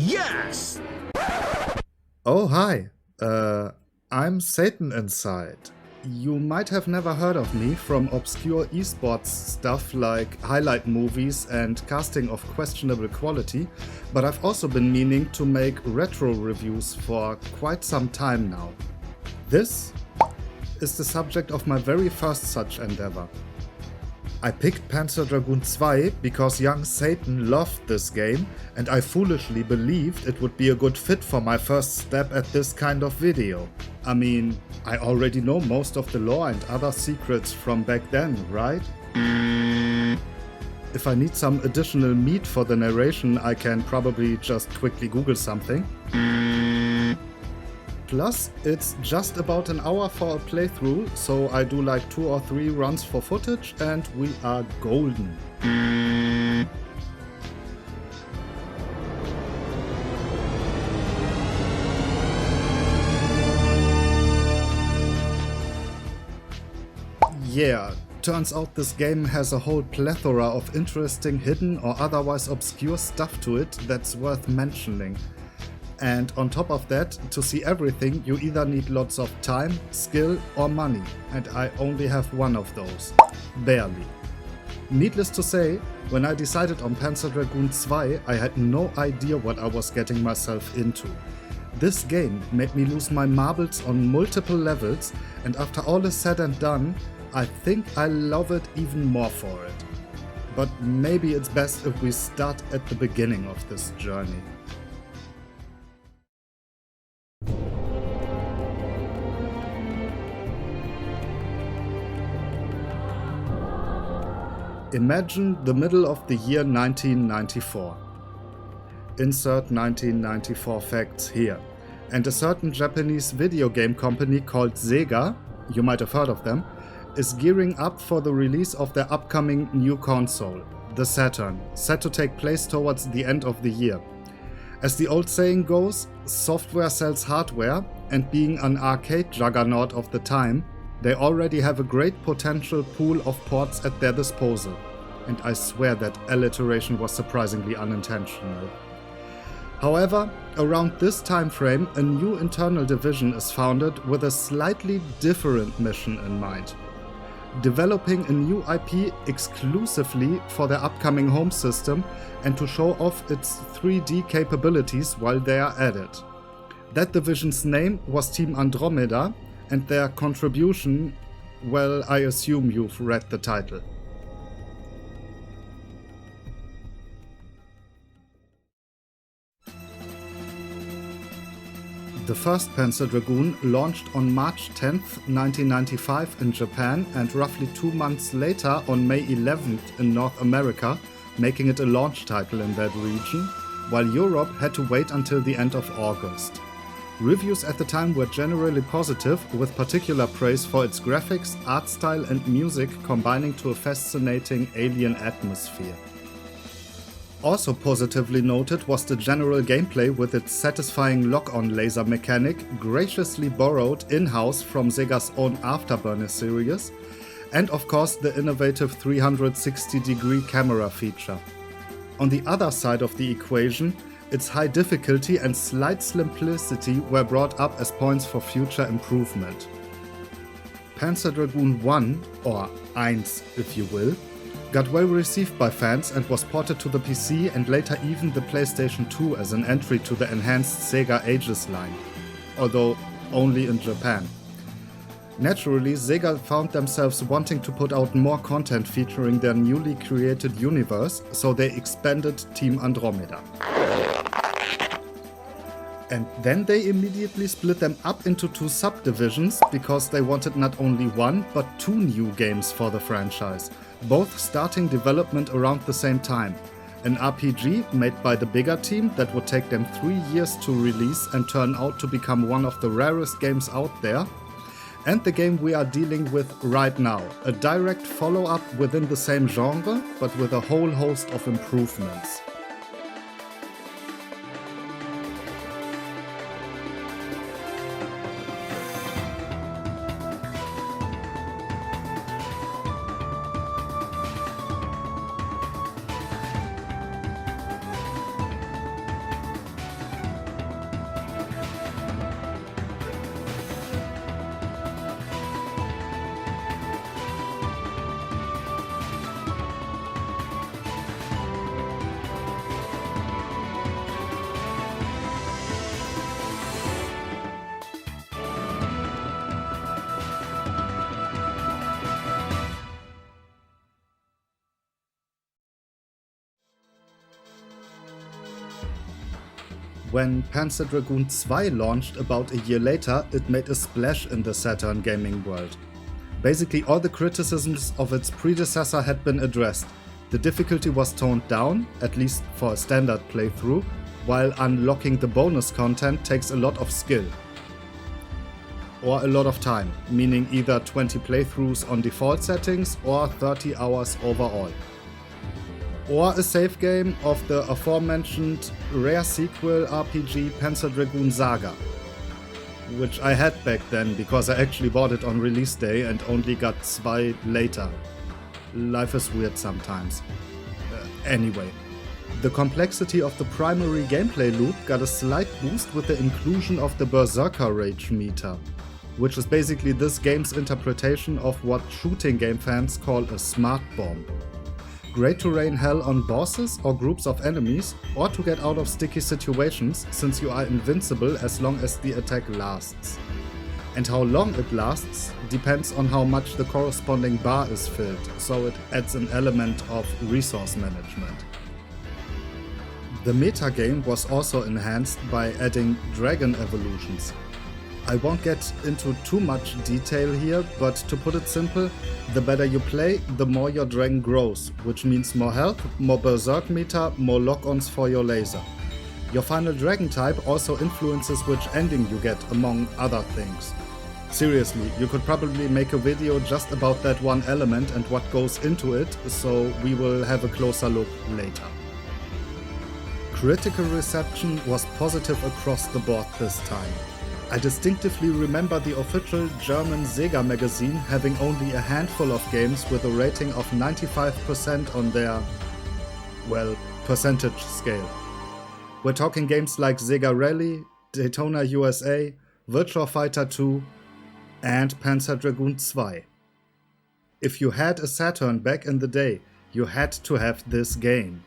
Yes! Oh, hi. I'm Satan inside. You might have never heard of me from obscure esports stuff like highlight movies and casting of questionable quality, but I've also been meaning to make retro reviews for quite some time now. This is the subject of my very first such endeavor. I picked Panzer Dragoon Zwei because young Satan loved this game and I foolishly believed it would be a good fit for my first step at this kind of video. I mean, I already know most of the lore and other secrets from back then, right? If I need some additional meat for the narration, I can probably just quickly Google something. Plus, it's just about an hour for a playthrough, so I do like 2 or 3 runs for footage and we are golden. Yeah, turns out this game has a whole plethora of interesting hidden or otherwise obscure stuff to it that's worth mentioning. And on top of that, to see everything, you either need lots of time, skill, or money, and I only have one of those. Barely. Needless to say, when I decided on Panzer Dragoon Zwei, I had no idea what I was getting myself into. This game made me lose my marbles on multiple levels, and after all is said and done, I think I love it even more for it. But maybe it's best if we start at the beginning of this journey. Imagine the middle of the year 1994. Insert 1994 facts here. And a certain Japanese video game company called Sega, you might have heard of them, is gearing up for the release of their upcoming new console, the Saturn, set to take place towards the end of the year. As the old saying goes, software sells hardware, and being an arcade juggernaut of the time, they already have a great potential pool of ports at their disposal. And I swear that alliteration was surprisingly unintentional. However, around this time frame, a new internal division is founded with a slightly different mission in mind. Developing a new IP exclusively for their upcoming home system and to show off its 3D capabilities while they are at it. That division's name was Team Andromeda, and their contribution, well, I assume you've read the title. The first Panzer Dragoon launched on March 10, 1995 in Japan and roughly 2 months later on May 11th in North America, making it a launch title in that region, while Europe had to wait until the end of August. Reviews at the time were generally positive, with particular praise for its graphics, art style and music combining to a fascinating alien atmosphere. Also positively noted was the general gameplay with its satisfying lock-on laser mechanic, graciously borrowed in-house from Sega's own Afterburner series, and of course the innovative 360-degree camera feature. On the other side of the equation, its high difficulty and slight simplicity were brought up as points for future improvement. Panzer Dragoon 1, or 1 if you will, got well received by fans and was ported to the PC and later even the PlayStation 2 as an entry to the enhanced Sega Ages line, although only in Japan. Naturally, Sega found themselves wanting to put out more content featuring their newly created universe, so they expanded Team Andromeda. And then they immediately split them up into 2 subdivisions because they wanted not only 1 but 2 new games for the franchise, both starting development around the same time. An RPG made by the bigger team that would take them 3 years to release and turn out to become one of the rarest games out there, and the game we are dealing with right now, a direct follow-up within the same genre but with a whole host of improvements. When Panzer Dragoon Zwei launched about a year later, it made a splash in the Saturn gaming world. Basically all the criticisms of its predecessor had been addressed. The difficulty was toned down, at least for a standard playthrough, while unlocking the bonus content takes a lot of skill. Or a lot of time, meaning either 20 playthroughs on default settings or 30 hours overall. Or a save game of the aforementioned rare sequel RPG Panzer Dragoon Saga, which I had back then because I actually bought it on release day and only got Zwei later. Life is weird sometimes. Anyway, the complexity of the primary gameplay loop got a slight boost with the inclusion of the Berserker Rage meter, which is basically this game's interpretation of what shooting game fans call a smart bomb. Great to rain hell on bosses or groups of enemies, or to get out of sticky situations since you are invincible as long as the attack lasts. And how long it lasts depends on how much the corresponding bar is filled, so it adds an element of resource management. The metagame was also enhanced by adding dragon evolutions. I won't get into too much detail here, but to put it simple, the better you play, the more your dragon grows, which means more health, more berserk meter, more lock-ons for your laser. Your final dragon type also influences which ending you get, among other things. Seriously, you could probably make a video just about that one element and what goes into it, so we will have a closer look later. Critical reception was positive across the board this time. I distinctively remember the official German Sega magazine having only a handful of games with a rating of 95% on their, well, percentage scale. We're talking games like Sega Rally, Daytona USA, Virtua Fighter 2, and Panzer Dragoon Zwei. If you had a Saturn back in the day, you had to have this game.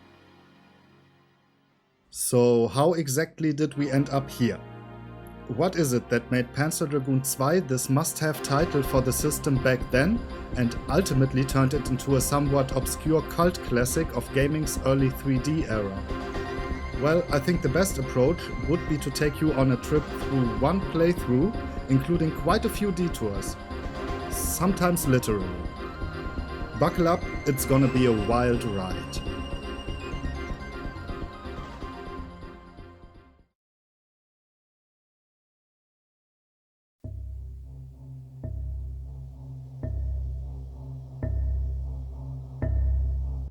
So how exactly did we end up here? What is it that made Panzer Dragoon Zwei this must-have title for the system back then, and ultimately turned it into a somewhat obscure cult classic of gaming's early 3D era? Well, I think the best approach would be to take you on a trip through one playthrough, including quite a few detours. Sometimes literally. Buckle up, it's gonna be a wild ride.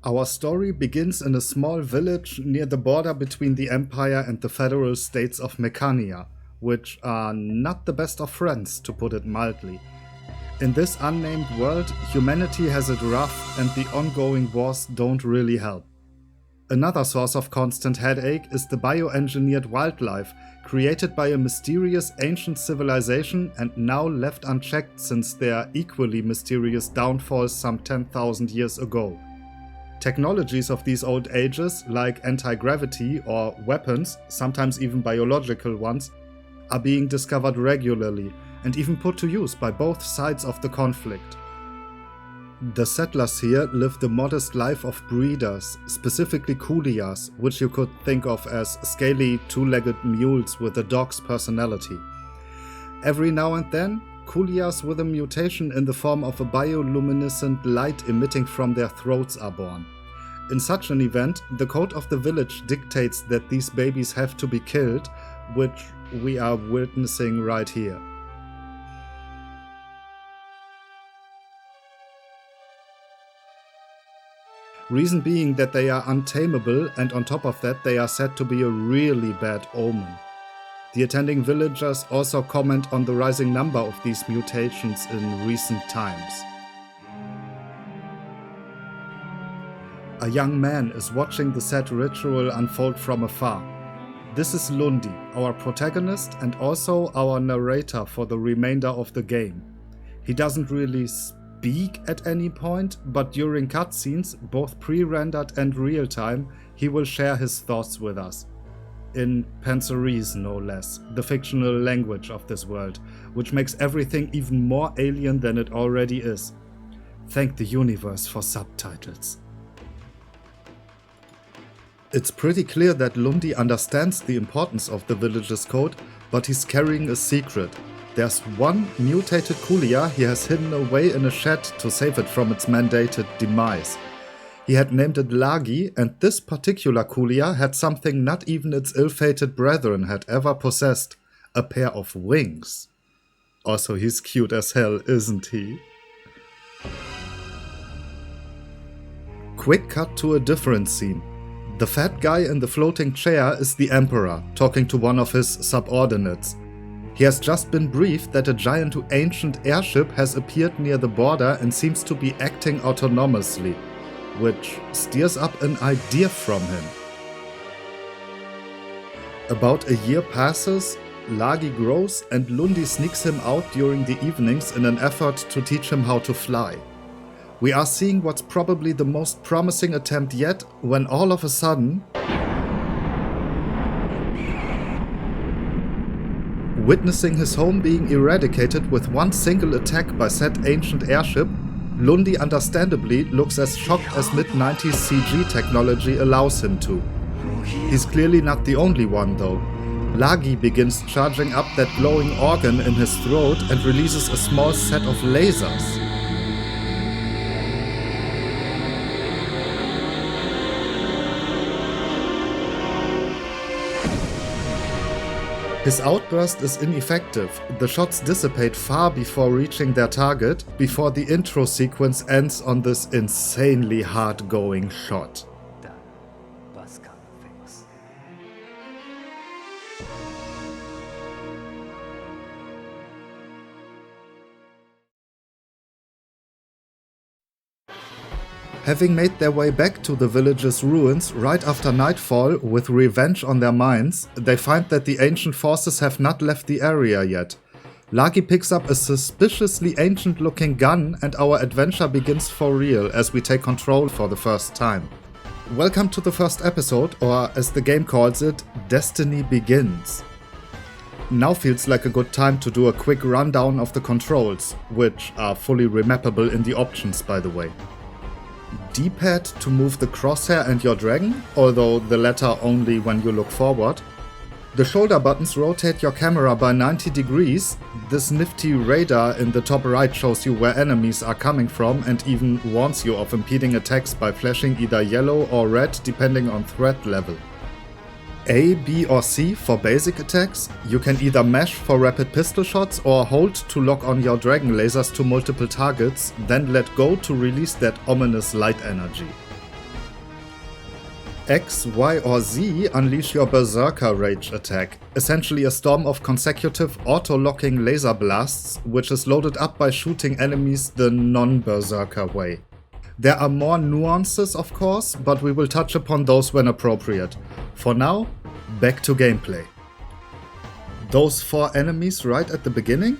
Our story begins in a small village near the border between the Empire and the federal states of Mechania, which are not the best of friends, to put it mildly. In this unnamed world, humanity has it rough and the ongoing wars don't really help. Another source of constant headache is the bioengineered wildlife, created by a mysterious ancient civilization and now left unchecked since their equally mysterious downfall some 10,000 years ago. Technologies of these old ages, like anti-gravity or weapons, sometimes even biological ones, are being discovered regularly and even put to use by both sides of the conflict. The settlers here lived the modest life of breeders, specifically cooliers, which you could think of as scaly two-legged mules with a dog's personality. Every now and then, cooliers with a mutation in the form of a bioluminescent light emitting from their throats are born. In such an event, the code of the village dictates that these babies have to be killed, which we are witnessing right here. Reason being that they are untamable, and on top of that they are said to be a really bad omen. The attending villagers also comment on the rising number of these mutations in recent times. A young man is watching the said ritual unfold from afar. This is Lundi, our protagonist and also our narrator for the remainder of the game. He doesn't really speak at any point, but during cutscenes, both pre-rendered and real-time, he will share his thoughts with us. In Panzerese, no less, the fictional language of this world, which makes everything even more alien than it already is. Thank the universe for subtitles. It's pretty clear that Lundi understands the importance of the village's code, but he's carrying a secret. There's one mutated Kulia he has hidden away in a shed to save it from its mandated demise. He had named it Lagi, and this particular Kulia had something not even its ill-fated brethren had ever possessed: a pair of wings. Also, he's cute as hell, isn't he? Quick cut to a different scene. The fat guy in the floating chair is the Emperor, talking to one of his subordinates. He has just been briefed that a giant ancient airship has appeared near the border and seems to be acting autonomously, which steers up an idea from him. About a year passes, Lagi grows, and Lundi sneaks him out during the evenings in an effort to teach him how to fly. We are seeing what's probably the most promising attempt yet, when all of a sudden, witnessing his home being eradicated with one single attack by said ancient airship, Lundi understandably looks as shocked as mid-90s CG technology allows him to. He's clearly not the only one though. Lagi begins charging up that glowing organ in his throat and releases a small set of lasers. His outburst is ineffective. The shots dissipate far before reaching their target, before the intro sequence ends on this insanely hard-going shot. Having made their way back to the village's ruins right after nightfall with revenge on their minds, they find that the ancient forces have not left the area yet. Lagi picks up a suspiciously ancient-looking gun, and our adventure begins for real as we take control for the first time. Welcome to the first episode, or as the game calls it, Destiny Begins. Now feels like a good time to do a quick rundown of the controls, which are fully remappable in the options by the way. D-pad to move the crosshair and your dragon, although the latter only when you look forward. The shoulder buttons rotate your camera by 90 degrees. This nifty radar in the top right shows you where enemies are coming from and even warns you of impeding attacks by flashing either yellow or red depending on threat level. A, B or C for basic attacks. You can either mash for rapid pistol shots or hold to lock on your dragon lasers to multiple targets, then let go to release that ominous light energy. X, Y or Z unleash your Berserker Rage attack, essentially a storm of consecutive auto-locking laser blasts, which is loaded up by shooting enemies the non-Berserker way. There are more nuances of course, but we will touch upon those when appropriate. For now, back to gameplay. Those 4 enemies right at the beginning?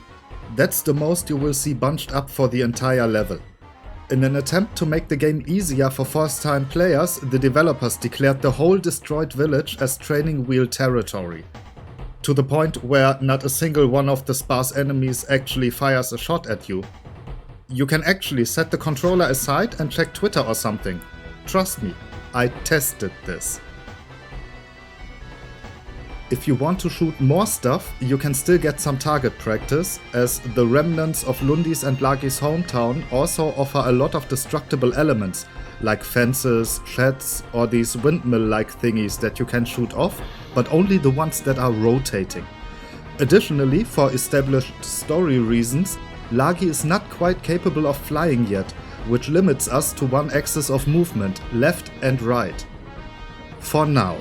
That's the most you will see bunched up for the entire level. In an attempt to make the game easier for first-time players, the developers declared the whole destroyed village as training wheel territory. To the point where not a single one of the sparse enemies actually fires a shot at you. You can actually set the controller aside and check Twitter or something. Trust me, I tested this. If you want to shoot more stuff, you can still get some target practice, as the remnants of Lundi's and Lagi's hometown also offer a lot of destructible elements, like fences, sheds, or these windmill-like thingies that you can shoot off, but only the ones that are rotating. Additionally, for established story reasons, Lagi is not quite capable of flying yet, which limits us to one axis of movement, left and right. For now.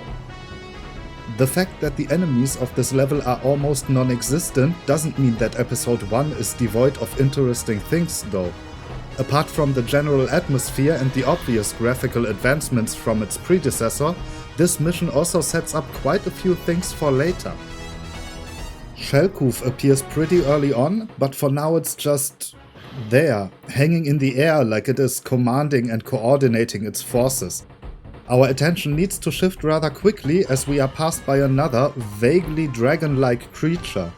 The fact that the enemies of this level are almost non-existent doesn't mean that episode 1 is devoid of interesting things though. Apart from the general atmosphere and the obvious graphical advancements from its predecessor, this mission also sets up quite a few things for later. Shellkoof appears pretty early on, but for now it's just there, hanging in the air like it is commanding and coordinating its forces. Our attention needs to shift rather quickly as we are passed by another, vaguely dragon-like creature.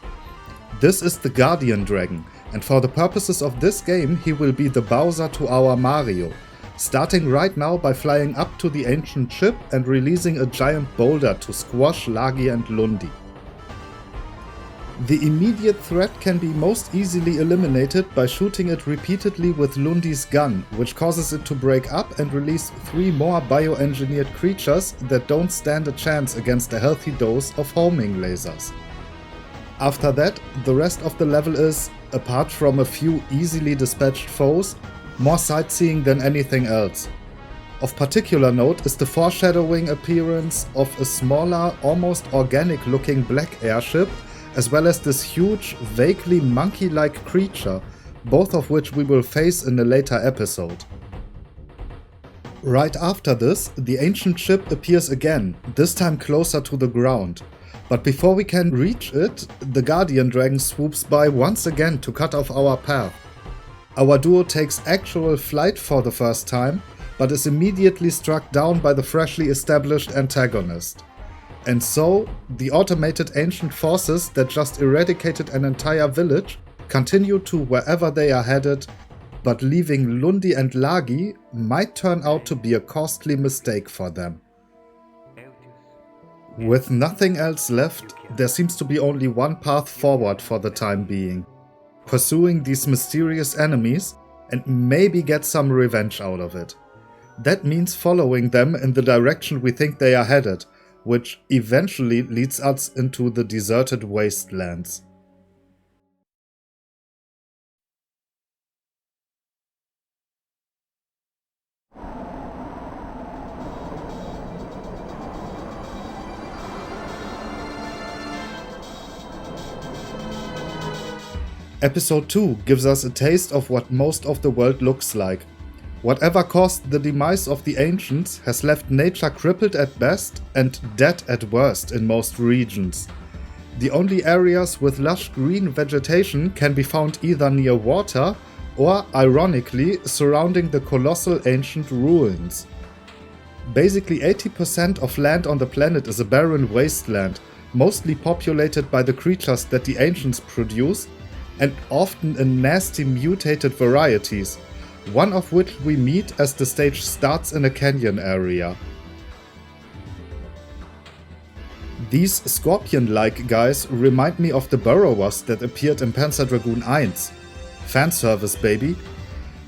This is the Guardian Dragon, and for the purposes of this game he will be the Bowser to our Mario. starting right now by flying up to the ancient ship and releasing a giant boulder to squash Lagi and Lundi. The immediate threat can be most easily eliminated by shooting it repeatedly with Lundi's gun, which causes it to break up and release 3 more bioengineered creatures that don't stand a chance against a healthy dose of homing lasers. After that, the rest of the level is, apart from a few easily dispatched foes, more sightseeing than anything else. Of particular note is the foreshadowing appearance of a smaller, almost organic-looking black airship, as well as this huge, vaguely monkey-like creature, both of which we will face in a later episode. Right after this, the ancient ship appears again, this time closer to the ground. But before we can reach it, the Guardian Dragon swoops by once again to cut off our path. Our duo takes actual flight for the first time, but is immediately struck down by the freshly established antagonist. And so, the automated ancient forces that just eradicated an entire village continue to wherever they are headed, but leaving Lundi and Lagi might turn out to be a costly mistake for them. With nothing else left, there seems to be only one path forward for the time being. Pursuing these mysterious enemies and maybe get some revenge out of it. That means following them in the direction we think they are headed, which eventually leads us into the deserted wastelands. Episode 2 gives us a taste of what most of the world looks like. Whatever caused the demise of the ancients has left nature crippled at best and dead at worst in most regions. The only areas with lush green vegetation can be found either near water or, ironically, surrounding the colossal ancient ruins. Basically 80% of land on the planet is a barren wasteland, mostly populated by the creatures that the ancients produced, and often in nasty mutated varieties, one of which we meet as the stage starts in a canyon area. These scorpion-like guys remind me of the burrowers that appeared in Panzer Dragoon 1. Fanservice, baby.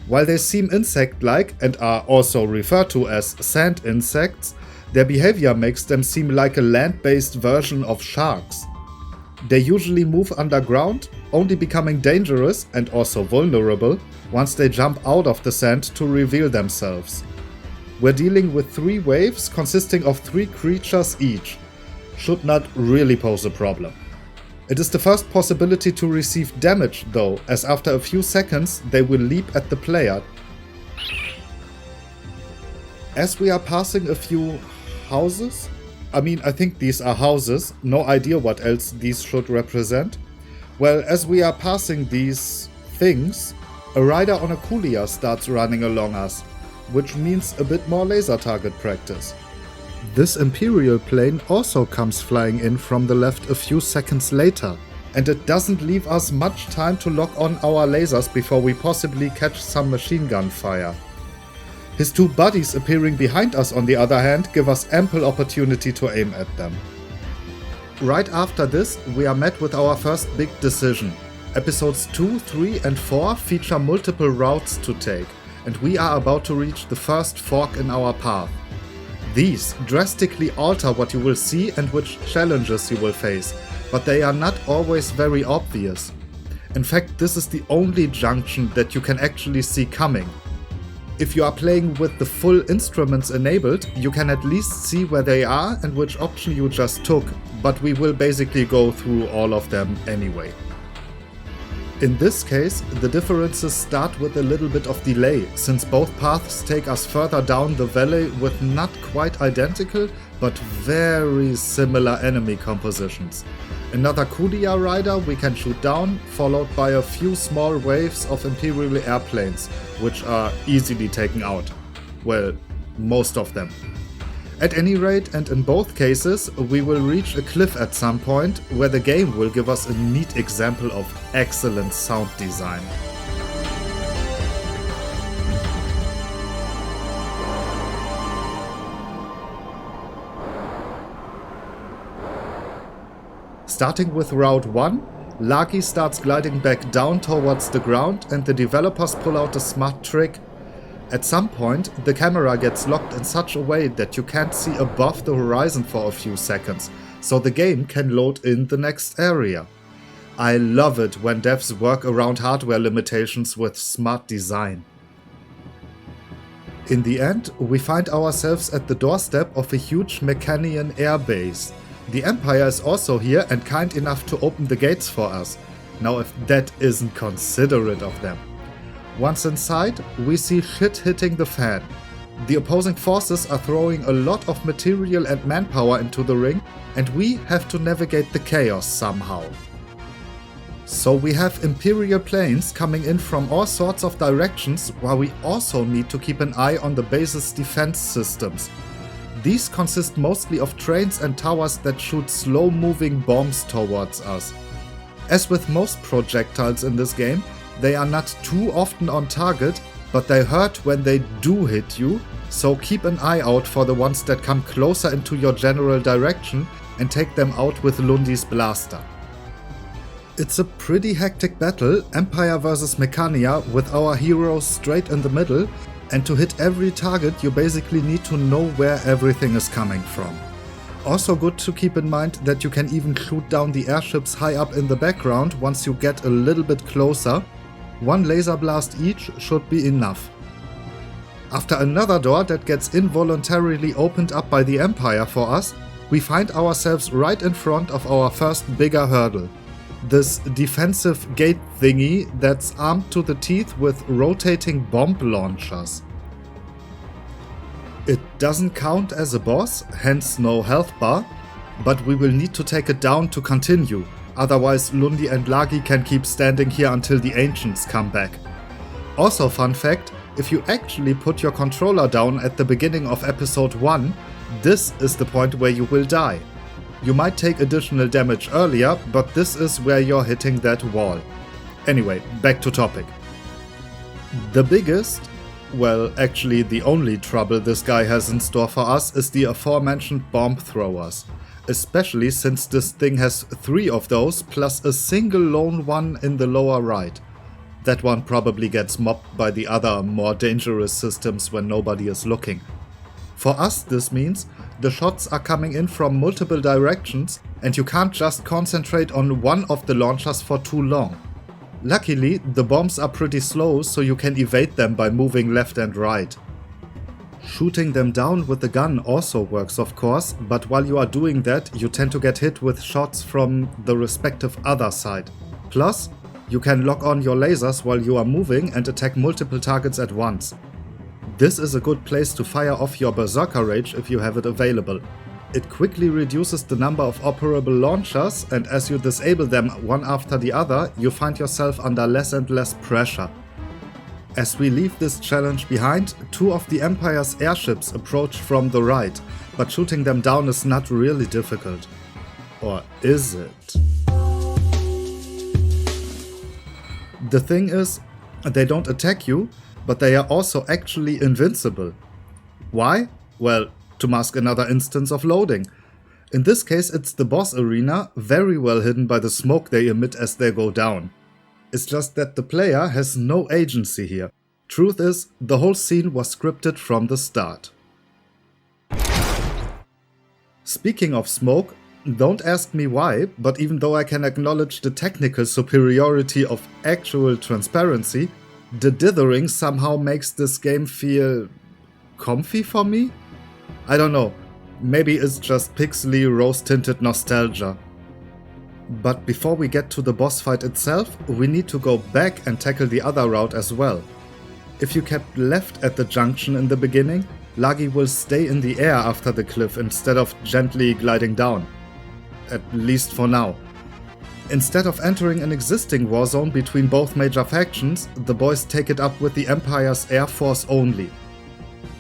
While they seem insect-like and are also referred to as sand insects, their behavior makes them seem like a land-based version of sharks. They usually move underground, only becoming dangerous and also vulnerable once they jump out of the sand to reveal themselves. We're dealing with 3 waves consisting of 3 creatures each. Should not really pose a problem. It is the first possibility to receive damage though, as after a few seconds they will leap at the player. As we are passing a few houses, I think these are houses, no idea what else these should represent. Well, as we are passing these things, a rider on a coolia starts running along us, which means a bit more laser target practice. This Imperial plane also comes flying in from the left a few seconds later, and it doesn't leave us much time to lock on our lasers before we possibly catch some machine gun fire. His 2 buddies appearing behind us, on the other hand, give us ample opportunity to aim at them. Right after this, we are met with our first big decision. Episodes 2, 3 and 4 feature multiple routes to take, and we are about to reach the first fork in our path. These drastically alter what you will see and which challenges you will face, but they are not always very obvious. In fact, this is the only junction that you can actually see coming. If you are playing with the full instruments enabled, you can at least see where they are and which option you just took, but we will basically go through all of them anyway. In this case, the differences start with a little bit of delay, since both paths take us further down the valley with not quite identical, but very similar enemy compositions. Another coolia rider we can shoot down, followed by a few small waves of Imperial airplanes, which are easily taken out. Well, most of them. At any rate, and in both cases, we will reach a cliff at some point, where the game will give us a neat example of excellent sound design. Starting with Route 1, Lagi starts gliding back down towards the ground and the developers pull out a smart trick. At some point, the camera gets locked in such a way that you can't see above the horizon for a few seconds, so the game can load in the next area. I love it when devs work around hardware limitations with smart design. In the end, we find ourselves at the doorstep of a huge Mechanian airbase. The Empire is also here and kind enough to open the gates for us. Now if that isn't considerate of them. Once inside, we see shit hitting the fan. The opposing forces are throwing a lot of material and manpower into the ring, and we have to navigate the chaos somehow. So we have Imperial planes coming in from all sorts of directions, while we also need to keep an eye on the base's defense systems. These consist mostly of trains and towers that shoot slow-moving bombs towards us. As with most projectiles in this game, they are not too often on target, but they hurt when they do hit you, so keep an eye out for the ones that come closer into your general direction and take them out with Lundi's blaster. It's a pretty hectic battle, Empire vs Mechania, with our heroes straight in the middle, and to hit every target you basically need to know where everything is coming from. Also good to keep in mind that you can even shoot down the airships high up in the background once you get a little bit closer. One laser blast each should be enough. After another door that gets involuntarily opened up by the Empire for us, we find ourselves right in front of our first bigger hurdle. This defensive gate thingy that's armed to the teeth with rotating bomb launchers. It doesn't count as a boss, hence no health bar, but we will need to take it down to continue, otherwise Lundi and Lagi can keep standing here until the ancients come back. Also fun fact, if you actually put your controller down at the beginning of episode 1, this is the point where you will die. You might take additional damage earlier, but this is where you're hitting that wall. Anyway, back to topic. The biggest, well, actually the only trouble this guy has in store for us is the aforementioned bomb throwers. Especially since this thing has 3 of those, plus a single lone one in the lower right. That one probably gets mobbed by the other, more dangerous systems when nobody is looking. For us this means the shots are coming in from multiple directions and you can't just concentrate on one of the launchers for too long. Luckily, the bombs are pretty slow, so you can evade them by moving left and right. Shooting them down with the gun also works of course, but while you are doing that, you tend to get hit with shots from the respective other side. Plus, you can lock on your lasers while you are moving and attack multiple targets at once. This is a good place to fire off your Berserker Rage if you have it available. It quickly reduces the number of operable launchers, and as you disable them one after the other, you find yourself under less and less pressure. As we leave this challenge behind, 2 of the Empire's airships approach from the right, but shooting them down is not really difficult. Or is it? The thing is, they don't attack you, but they are also actually invincible. Why? Well, to mask another instance of loading. In this case it's the boss arena, very well hidden by the smoke they emit as they go down. It's just that the player has no agency here. Truth is, the whole scene was scripted from the start. Speaking of smoke, don't ask me why, but even though I can acknowledge the technical superiority of actual transparency, the dithering somehow makes this game feel comfy for me? I don't know, maybe it's just pixely rose-tinted nostalgia. But before we get to the boss fight itself, we need to go back and tackle the other route as well. If you kept left at the junction in the beginning, Lagi will stay in the air after the cliff instead of gently gliding down. At least for now. Instead of entering an existing war zone between both major factions, the boys take it up with the Empire's air force only.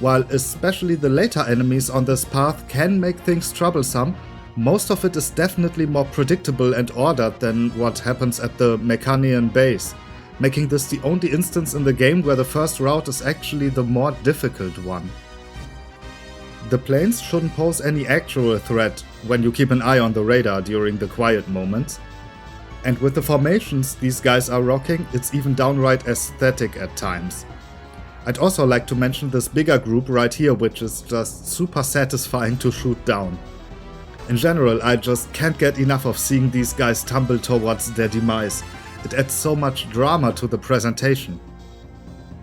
While especially the later enemies on this path can make things troublesome, most of it is definitely more predictable and ordered than what happens at the Mechanian base, making this the only instance in the game where the first route is actually the more difficult one. The planes shouldn't pose any actual threat when you keep an eye on the radar during the quiet moments. And with the formations these guys are rocking, it's even downright aesthetic at times. I'd also like to mention this bigger group right here, which is just super satisfying to shoot down. In general, I just can't get enough of seeing these guys tumble towards their demise. It adds so much drama to the presentation.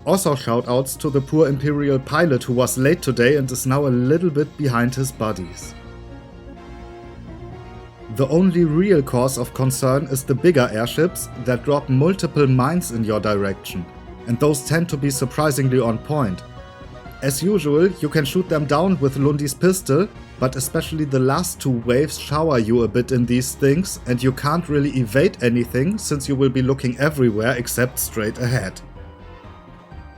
Also shoutouts to the poor Imperial pilot who was late today and is now a little bit behind his buddies. The only real cause of concern is the bigger airships that drop multiple mines in your direction, and those tend to be surprisingly on point. As usual, you can shoot them down with Lundi's pistol, but especially the last 2 waves shower you a bit in these things, and you can't really evade anything since you will be looking everywhere except straight ahead.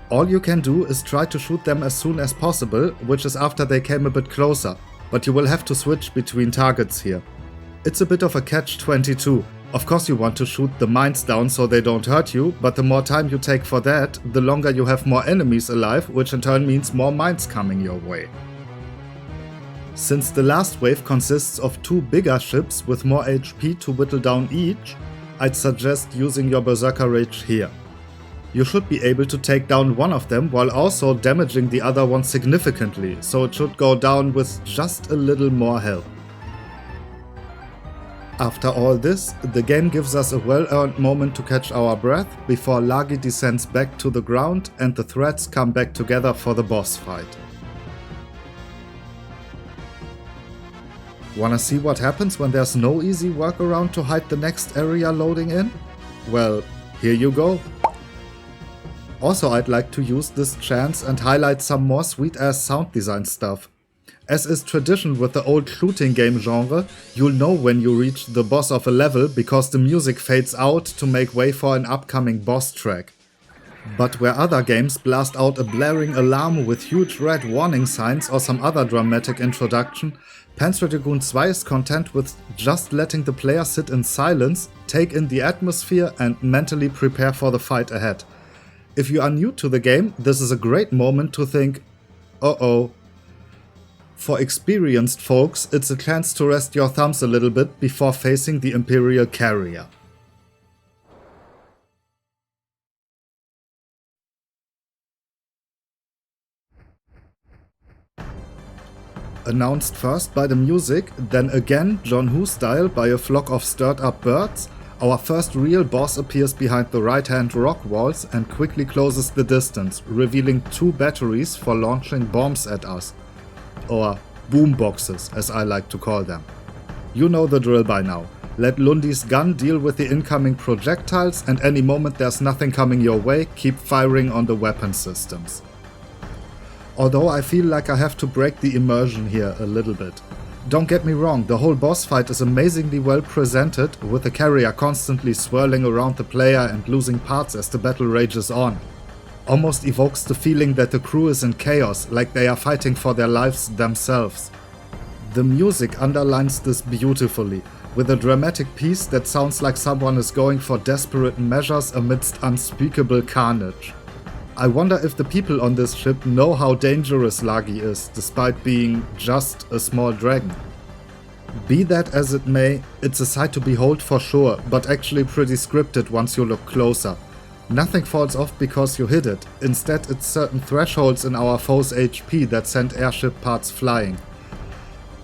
All you can do is try to shoot them as soon as possible, which is after they came a bit closer, but you will have to switch between targets here. It's a bit of a catch-22. Of course you want to shoot the mines down so they don't hurt you, but the more time you take for that, the longer you have more enemies alive, which in turn means more mines coming your way. Since the last wave consists of 2 bigger ships with more HP to whittle down each, I'd suggest using your Berserker Rage here. You should be able to take down one of them while also damaging the other one significantly, so it should go down with just a little more help. After all this, the game gives us a well-earned moment to catch our breath before Lagi descends back to the ground and the threads come back together for the boss fight. Wanna see what happens when there's no easy workaround to hide the next area loading in? Well, here you go. Also, I'd like to use this chance and highlight some more sweet-ass sound design stuff. As is tradition with the old shooting game genre, you'll know when you reach the boss of a level because the music fades out to make way for an upcoming boss track. But where other games blast out a blaring alarm with huge red warning signs or some other dramatic introduction, Panzer Dragoon Zwei is content with just letting the player sit in silence, take in the atmosphere and mentally prepare for the fight ahead. If you are new to the game, this is a great moment to think, uh-oh. For experienced folks, it's a chance to rest your thumbs a little bit before facing the Imperial carrier. Announced first by the music, then again John Who style by a flock of stirred up birds, our first real boss appears behind the right hand rock walls and quickly closes the distance, revealing 2 batteries for launching bombs at us. Or boomboxes, as I like to call them. You know the drill by now. Let Lundi's gun deal with the incoming projectiles, and any moment there's nothing coming your way, keep firing on the weapon systems. Although I feel like I have to break the immersion here a little bit. Don't get me wrong, the whole boss fight is amazingly well presented, with the carrier constantly swirling around the player and losing parts as the battle rages on. Almost evokes the feeling that the crew is in chaos, like they are fighting for their lives themselves. The music underlines this beautifully, with a dramatic piece that sounds like someone is going for desperate measures amidst unspeakable carnage. I wonder if the people on this ship know how dangerous Lagi is, despite being just a small dragon. Be that as it may, it's a sight to behold for sure, but actually pretty scripted once you look closer. Nothing falls off because you hit it, instead it's certain thresholds in our foe's HP that send airship parts flying.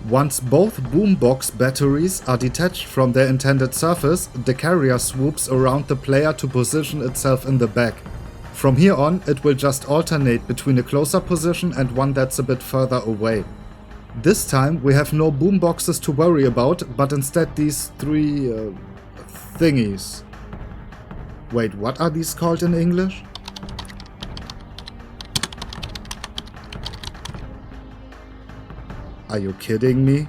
Once both boombox batteries are detached from their intended surface, the carrier swoops around the player to position itself in the back. From here on, it will just alternate between a closer position and one that's a bit further away. This time we have no boomboxes to worry about, but instead these 3 thingies. Wait, what are these called in English? Are you kidding me?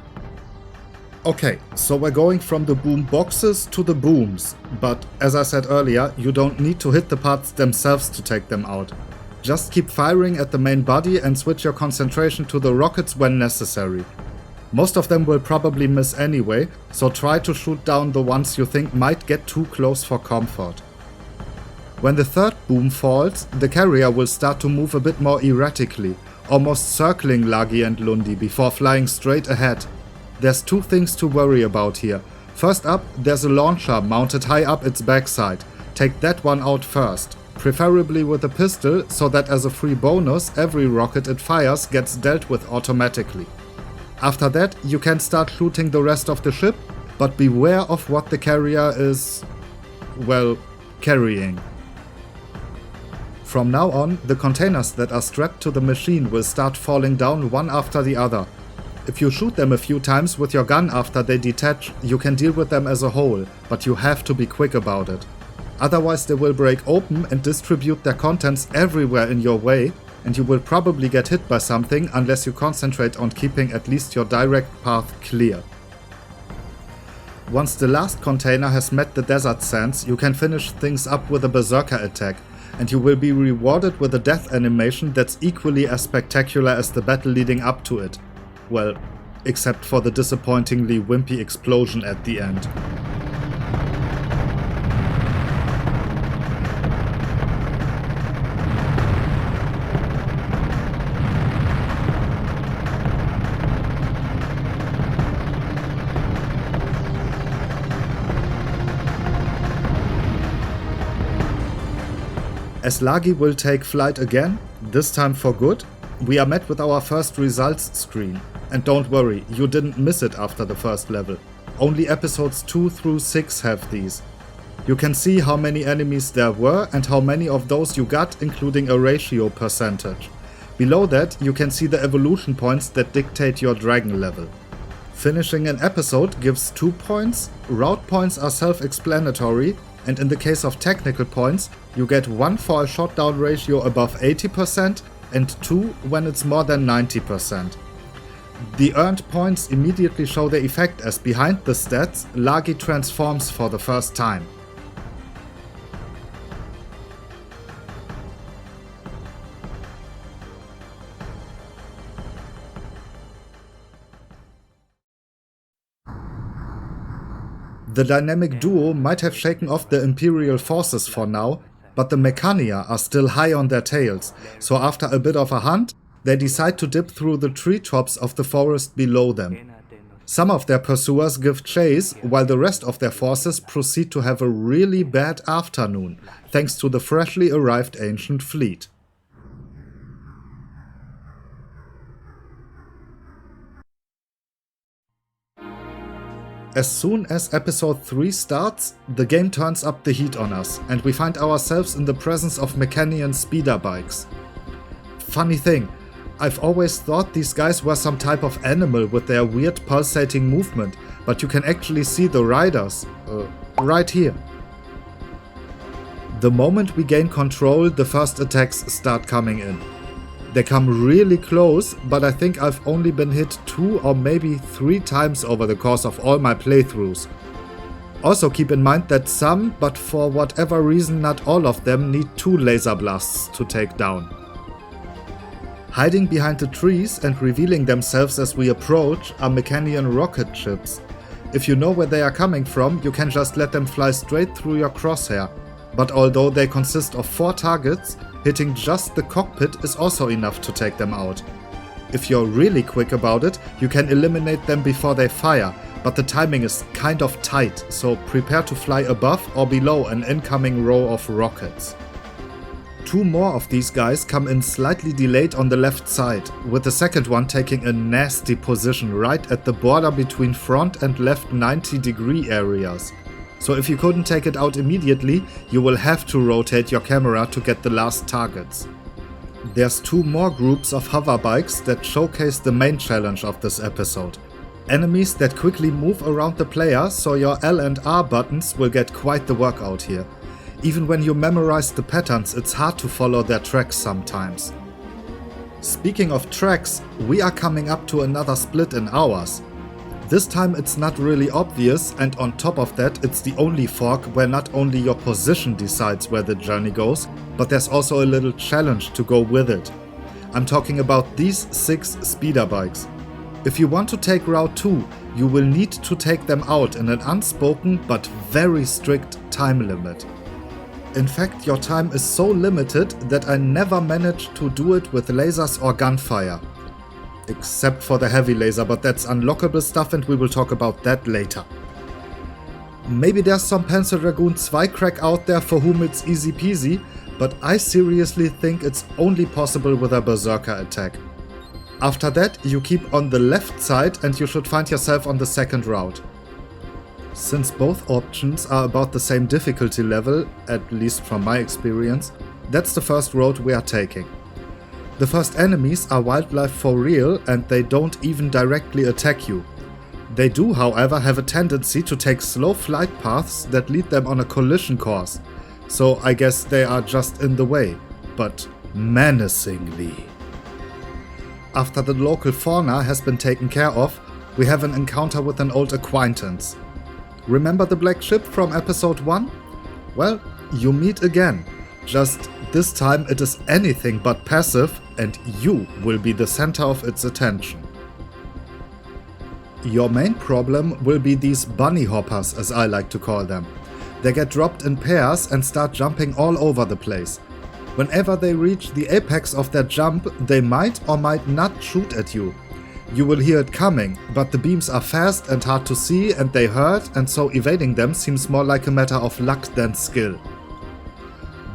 Okay, so we're going from the boom boxes to the booms, but as I said earlier, you don't need to hit the parts themselves to take them out. Just keep firing at the main body and switch your concentration to the rockets when necessary. Most of them will probably miss anyway, so try to shoot down the ones you think might get too close for comfort. When the third boom falls, the carrier will start to move a bit more erratically, almost circling Lagi and Lundi before flying straight ahead. There's two things to worry about here. First up, there's a launcher mounted high up its backside. Take that one out first, preferably with a pistol, so that as a free bonus, every rocket it fires gets dealt with automatically. After that, you can start shooting the rest of the ship, but beware of what the carrier is, well, carrying. From now on, the containers that are strapped to the machine will start falling down one after the other. If you shoot them a few times with your gun after they detach, you can deal with them as a whole, but you have to be quick about it. Otherwise they will break open and distribute their contents everywhere in your way, and you will probably get hit by something unless you concentrate on keeping at least your direct path clear. Once the last container has met the desert sands, you can finish things up with a berserker attack, and you will be rewarded with a death animation that's equally as spectacular as the battle leading up to it. Well, except for the disappointingly wimpy explosion at the end. As Lagi will take flight again, this time for good, we are met with our first results screen. And don't worry, you didn't miss it after the first level. Only episodes 2 through 6 have these. You can see how many enemies there were and how many of those you got, including a ratio percentage. Below that, you can see the evolution points that dictate your dragon level. Finishing an episode gives 2 points, route points are self-explanatory, and in the case of technical points, you get 1 for a shotdown ratio above 80% and 2 when it's more than 90%. The earned points immediately show their effect as behind the stats, Lagi transforms for the first time. The dynamic duo might have shaken off the Imperial forces for now, but the Mechania are still high on their tails, so after a bit of a hunt, they decide to dip through the treetops of the forest below them. Some of their pursuers give chase, while the rest of their forces proceed to have a really bad afternoon, thanks to the freshly arrived ancient fleet. As soon as episode 3 starts, the game turns up the heat on us, and we find ourselves in the presence of Mechanian speeder bikes. Funny thing, I've always thought these guys were some type of animal with their weird pulsating movement, but you can actually see the riders, right here. The moment we gain control, the first attacks start coming in. They come really close, but I think I've only been hit 2 or maybe 3 times over the course of all my playthroughs. Also keep in mind that some, but for whatever reason not all of them, need 2 laser blasts to take down. Hiding behind the trees and revealing themselves as we approach are Mechanian rocket ships. If you know where they are coming from, you can just let them fly straight through your crosshair. But although they consist of 4 targets, hitting just the cockpit is also enough to take them out. If you're really quick about it, you can eliminate them before they fire, but the timing is kind of tight, so prepare to fly above or below an incoming row of rockets. 2 more of these guys come in slightly delayed on the left side, with the second one taking a nasty position right at the border between front and left 90-degree areas. So if you couldn't take it out immediately, you will have to rotate your camera to get the last targets. There's 2 more groups of hover bikes that showcase the main challenge of this episode. Enemies that quickly move around the player, so your L and R buttons will get quite the workout here. Even when you memorize the patterns, it's hard to follow their tracks sometimes. Speaking of tracks, we are coming up to another split in hours. This time it's not really obvious, and on top of that it's the only fork where not only your position decides where the journey goes, but there's also a little challenge to go with it. I'm talking about these 6 speeder bikes. If you want to take Route 2, you will need to take them out in an unspoken but very strict time limit. In fact, your time is so limited that I never managed to do it with lasers or gunfire. Except for the heavy laser, but that's unlockable stuff and we will talk about that later. Maybe there's some Panzer Dragoon Zwei crack out there for whom it's easy peasy, but I seriously think it's only possible with a berserker attack. After that, you keep on the left side and you should find yourself on the second route. Since both options are about the same difficulty level, at least from my experience, that's the first road we are taking. The first enemies are wildlife for real and they don't even directly attack you. They do, however, have a tendency to take slow flight paths that lead them on a collision course. So I guess they are just in the way, but menacingly. After the local fauna has been taken care of, we have an encounter with an old acquaintance. Remember the black ship from episode 1? Well, you meet again. Just this time it is anything but passive and you will be the center of its attention. Your main problem will be these bunny hoppers, as I like to call them. They get dropped in pairs and start jumping all over the place. Whenever they reach the apex of their jump, they might or might not shoot at you. You will hear it coming, but the beams are fast and hard to see and they hurt, and so evading them seems more like a matter of luck than skill.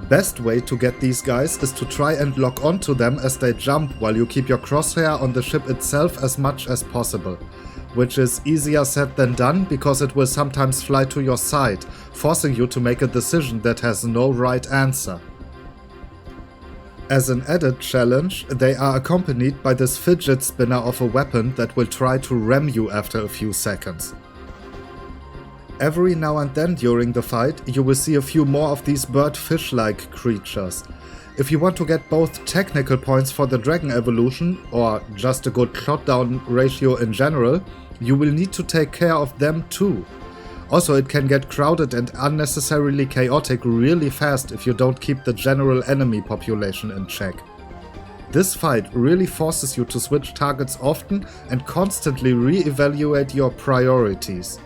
Best way to get these guys is to try and lock onto them as they jump while you keep your crosshair on the ship itself as much as possible. Which is easier said than done because it will sometimes fly to your side, forcing you to make a decision that has no right answer. As an added challenge, they are accompanied by this fidget spinner of a weapon that will try to ram you after a few seconds. Every now and then during the fight, you will see a few more of these bird-fish-like creatures. If you want to get both technical points for the dragon evolution, or just a good shot-down ratio in general, you will need to take care of them too. Also, it can get crowded and unnecessarily chaotic really fast if you don't keep the general enemy population in check. This fight really forces you to switch targets often and constantly re-evaluate your priorities.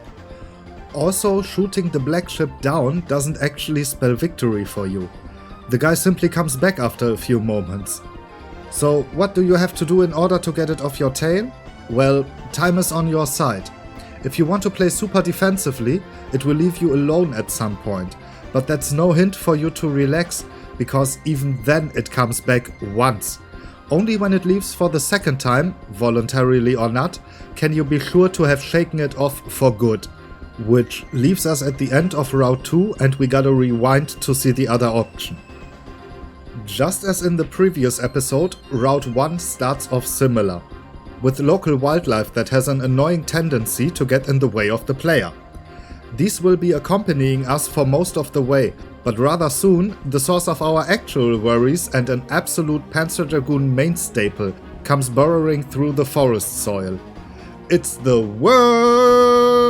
Also, shooting the black ship down doesn't actually spell victory for you. The guy simply comes back after a few moments. So what do you have to do in order to get it off your tail? Well, time is on your side. If you want to play super defensively, it will leave you alone at some point, but that's no hint for you to relax, because even then it comes back once. Only when it leaves for the second time, voluntarily or not, can you be sure to have shaken it off for good. Which leaves us at the end of Route 2 and we gotta rewind to see the other option. Just as in the previous episode, Route 1 starts off similar, with local wildlife that has an annoying tendency to get in the way of the player. These will be accompanying us for most of the way, but rather soon, the source of our actual worries and an absolute Panzer Dragoon main staple comes burrowing through the forest soil. It's the worm!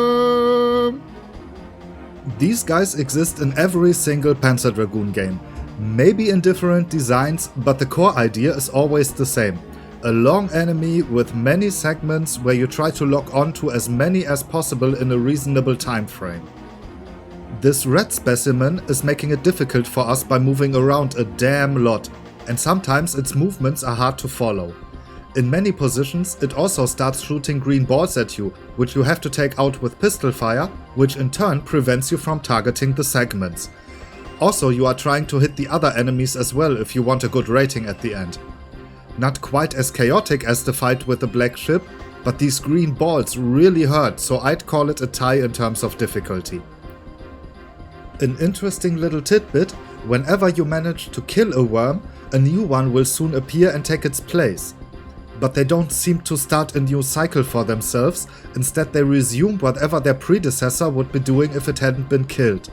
These guys exist in every single Panzer Dragoon game. Maybe in different designs, but the core idea is always the same. A long enemy with many segments where you try to lock on to as many as possible in a reasonable time frame. This red specimen is making it difficult for us by moving around a damn lot, and sometimes its movements are hard to follow. In many positions it also starts shooting green balls at you, which you have to take out with pistol fire, which in turn prevents you from targeting the segments. Also, you are trying to hit the other enemies as well if you want a good rating at the end. Not quite as chaotic as the fight with the black ship, but these green balls really hurt, so I'd call it a tie in terms of difficulty. An interesting little tidbit: whenever you manage to kill a worm, a new one will soon appear and take its place. But they don't seem to start a new cycle for themselves, instead they resume whatever their predecessor would be doing if it hadn't been killed.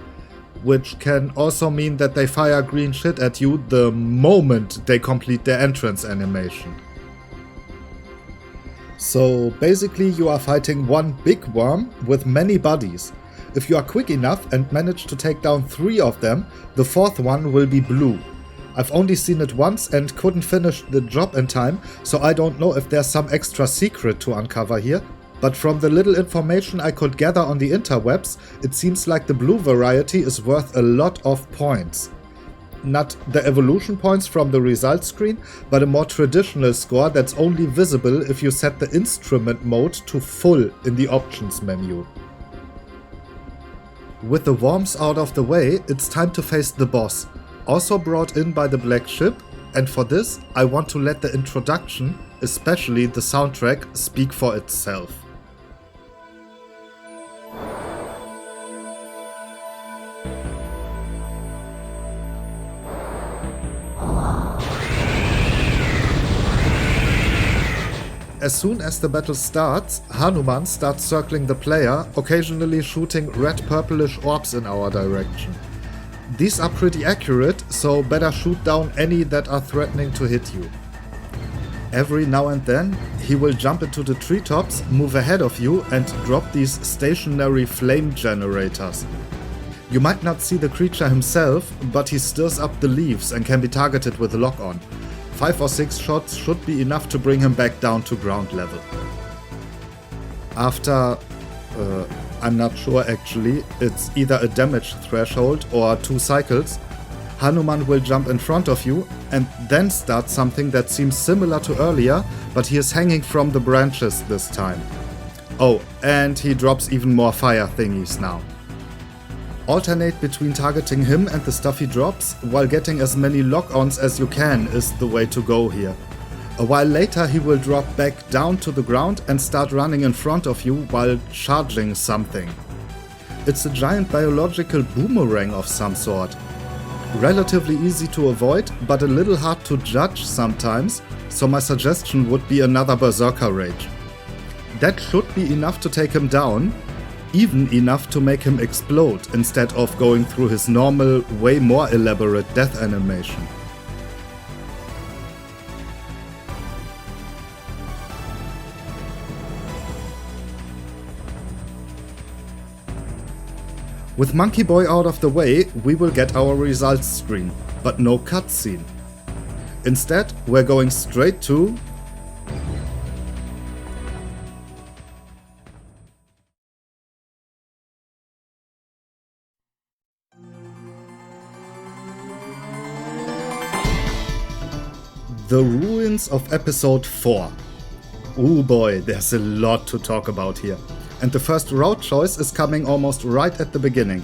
Which can also mean that they fire green shit at you the moment they complete their entrance animation. So basically you are fighting one big worm with many bodies. If you are quick enough and manage to take down 3 of them, the 4th one will be blue. I've only seen it once and couldn't finish the job in time, so I don't know if there's some extra secret to uncover here. But from the little information I could gather on the interwebs, it seems like the blue variety is worth a lot of points. Not the evolution points from the results screen, but a more traditional score that's only visible if you set the instrument mode to full in the options menu. With the worms out of the way, it's time to face the boss, also brought in by the black ship, and for this I want to let the introduction, especially the soundtrack, speak for itself. As soon as the battle starts, Hanuman starts circling the player, occasionally shooting red-purplish orbs in our direction. These are pretty accurate, so better shoot down any that are threatening to hit you. Every now and then, he will jump into the treetops, move ahead of you and drop these stationary flame generators. You might not see the creature himself, but he stirs up the leaves and can be targeted with lock-on. 5 or 6 shots should be enough to bring him back down to ground level. After, I'm not sure actually, it's either a damage threshold or 2 cycles, Hanuman will jump in front of you and then start something that seems similar to earlier, but he is hanging from the branches this time. Oh, and he drops even more fire thingies now. Alternate between targeting him and the stuff he drops, while getting as many lock-ons as you can is the way to go here. A while later he will drop back down to the ground and start running in front of you while charging something. It's a giant biological boomerang of some sort. Relatively easy to avoid, but a little hard to judge sometimes, so my suggestion would be another Berserker Rage. That should be enough to take him down, even enough to make him explode instead of going through his normal, way more elaborate death animation. With Monkey Boy out of the way, we will get our results screen, but no cutscene. Instead, we're going straight to the ruins of episode 4. Ooh boy, there's a lot to talk about here. And the first route choice is coming almost right at the beginning.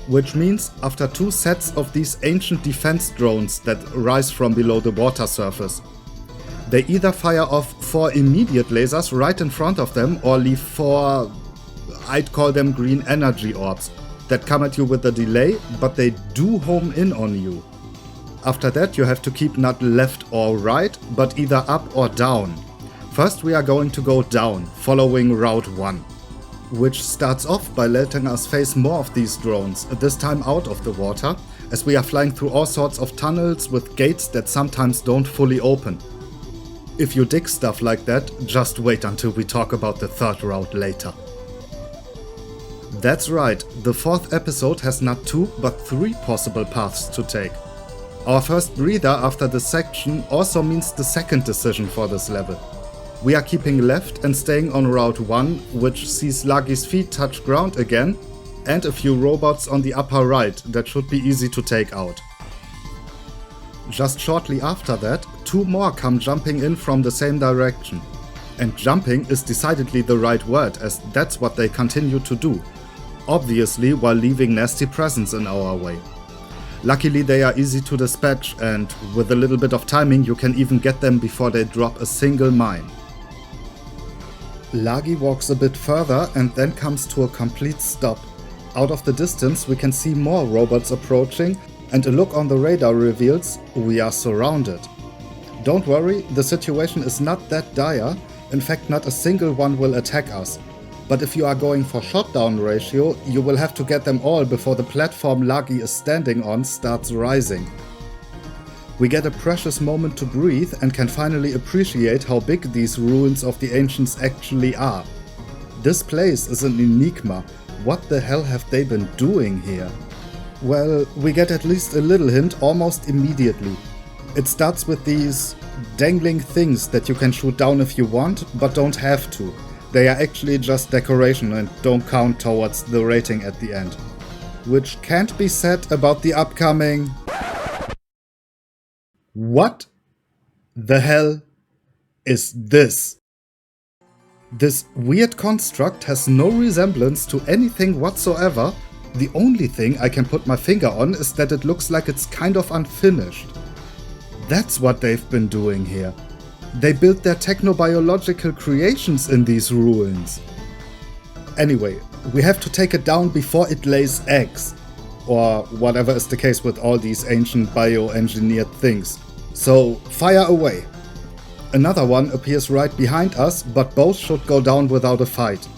Which means after 2 sets of these ancient defense drones that rise from below the water surface. They either fire off 4 immediate lasers right in front of them or leave 4, I'd call them green energy orbs, that come at you with a delay, but they do home in on you. After that you have to keep not left or right, but either up or down. First we are going to go down, following Route 1, which starts off by letting us face more of these drones, this time out of the water, as we are flying through all sorts of tunnels with gates that sometimes don't fully open. If you dig stuff like that, just wait until we talk about the third route later. That's right, the 4th episode has not 2 but 3 possible paths to take. Our first breather after this section also means the second decision for this level. We are keeping left and staying on Route 1, which sees Lagi's feet touch ground again, and a few robots on the upper right that should be easy to take out. Just shortly after that, 2 more come jumping in from the same direction. And jumping is decidedly the right word, as that's what they continue to do, obviously while leaving nasty presents in our way. Luckily they are easy to dispatch, and with a little bit of timing you can even get them before they drop a single mine. Lagi walks a bit further and then comes to a complete stop. Out of the distance we can see more robots approaching, and a look on the radar reveals we are surrounded. Don't worry, the situation is not that dire, in fact not a single one will attack us. But if you are going for shot-down ratio, you will have to get them all before the platform Lagi is standing on starts rising. We get a precious moment to breathe and can finally appreciate how big these ruins of the ancients actually are. This place is an enigma. What the hell have they been doing here? Well, we get at least a little hint almost immediately. It starts with these dangling things that you can shoot down if you want, but don't have to. They are actually just decoration and don't count towards the rating at the end. Which can't be said about the upcoming What the hell is this? This weird construct has no resemblance to anything whatsoever. The only thing I can put my finger on is that it looks like it's kind of unfinished. That's what they've been doing here. They built their technobiological creations in these ruins. Anyway, we have to take it down before it lays eggs. Or whatever is the case with all these ancient bioengineered things. So, fire away. Another one appears right behind us, but both should go down without a fight.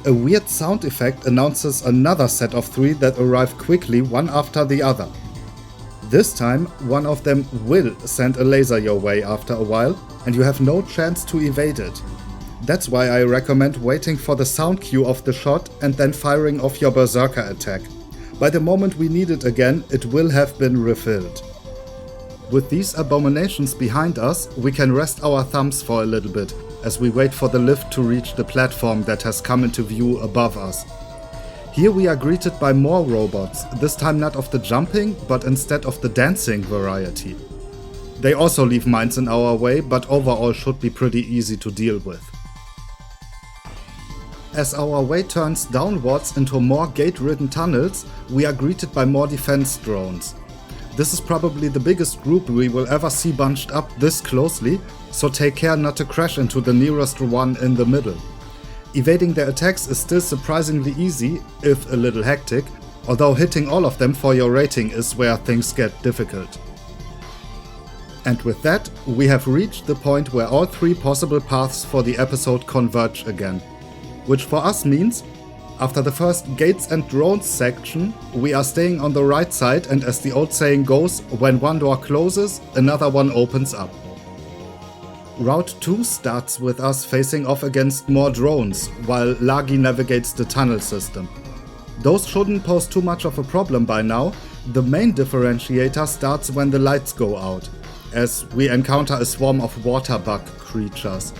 A weird sound effect announces another set of 3 that arrive quickly, one after the other. This time, one of them will send a laser your way after a while, and you have no chance to evade it. That's why I recommend waiting for the sound cue of the shot and then firing off your berserker attack. By the moment we need it again, it will have been refilled. With these abominations behind us, we can rest our thumbs for a little bit, as we wait for the lift to reach the platform that has come into view above us. Here we are greeted by more robots, this time not of the jumping, but instead of the dancing variety. They also leave mines in our way, but overall should be pretty easy to deal with. As our way turns downwards into more gate-ridden tunnels, we are greeted by more defense drones. This is probably the biggest group we will ever see bunched up this closely, so take care not to crash into the nearest one in the middle. Evading their attacks is still surprisingly easy, if a little hectic, although hitting all of them for your rating is where things get difficult. And with that, we have reached the point where all 3 possible paths for the episode converge again. Which for us means, after the first gates and drones section, we are staying on the right side, and as the old saying goes, when one door closes, another one opens up. Route 2 starts with us facing off against more drones, while Lagi navigates the tunnel system. Those shouldn't pose too much of a problem by now. The main differentiator starts when the lights go out, as we encounter a swarm of water bug creatures.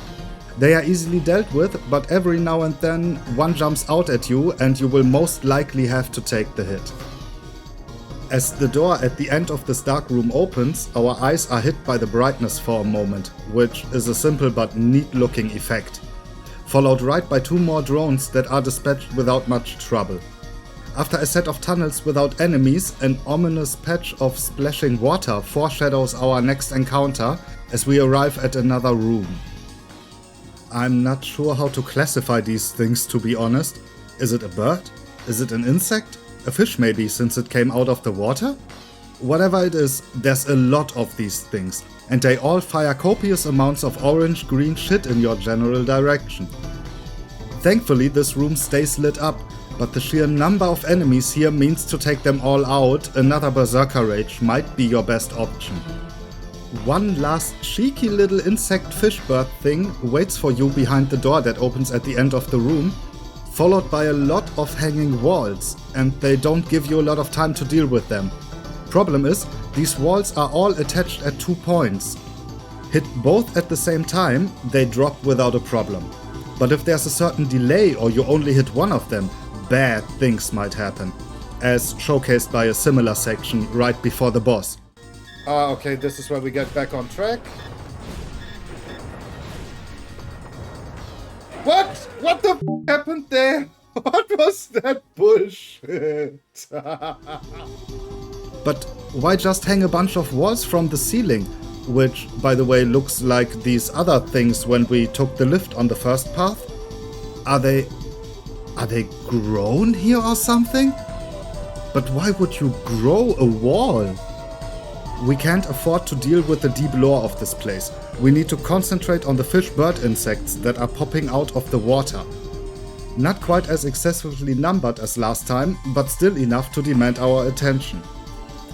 They are easily dealt with, but every now and then one jumps out at you and you will most likely have to take the hit. As the door at the end of this dark room opens, our eyes are hit by the brightness for a moment, which is a simple but neat looking effect. Followed right by 2 more drones that are dispatched without much trouble. After a set of tunnels without enemies, an ominous patch of splashing water foreshadows our next encounter as we arrive at another room. I'm not sure how to classify these things, to be honest. Is it a bird? Is it an insect? A fish maybe, since it came out of the water? Whatever it is, there's a lot of these things, and they all fire copious amounts of orange-green shit in your general direction. Thankfully, this room stays lit up, but the sheer number of enemies here means to take them all out, another berserker rage might be your best option. One last cheeky little insect fish bird thing waits for you behind the door that opens at the end of the room, followed by a lot of hanging walls, and they don't give you a lot of time to deal with them. Problem is, these walls are all attached at 2 points. Hit both at the same time, they drop without a problem. But if there's a certain delay or you only hit one of them, bad things might happen, as showcased by a similar section right before the boss. Okay, this is where we get back on track. What? What the f happened there? What was that bullshit? But why just hang a bunch of walls from the ceiling? Which, by the way, looks like these other things when we took the lift on the first path? Are they grown here or something? But why would you grow a wall? We can't afford to deal with the deep lore of this place. We need to concentrate on the fish-bird insects that are popping out of the water. Not quite as excessively numbered as last time, but still enough to demand our attention.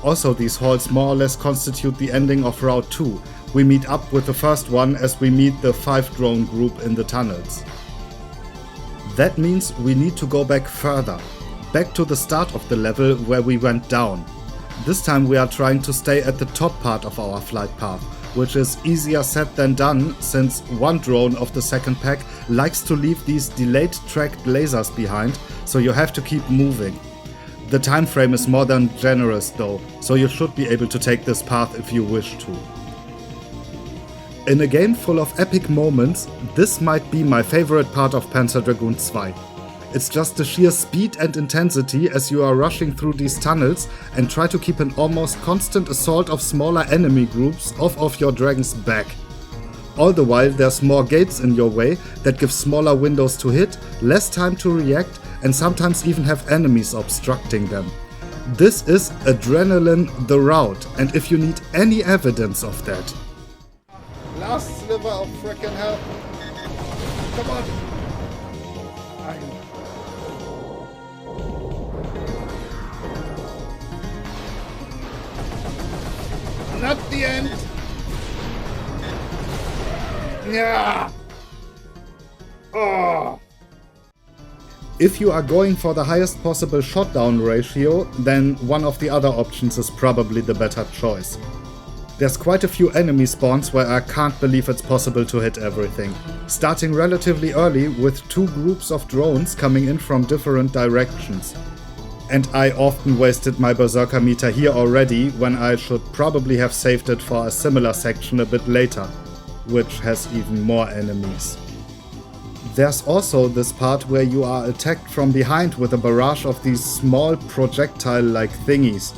Also, these halls more or less constitute the ending of Route 2. We meet up with the first one as we meet the 5 drone group in the tunnels. That means we need to go back further, back to the start of the level where we went down. This time we are trying to stay at the top part of our flight path, which is easier said than done, since one drone of the second pack likes to leave these delayed tracked lasers behind, so you have to keep moving. The time frame is more than generous though, so you should be able to take this path if you wish to. In a game full of epic moments, this might be my favorite part of Panzer Dragoon Zwei. It's just the sheer speed and intensity as you are rushing through these tunnels and try to keep an almost constant assault of smaller enemy groups off of your dragon's back. All the while there's more gates in your way that give smaller windows to hit, less time to react, and sometimes even have enemies obstructing them. This is Adrenaline the Route, and if you need any evidence of that... Last sliver of frickin' hell. Come on. Not the end. Yeah. Oh. If you are going for the highest possible shot-down ratio, then one of the other options is probably the better choice. There's quite a few enemy spawns where I can't believe it's possible to hit everything. Starting relatively early with 2 groups of drones coming in from different directions. And I often wasted my berserker meter here already when I should probably have saved it for a similar section a bit later, which has even more enemies. There's also this part where you are attacked from behind with a barrage of these small projectile-like thingies.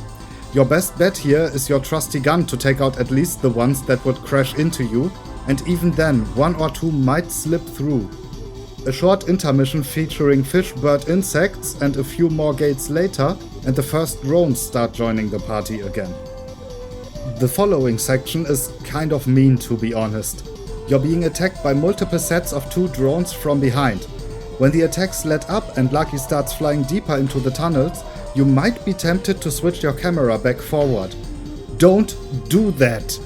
Your best bet here is your trusty gun to take out at least the ones that would crash into you, and even then 1 or 2 might slip through. A short intermission featuring fish, bird, insects and a few more gates later, and the first drones start joining the party again. The following section is kind of mean, to be honest. You're being attacked by multiple sets of 2 drones from behind. When the attacks let up and Lucky starts flying deeper into the tunnels, you might be tempted to switch your camera back forward. Don't do that!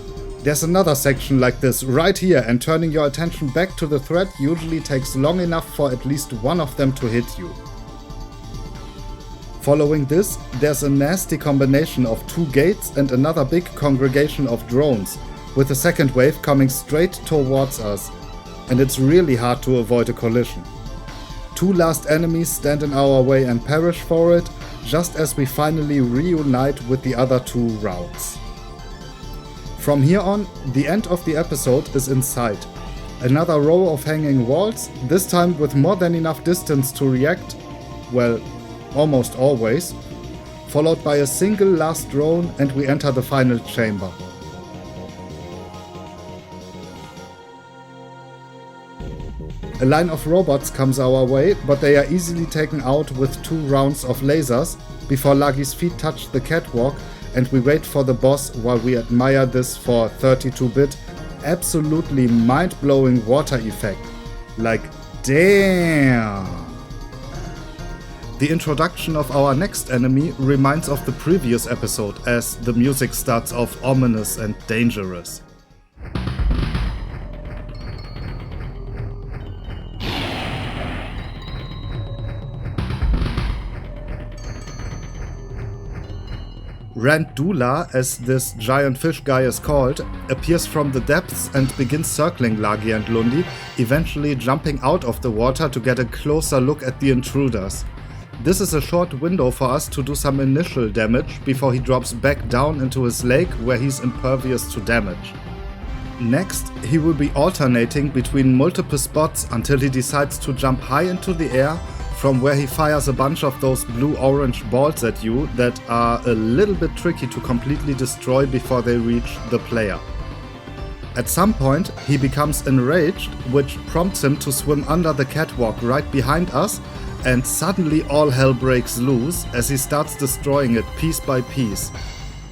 There's another section like this right here, and turning your attention back to the threat usually takes long enough for at least one of them to hit you. Following this, there's a nasty combination of 2 gates and another big congregation of drones, with a second wave coming straight towards us, and it's really hard to avoid a collision. 2 last enemies stand in our way and perish for it, just as we finally reunite with the other 2 routes. From here on, the end of the episode is in sight. Another row of hanging walls, this time with more than enough distance to react, well, almost always, followed by a single last drone and we enter the final chamber. A line of robots comes our way, but they are easily taken out with 2 rounds of lasers before Laggy's feet touch the catwalk, and we wait for the boss while we admire this for 32-bit, absolutely mind-blowing water effect. Like, damn! The introduction of our next enemy reminds of the previous episode, as the music starts off ominous and dangerous. Randula, as this giant fish guy is called, appears from the depths and begins circling Laggy and Lundi, eventually jumping out of the water to get a closer look at the intruders. This is a short window for us to do some initial damage before he drops back down into his lake where he's impervious to damage. Next, he will be alternating between multiple spots until he decides to jump high into the air, from where he fires a bunch of those blue-orange balls at you that are a little bit tricky to completely destroy before they reach the player. At some point, he becomes enraged, which prompts him to swim under the catwalk right behind us, and suddenly all hell breaks loose as he starts destroying it piece by piece.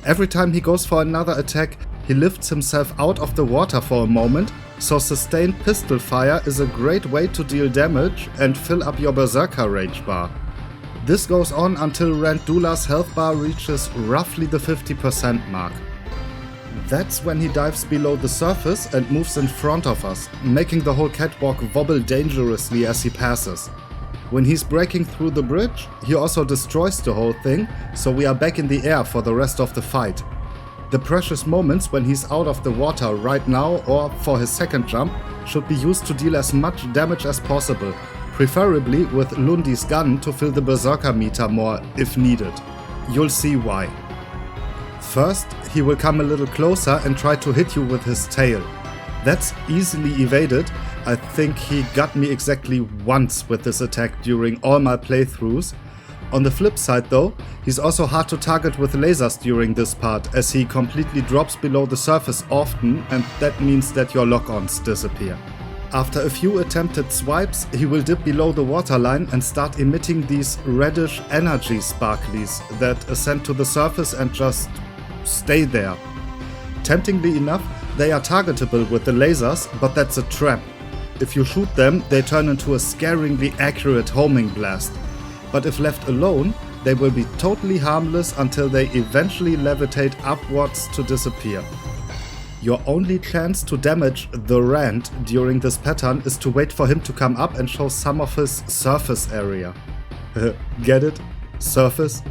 Every time he goes for another attack, he lifts himself out of the water for a moment, so sustained pistol fire is a great way to deal damage and fill up your berserker range bar. This goes on until Randula's health bar reaches roughly the 50% mark. That's when he dives below the surface and moves in front of us, making the whole catwalk wobble dangerously as he passes. When he's breaking through the bridge, he also destroys the whole thing, so we are back in the air for the rest of the fight. The precious moments when he's out of the water right now or for his second jump should be used to deal as much damage as possible, preferably with Lundi's gun to fill the berserker meter more if needed. You'll see why. First, he will come a little closer and try to hit you with his tail. That's easily evaded. I think he got me exactly once with this attack during all my playthroughs. On the flip side though, he's also hard to target with lasers during this part, as he completely drops below the surface often, and that means that your lock-ons disappear. After a few attempted swipes, he will dip below the waterline and start emitting these reddish energy sparklies that ascend to the surface and just stay there. Temptingly enough, they are targetable with the lasers, but that's a trap. If you shoot them, they turn into a scaringly accurate homing blast. But if left alone, they will be totally harmless until they eventually levitate upwards to disappear. Your only chance to damage the Rand during this pattern is to wait for him to come up and show some of his surface area. Get it? Surface?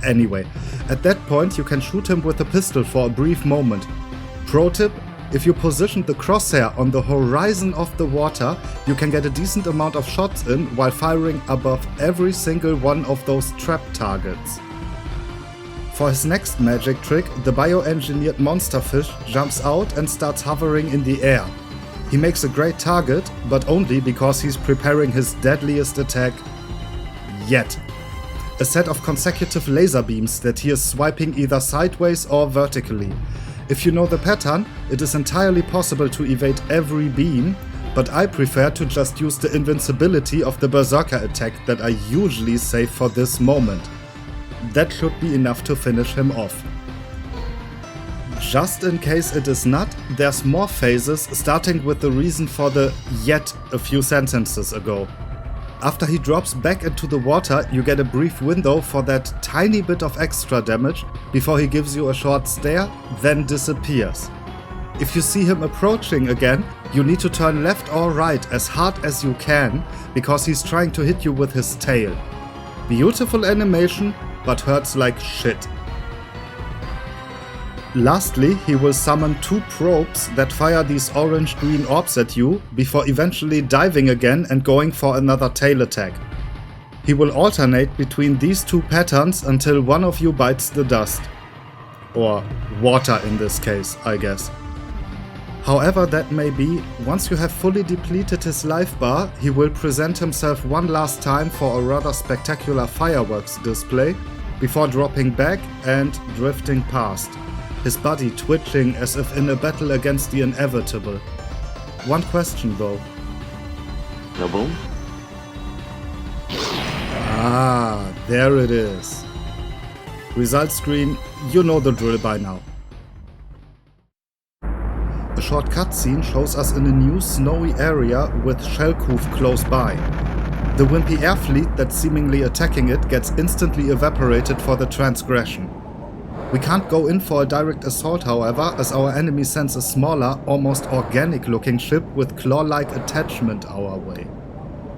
Anyway, at that point you can shoot him with a pistol for a brief moment. Pro tip: if you position the crosshair on the horizon of the water, you can get a decent amount of shots in while firing above every single one of those trap targets. For his next magic trick, the bioengineered monster fish jumps out and starts hovering in the air. He makes a great target, but only because he's preparing his deadliest attack yet. A set of consecutive laser beams that he is swiping either sideways or vertically. If you know the pattern, it is entirely possible to evade every beam, but I prefer to just use the invincibility of the berserker attack that I usually save for this moment. That should be enough to finish him off. Just in case it is not, there's more phases, starting with the reason for the "yet" a few sentences ago. After he drops back into the water, you get a brief window for that tiny bit of extra damage before he gives you a short stare, then disappears. If you see him approaching again, you need to turn left or right as hard as you can, because he's trying to hit you with his tail. Beautiful animation, but hurts like shit. Lastly, he will summon 2 probes that fire these orange-green orbs at you before eventually diving again and going for another tail attack. He will alternate between these 2 patterns until one of you bites the dust. Or water in this case, I guess. However that may be, once you have fully depleted his life bar, he will present himself one last time for a rather spectacular fireworks display before dropping back and drifting past. His body twitching as if in a battle against the inevitable. One question though. No boom? Ah, there it is. Result screen, you know the drill by now. A short cutscene shows us in a new snowy area with Shellcoof close by. The wimpy air fleet that's seemingly attacking it gets instantly evaporated for the transgression. We can't go in for a direct assault, however, as our enemy sends a smaller, almost organic-looking ship with claw-like attachment our way.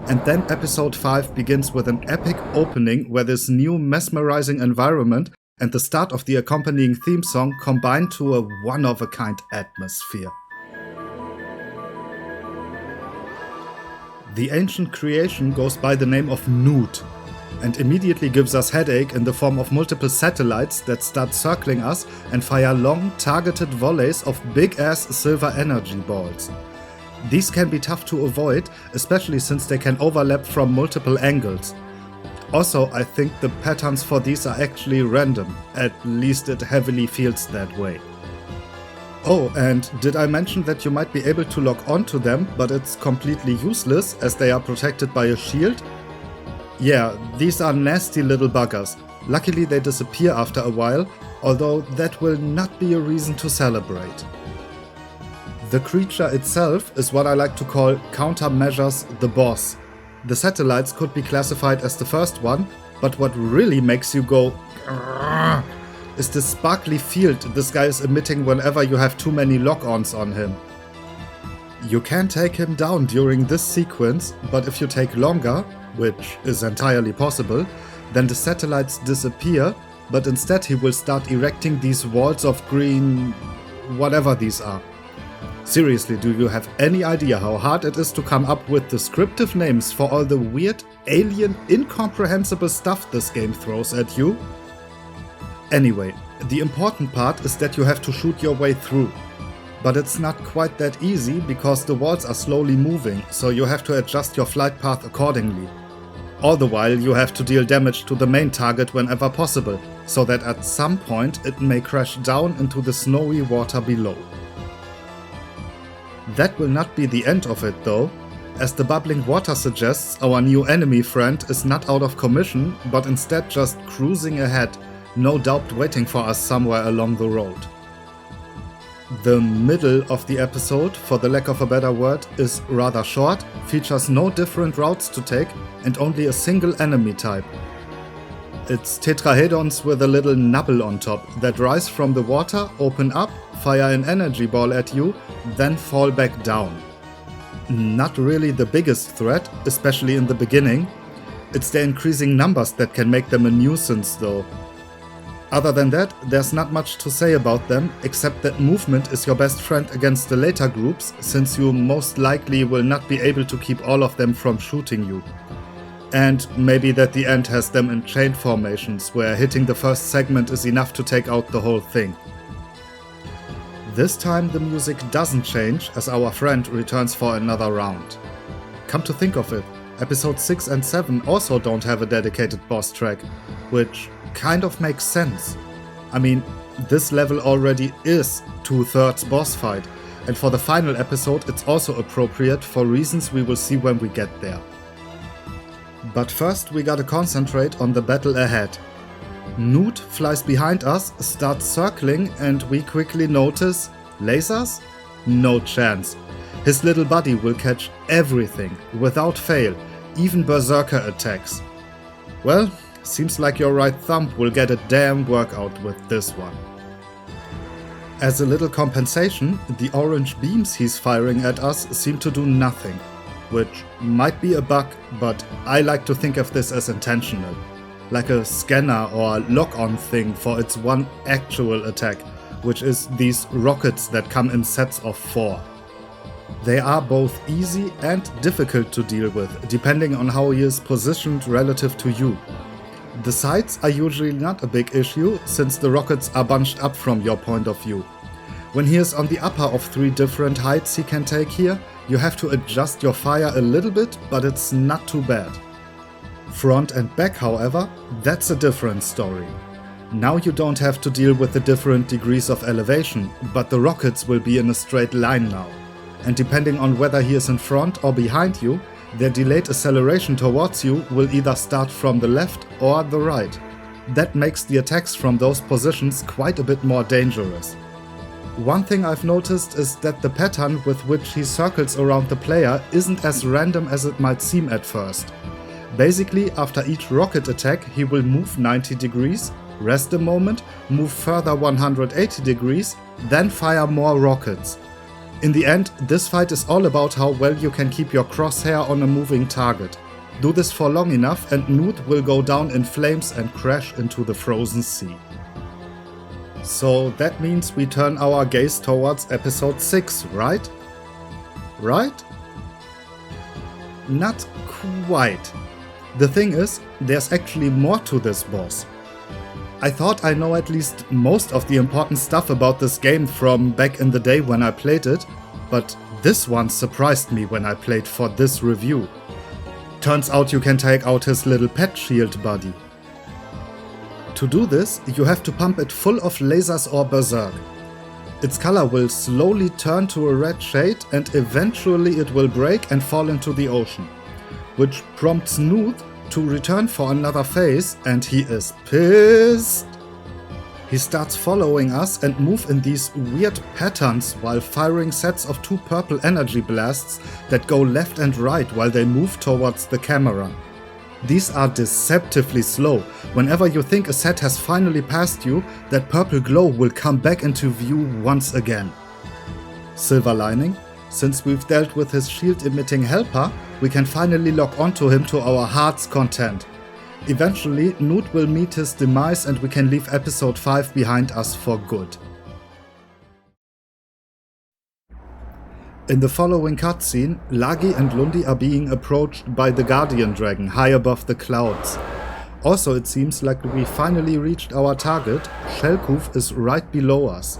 And then episode 5 begins with an epic opening where this new mesmerizing environment and the start of the accompanying theme song combine to a one-of-a-kind atmosphere. The ancient creation goes by the name of Newt, and immediately gives us headache in the form of multiple satellites that start circling us and fire long, targeted volleys of big-ass silver energy balls. These can be tough to avoid, especially since they can overlap from multiple angles. Also, I think the patterns for these are actually random, at least it heavily feels that way. Oh, and did I mention that you might be able to lock onto them, but it's completely useless as they are protected by a shield? Yeah, these are nasty little buggers. Luckily they disappear after a while, although that will not be a reason to celebrate. The creature itself is what I like to call countermeasures the boss. The satellites could be classified as the first one, but what really makes you go "Grrr" is the sparkly field this guy is emitting whenever you have too many lock-ons on him. You can take him down during this sequence, but if you take longer, which is entirely possible, then the satellites disappear, but instead he will start erecting these walls of green... whatever these are. Seriously, do you have any idea how hard it is to come up with descriptive names for all the weird, alien, incomprehensible stuff this game throws at you? Anyway, the important part is that you have to shoot your way through. But it's not quite that easy because the walls are slowly moving, so you have to adjust your flight path accordingly. All the while you have to deal damage to the main target whenever possible, so that at some point it may crash down into the snowy water below. That will not be the end of it though. As the bubbling water suggests, our new enemy friend is not out of commission, but instead just cruising ahead, no doubt waiting for us somewhere along the road. The middle of the episode, for the lack of a better word, is rather short, features no different routes to take, and only a single enemy type. It's tetrahedrons with a little nubble on top that rise from the water, open up, fire an energy ball at you, then fall back down. Not really the biggest threat, especially in the beginning. It's their increasing numbers that can make them a nuisance though. Other than that, there's not much to say about them, except that movement is your best friend against the later groups, since you most likely will not be able to keep all of them from shooting you. And maybe that the end has them in chain formations, where hitting the first segment is enough to take out the whole thing. This time the music doesn't change, as our friend returns for another round. Come to think of it, episodes 6 and 7 also don't have a dedicated boss track, which kind of makes sense. I mean, this level already is 2/3 boss fight, and for the final episode it's also appropriate for reasons we will see when we get there. But first we gotta concentrate on the battle ahead. Newt flies behind us, starts circling, and we quickly notice lasers? No chance. His little buddy will catch everything, without fail, even berserker attacks. Well, seems like your right thumb will get a damn workout with this one. As a little compensation, the orange beams he's firing at us seem to do nothing, which might be a bug, but I like to think of this as intentional, like a scanner or lock-on thing for its one actual attack, which is these rockets that come in sets of 4. They are both easy and difficult to deal with, depending on how he is positioned relative to you. The sides are usually not a big issue, since the rockets are bunched up from your point of view. When he is on the upper of 3 different heights he can take here, you have to adjust your fire a little bit, but it's not too bad. Front and back, however, that's a different story. Now you don't have to deal with the different degrees of elevation, but the rockets will be in a straight line now. And depending on whether he is in front or behind you, their delayed acceleration towards you will either start from the left or the right. That makes the attacks from those positions quite a bit more dangerous. One thing I've noticed is that the pattern with which he circles around the player isn't as random as it might seem at first. Basically, after each rocket attack he will move 90 degrees, rest a moment, move further 180 degrees, then fire more rockets. In the end, this fight is all about how well you can keep your crosshair on a moving target. Do this for long enough and Newt will go down in flames and crash into the frozen sea. So that means we turn our gaze towards episode 6, right? Right? Not quite. The thing is, there's actually more to this boss. I thought I know at least most of the important stuff about this game from back in the day when I played it, but this one surprised me when I played for this review. Turns out you can take out his little pet shield buddy. To do this, you have to pump it full of lasers or berserk. Its color will slowly turn to a red shade and eventually it will break and fall into the ocean, which prompts Newt to return for another phase, and he is pissed. He starts following us and move in these weird patterns while firing sets of 2 purple energy blasts that go left and right while they move towards the camera. These are deceptively slow. Whenever you think a set has finally passed you, that purple glow will come back into view once again. Silver lining? Since we've dealt with his shield-emitting helper, we can finally lock onto him to our heart's content. Eventually, Newt will meet his demise and we can leave episode 5 behind us for good. In the following cutscene, Lagi and Lundi are being approached by the Guardian Dragon high above the clouds. Also, it seems like we finally reached our target. Shellkoof is right below us.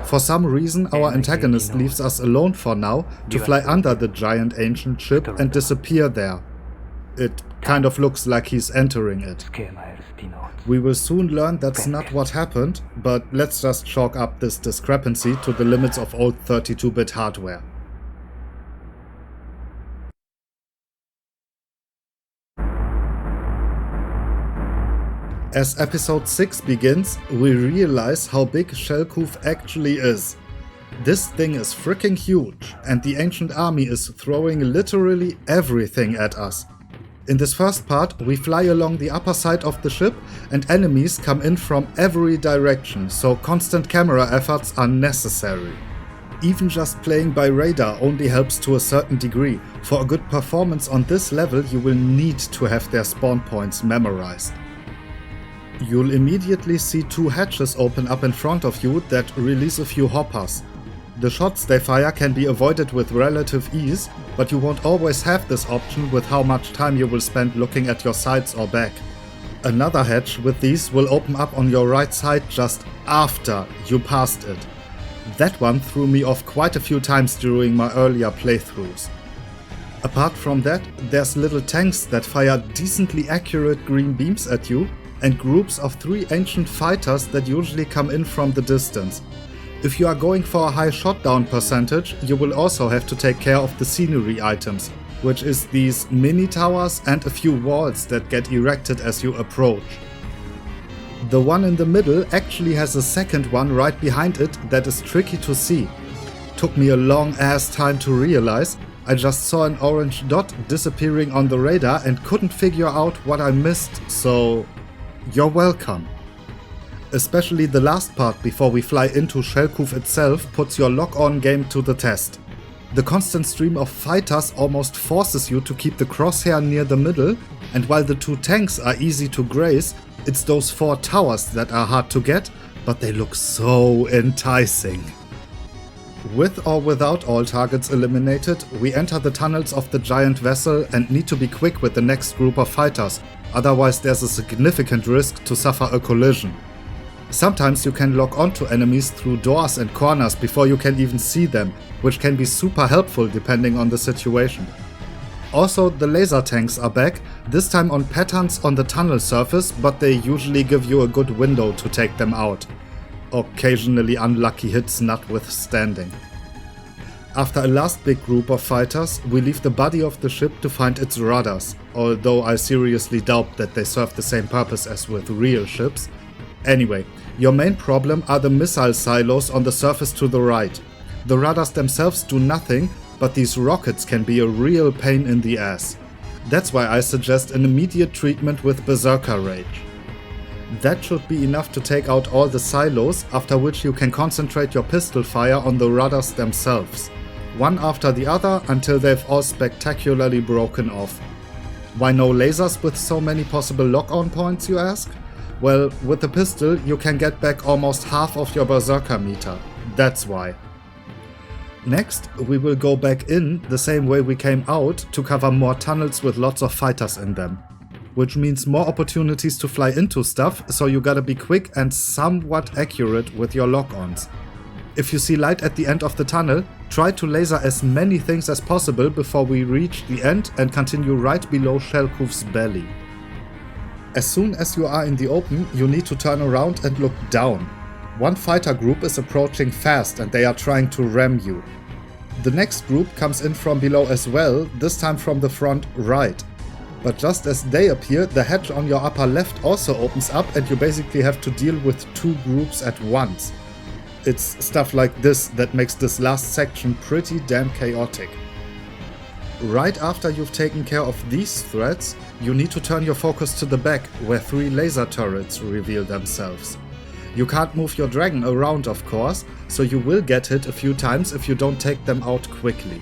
For some reason, our antagonist leaves us alone for now to fly under the giant ancient ship and disappear there. It kind of looks like he's entering it. We will soon learn that's not what happened, but let's just chalk up this discrepancy to the limits of old 32-bit hardware. As episode 6 begins, we realize how big Shellkoof actually is. This thing is freaking huge, and the ancient army is throwing literally everything at us. In this first part, we fly along the upper side of the ship, and enemies come in from every direction, so constant camera efforts are necessary. Even just playing by radar only helps to a certain degree. For a good performance on this level, you will need to have their spawn points memorized. You'll immediately see 2 hatches open up in front of you that release a few hoppers. The shots they fire can be avoided with relative ease, but you won't always have this option with how much time you will spend looking at your sides or back. Another hatch with these will open up on your right side just after you passed it. That one threw me off quite a few times during my earlier playthroughs. Apart from that, there's little tanks that fire decently accurate green beams at you, and groups of 3 ancient fighters that usually come in from the distance. If you are going for a high shotdown percentage, you will also have to take care of the scenery items, which is these mini towers and a few walls that get erected as you approach. The one in the middle actually has a second one right behind it that is tricky to see. Took me a long ass time to realize. I just saw an orange dot disappearing on the radar and couldn't figure out what I missed, so you're welcome. Especially the last part before we fly into Shellkoof itself puts your lock-on game to the test. The constant stream of fighters almost forces you to keep the crosshair near the middle, and while the 2 tanks are easy to graze, it's those 4 towers that are hard to get, but they look so enticing. With or without all targets eliminated, we enter the tunnels of the giant vessel and need to be quick with the next group of fighters. Otherwise there's a significant risk to suffer a collision. Sometimes you can lock onto enemies through doors and corners before you can even see them, which can be super helpful depending on the situation. Also, the laser tanks are back, this time on patterns on the tunnel surface, but they usually give you a good window to take them out. Occasionally unlucky hits notwithstanding. After a last big group of fighters, we leave the body of the ship to find its rudders, although I seriously doubt that they serve the same purpose as with real ships. Anyway, your main problem are the missile silos on the surface to the right. The rudders themselves do nothing, but these rockets can be a real pain in the ass. That's why I suggest an immediate treatment with Berserker Rage. That should be enough to take out all the silos, after which you can concentrate your pistol fire on the rudders themselves. One after the other until they've all spectacularly broken off. Why no lasers with so many possible lock-on points, you ask? Well, with the pistol you can get back almost half of your Berserker meter. That's why. Next, we will go back in the same way we came out to cover more tunnels with lots of fighters in them. Which means more opportunities to fly into stuff, so you gotta be quick and somewhat accurate with your lock-ons. If you see light at the end of the tunnel, try to laser as many things as possible before we reach the end and continue right below Shellkoof's belly. As soon as you are in the open, you need to turn around and look down. One fighter group is approaching fast and they are trying to ram you. The next group comes in from below as well, this time from the front right. But just as they appear, the hatch on your upper left also opens up and you basically have to deal with 2 groups at once. It's stuff like this that makes this last section pretty damn chaotic. Right after you've taken care of these threats, you need to turn your focus to the back, where 3 laser turrets reveal themselves. You can't move your dragon around, of course, so you will get hit a few times if you don't take them out quickly.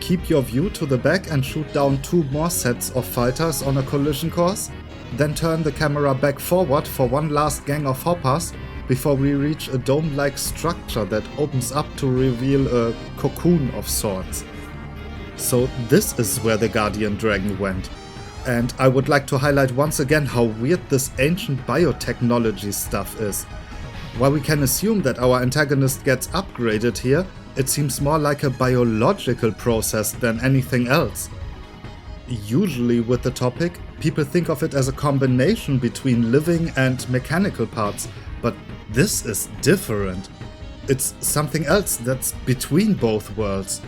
Keep your view to the back and shoot down 2 more sets of fighters on a collision course, then turn the camera back forward for one last gang of hoppers, before we reach a dome-like structure that opens up to reveal a cocoon of sorts. So this is where the Guardian Dragon went. And I would like to highlight once again how weird this ancient biotechnology stuff is. While we can assume that our antagonist gets upgraded here, it seems more like a biological process than anything else. Usually with the topic, people think of it as a combination between living and mechanical parts, but this is different. It's something else that's between both worlds.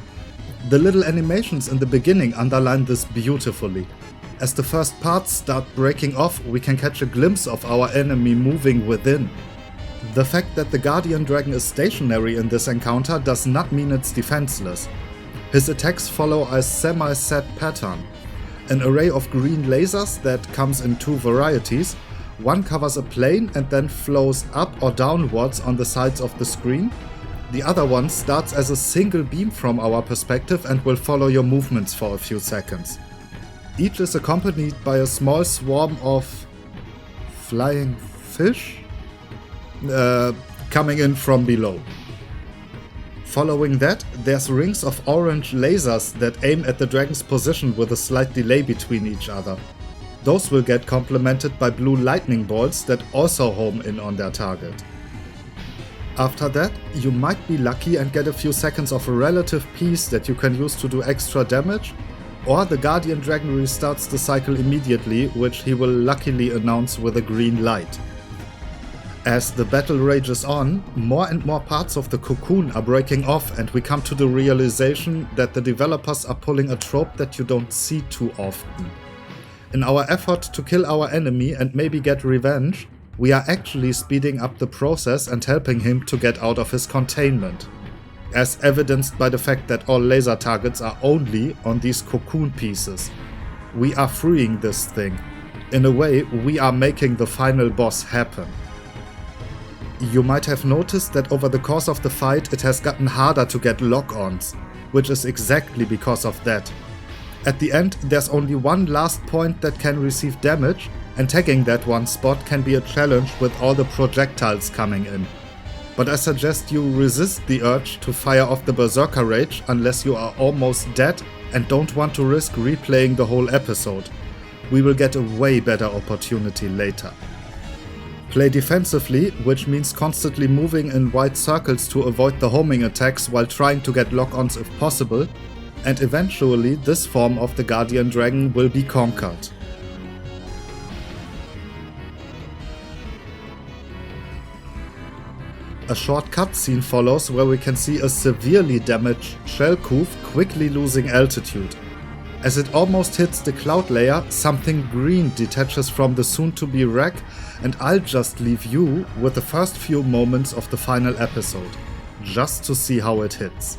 The little animations in the beginning underline this beautifully. As the first parts start breaking off, we can catch a glimpse of our enemy moving within. The fact that the Guardian Dragon is stationary in this encounter does not mean it's defenseless. His attacks follow a semi-set pattern. An array of green lasers that comes in two varieties. One covers a plane and then flows up or downwards on the sides of the screen. The other one starts as a single beam from our perspective and will follow your movements for a few seconds. Each is accompanied by a small swarm of flying fish coming in from below. Following that, there's rings of orange lasers that aim at the dragon's position with a slight delay between each other. Those will get complemented by blue lightning bolts that also home in on their target. After that, you might be lucky and get a few seconds of a relative peace that you can use to do extra damage, or the Guardian Dragon restarts the cycle immediately, which he will luckily announce with a green light. As the battle rages on, more and more parts of the cocoon are breaking off, and we come to the realization that the developers are pulling a trope that you don't see too often. In our effort to kill our enemy and maybe get revenge, we are actually speeding up the process and helping him to get out of his containment. As evidenced by the fact that all laser targets are only on these cocoon pieces. We are freeing this thing. In a way, we are making the final boss happen. You might have noticed that over the course of the fight it has gotten harder to get lock-ons, which is exactly because of that. At the end, there's only one last point that can receive damage, and tagging that one spot can be a challenge with all the projectiles coming in. But I suggest you resist the urge to fire off the Berserker Rage unless you are almost dead and don't want to risk replaying the whole episode. We will get a way better opportunity later. Play defensively, which means constantly moving in wide circles to avoid the homing attacks while trying to get lock-ons if possible, and eventually this form of the Guardian Dragon will be conquered. A short cutscene follows where we can see a severely damaged Shellcoof quickly losing altitude. As it almost hits the cloud layer, something green detaches from the soon-to-be wreck, and I'll just leave you with the first few moments of the final episode, just to see how it hits.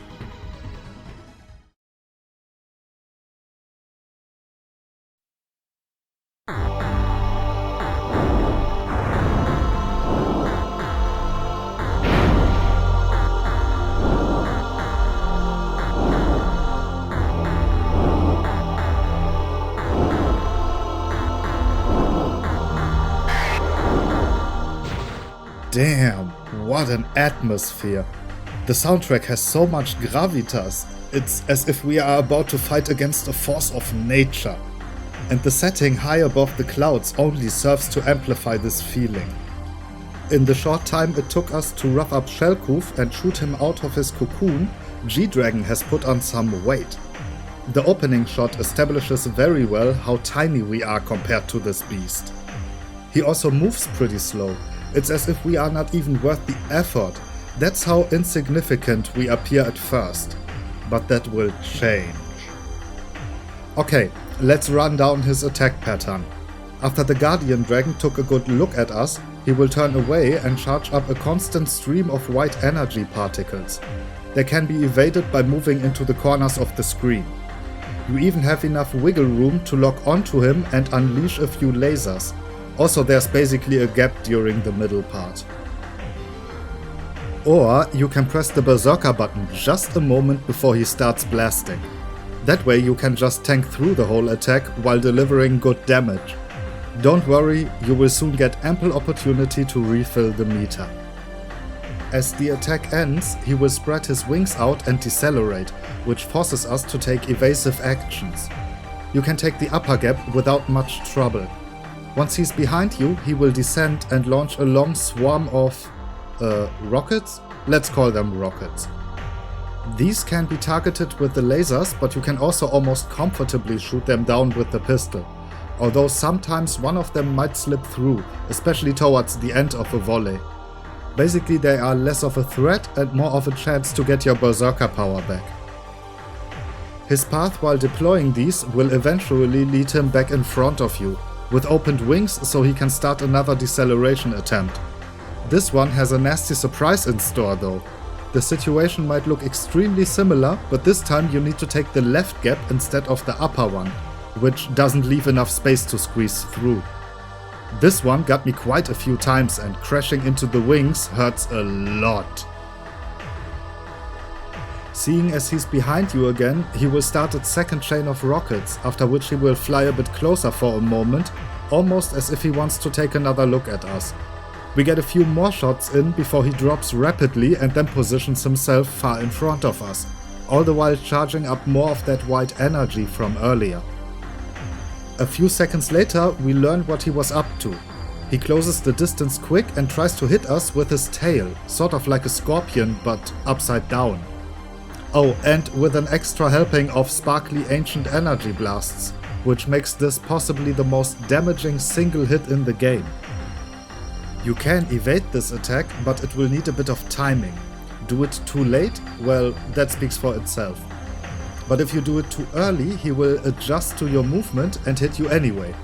Damn, what an atmosphere. The soundtrack has so much gravitas. It's as if we are about to fight against a force of nature. And the setting high above the clouds only serves to amplify this feeling. In the short time it took us to rough up Shellcoof and shoot him out of his cocoon, G-Dragon has put on some weight. The opening shot establishes very well how tiny we are compared to this beast. He also moves pretty slow. It's as if we are not even worth the effort. That's how insignificant we appear at first. But that will change. Okay, let's run down his attack pattern. After the Guardian Dragon took a good look at us, he will turn away and charge up a constant stream of white energy particles. They can be evaded by moving into the corners of the screen. You even have enough wiggle room to lock onto him and unleash a few lasers. Also, there's basically a gap during the middle part. Or you can press the Berserker button just a moment before he starts blasting. That way you can just tank through the whole attack while delivering good damage. Don't worry, you will soon get ample opportunity to refill the meter. As the attack ends, he will spread his wings out and decelerate, which forces us to take evasive actions. You can take the upper gap without much trouble. Once he's behind you, he will descend and launch a long swarm of rockets? Let's call them rockets. These can be targeted with the lasers, but you can also almost comfortably shoot them down with the pistol, although sometimes one of them might slip through, especially towards the end of a volley. Basically, they are less of a threat and more of a chance to get your berserker power back. His path while deploying these will eventually lead him back in front of you, with opened wings so he can start another deceleration attempt. This one has a nasty surprise in store though. The situation might look extremely similar, but this time you need to take the left gap instead of the upper one, which doesn't leave enough space to squeeze through. This one got me quite a few times and crashing into the wings hurts a lot. Seeing as he's behind you again, he will start its second chain of rockets, after which he will fly a bit closer for a moment, almost as if he wants to take another look at us. We get a few more shots in before he drops rapidly and then positions himself far in front of us, all the while charging up more of that white energy from earlier. A few seconds later, we learn what he was up to. He closes the distance quick and tries to hit us with his tail, sort of like a scorpion but upside down. Oh, and with an extra helping of sparkly ancient energy blasts, which makes this possibly the most damaging single hit in the game. You can evade this attack, but it will need a bit of timing. Do it too late? Well, that speaks for itself. But if you do it too early, he will adjust to your movement and hit you anyway.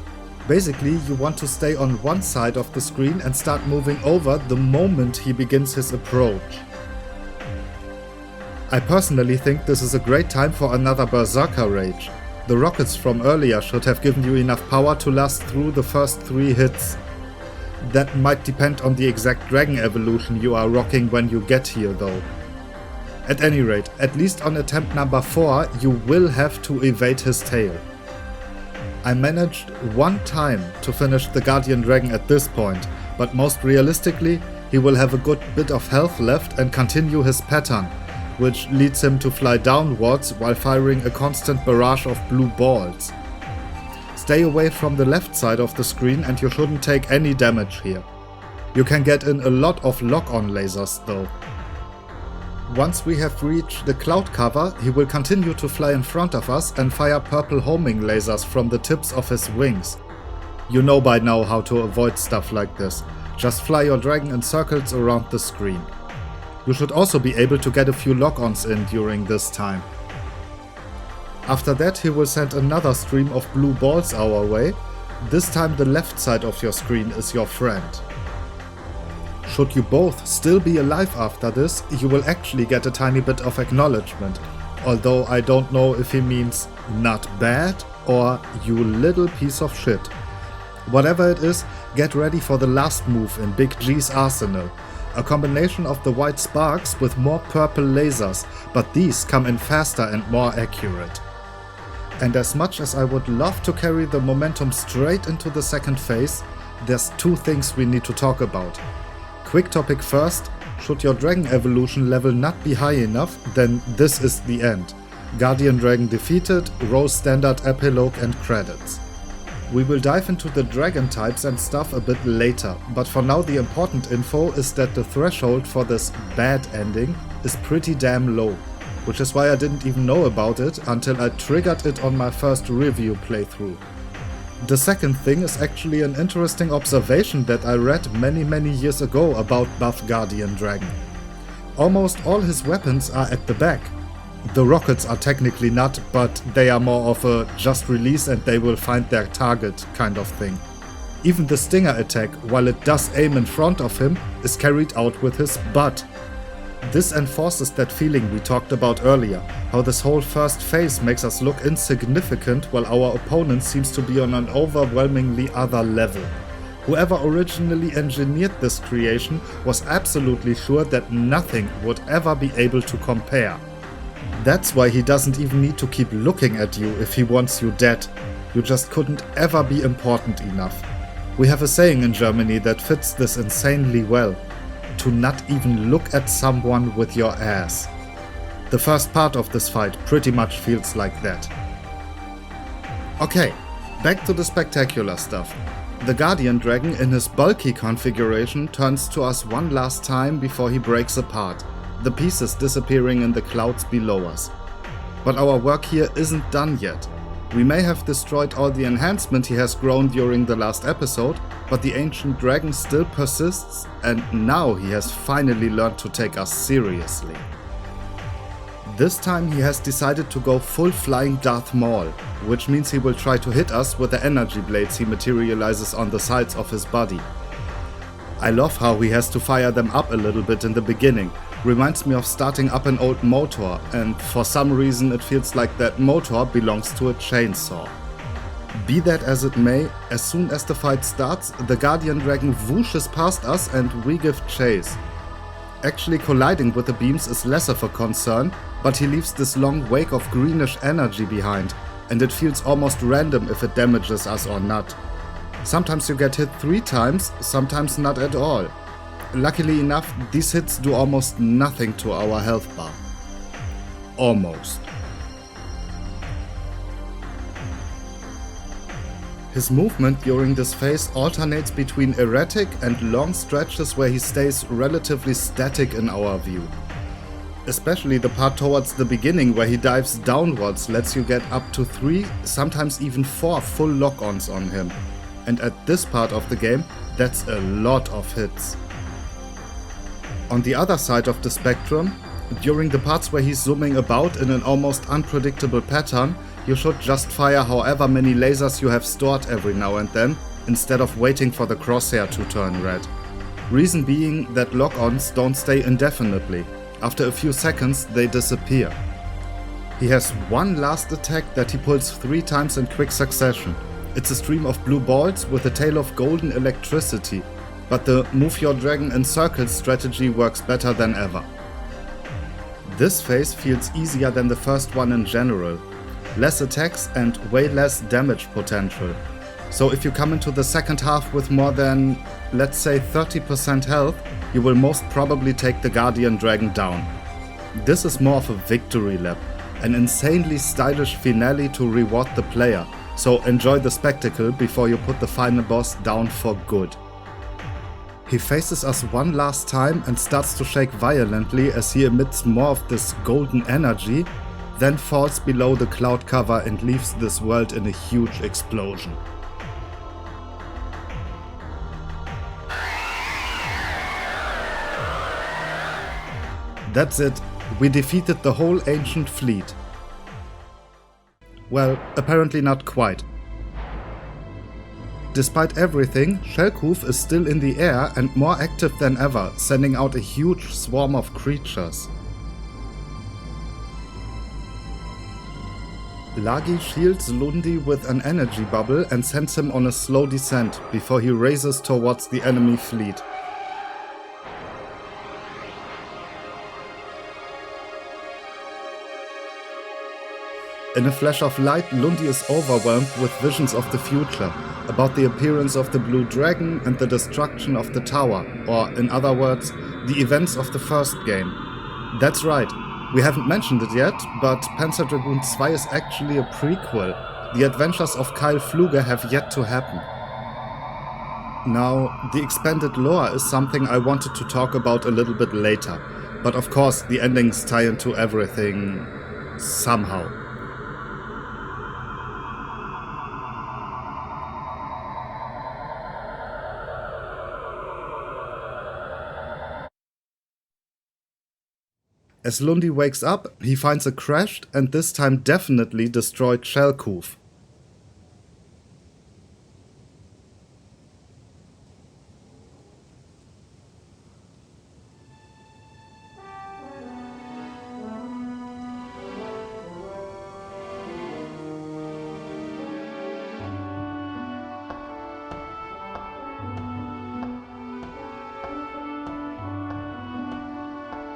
Basically, you want to stay on one side of the screen and start moving over the moment he begins his approach. I personally think this is a great time for another Berserker Rage. The rockets from earlier should have given you enough power to last through the first 3 hits. That might depend on the exact dragon evolution you are rocking when you get here though. At any rate, at least on attempt number 4 you will have to evade his tail. I managed one time to finish the Guardian Dragon at this point, but most realistically he will have a good bit of health left and continue his pattern, which leads him to fly downwards while firing a constant barrage of blue balls. Stay away from the left side of the screen and you shouldn't take any damage here. You can get in a lot of lock-on lasers though. Once we have reached the cloud cover, he will continue to fly in front of us and fire purple homing lasers from the tips of his wings. You know by now how to avoid stuff like this. Just fly your dragon in circles around the screen. You should also be able to get a few lock-ons in during this time. After that he will send another stream of blue balls our way. This time the left side of your screen is your friend. Should you both still be alive after this, you will actually get a tiny bit of acknowledgement, although I don't know if he means not bad or you little piece of shit. Whatever it is, get ready for the last move in Big G's arsenal. A combination of the white sparks with more purple lasers, but these come in faster and more accurate. And as much as I would love to carry the momentum straight into the second phase, there's 2 things we need to talk about. Quick topic first, should your dragon evolution level not be high enough, then this is the end. Guardian Dragon defeated, row standard epilogue and credits. We will dive into the dragon types and stuff a bit later, but for now the important info is that the threshold for this bad ending is pretty damn low, which is why I didn't even know about it until I triggered it on my first review playthrough. The second thing is actually an interesting observation that I read many years ago about Buff Guardian Dragon. Almost all his weapons are at the back. The rockets are technically not, but they are more of a just release and they will find their target kind of thing. Even the Stinger attack, while it does aim in front of him, is carried out with his butt. This enforces that feeling we talked about earlier, how this whole first phase makes us look insignificant while our opponent seems to be on an overwhelmingly other level. Whoever originally engineered this creation was absolutely sure that nothing would ever be able to compare. That's why he doesn't even need to keep looking at you if he wants you dead. You just couldn't ever be important enough. We have a saying in Germany that fits this insanely well. to not even look at someone with your ass. The first part of this fight pretty much feels like that. Okay, back to the spectacular stuff. The Guardian Dragon in his bulky configuration turns to us one last time before he breaks apart, the pieces disappearing in the clouds below us. But our work here isn't done yet. We may have destroyed all the enhancement he has grown during the last episode, but the ancient dragon still persists, and now he has finally learned to take us seriously. This time he has decided to go full flying Darth Maul, which means he will try to hit us with the energy blades he materializes on the sides of his body. I love how he has to fire them up a little bit in the beginning. Reminds me of starting up an old motor, and for some reason it feels like that motor belongs to a chainsaw. Be that as it may, as soon as the fight starts, the Guardian Dragon whooshes past us and we give chase. Actually colliding with the beams is less of a concern, but he leaves this long wake of greenish energy behind, and it feels almost random if it damages us or not. Sometimes you get hit 3 times, sometimes not at all. Luckily enough, these hits do almost nothing to our health bar. Almost. His movement during this phase alternates between erratic and long stretches where he stays relatively static in our view. Especially the part towards the beginning where he dives downwards lets you get up to 3, sometimes even 4 full lock-ons on him. And at this part of the game, that's a lot of hits. On the other side of the spectrum, during the parts where he's zooming about in an almost unpredictable pattern, you should just fire however many lasers you have stored every now and then, instead of waiting for the crosshair to turn red. Reason being that lock-ons don't stay indefinitely. After a few seconds, they disappear. He has one last attack that he pulls 3 times in quick succession. It's a stream of blue balls with a tail of golden electricity, but the move your dragon in circles strategy works better than ever. This phase feels easier than the first one in general. Less attacks and way less damage potential. So if you come into the second half with more than, let's say 30% health, you will most probably take the Guardian Dragon down. This is more of a victory lap, an insanely stylish finale to reward the player, so enjoy the spectacle before you put the final boss down for good. He faces us one last time and starts to shake violently as he emits more of this golden energy, then falls below the cloud cover and leaves this world in a huge explosion. That's it, we defeated the whole ancient fleet. Well, apparently not quite. Despite everything, Shellcoof is still in the air and more active than ever, sending out a huge swarm of creatures. Lagi shields Lundi with an energy bubble and sends him on a slow descent before he races towards the enemy fleet. In a flash of light, Lundi is overwhelmed with visions of the future, about the appearance of the Blue Dragon and the destruction of the tower, or in other words, the events of the first game. That's right, we haven't mentioned it yet, but Panzer Dragoon Zwei is actually a prequel. The adventures of Kyle Fluge have yet to happen. Now, the expanded lore is something I wanted to talk about a little bit later, but of course the endings tie into everything somehow. As Lundi wakes up, he finds a crashed and this time definitely destroyed Shellcoof.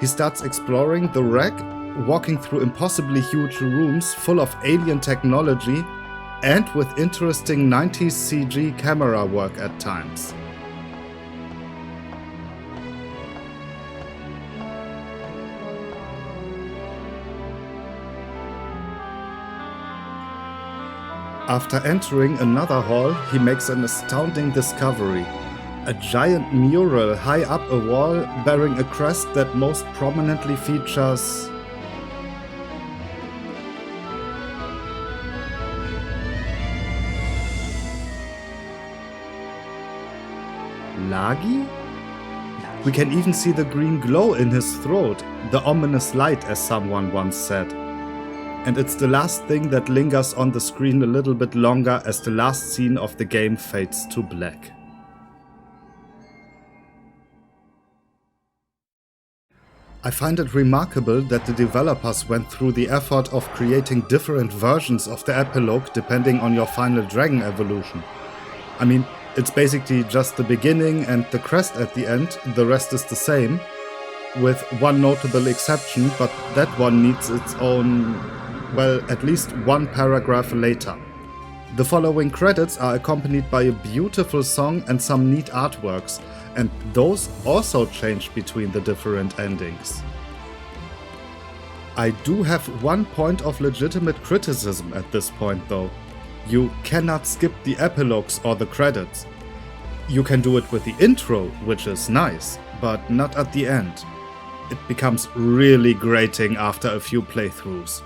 He starts exploring the wreck, walking through impossibly huge rooms full of alien technology and with interesting 90s CG camera work at times. After entering another hall, he makes an astounding discovery. A giant mural high up a wall bearing a crest that most prominently features... Lagi? We can even see the green glow in his throat, the ominous light, as someone once said. And it's the last thing that lingers on the screen a little bit longer as the last scene of the game fades to black. I find it remarkable that the developers went through the effort of creating different versions of the epilogue depending on your final dragon evolution. I mean, it's basically just the beginning and the crest at the end, the rest is the same, with one notable exception, but that one needs its own, well, at least one paragraph later. The following credits are accompanied by a beautiful song and some neat artworks, and those also change between the different endings. I do have one point of legitimate criticism at this point though. You cannot skip the epilogues or the credits. You can do it with the intro, which is nice, but not at the end. It becomes really grating after a few playthroughs.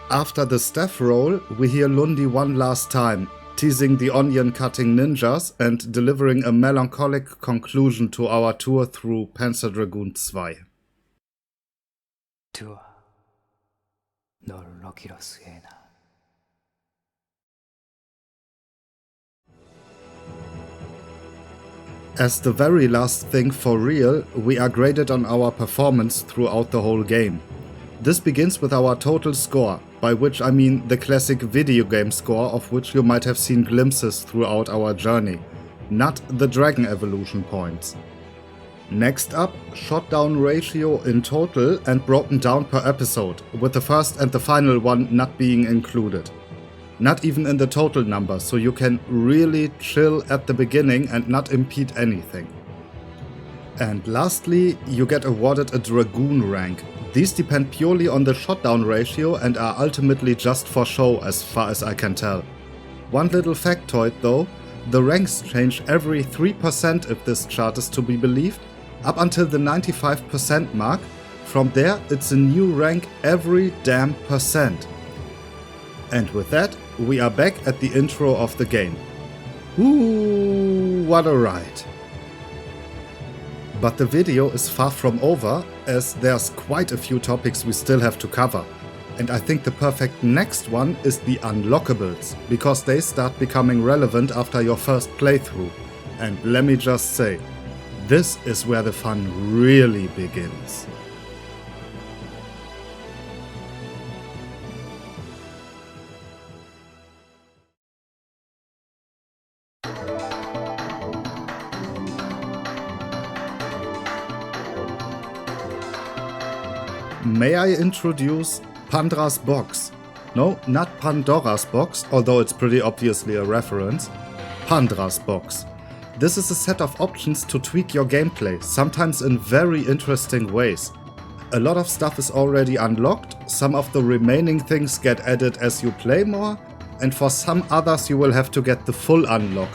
After the staff roll, we hear Lundi one last time, teasing the onion-cutting ninjas and delivering a melancholic conclusion to our tour through Panzer Dragoon Zwei. As the very last thing for real, we are graded on our performance throughout the whole game. This begins with our total score, by which I mean the classic video game score of which you might have seen glimpses throughout our journey, not the dragon evolution points. Next up, shot down ratio in total and broken down per episode, with the first and the final one not being included. Not even in the total number, so you can really chill at the beginning and not impede anything. And lastly, you get awarded a Dragoon rank. These depend purely on the shotdown ratio and are ultimately just for show as far as I can tell. One little factoid though, the ranks change every 3% if this chart is to be believed, up until the 95% mark. From there it's a new rank every damn percent. And with that, we are back at the intro of the game. Ooh, what a ride! But the video is far from over, as there's quite a few topics we still have to cover. And I think the perfect next one is the Unlockables, because they start becoming relevant after your first playthrough. And let me just say, this is where the fun really begins. May I introduce Pandra's Box? No, not Pandora's Box, although it's pretty obviously a reference. Pandra's Box. This is a set of options to tweak your gameplay, sometimes in very interesting ways. A lot of stuff is already unlocked, some of the remaining things get added as you play more, and for some others you will have to get the full unlock.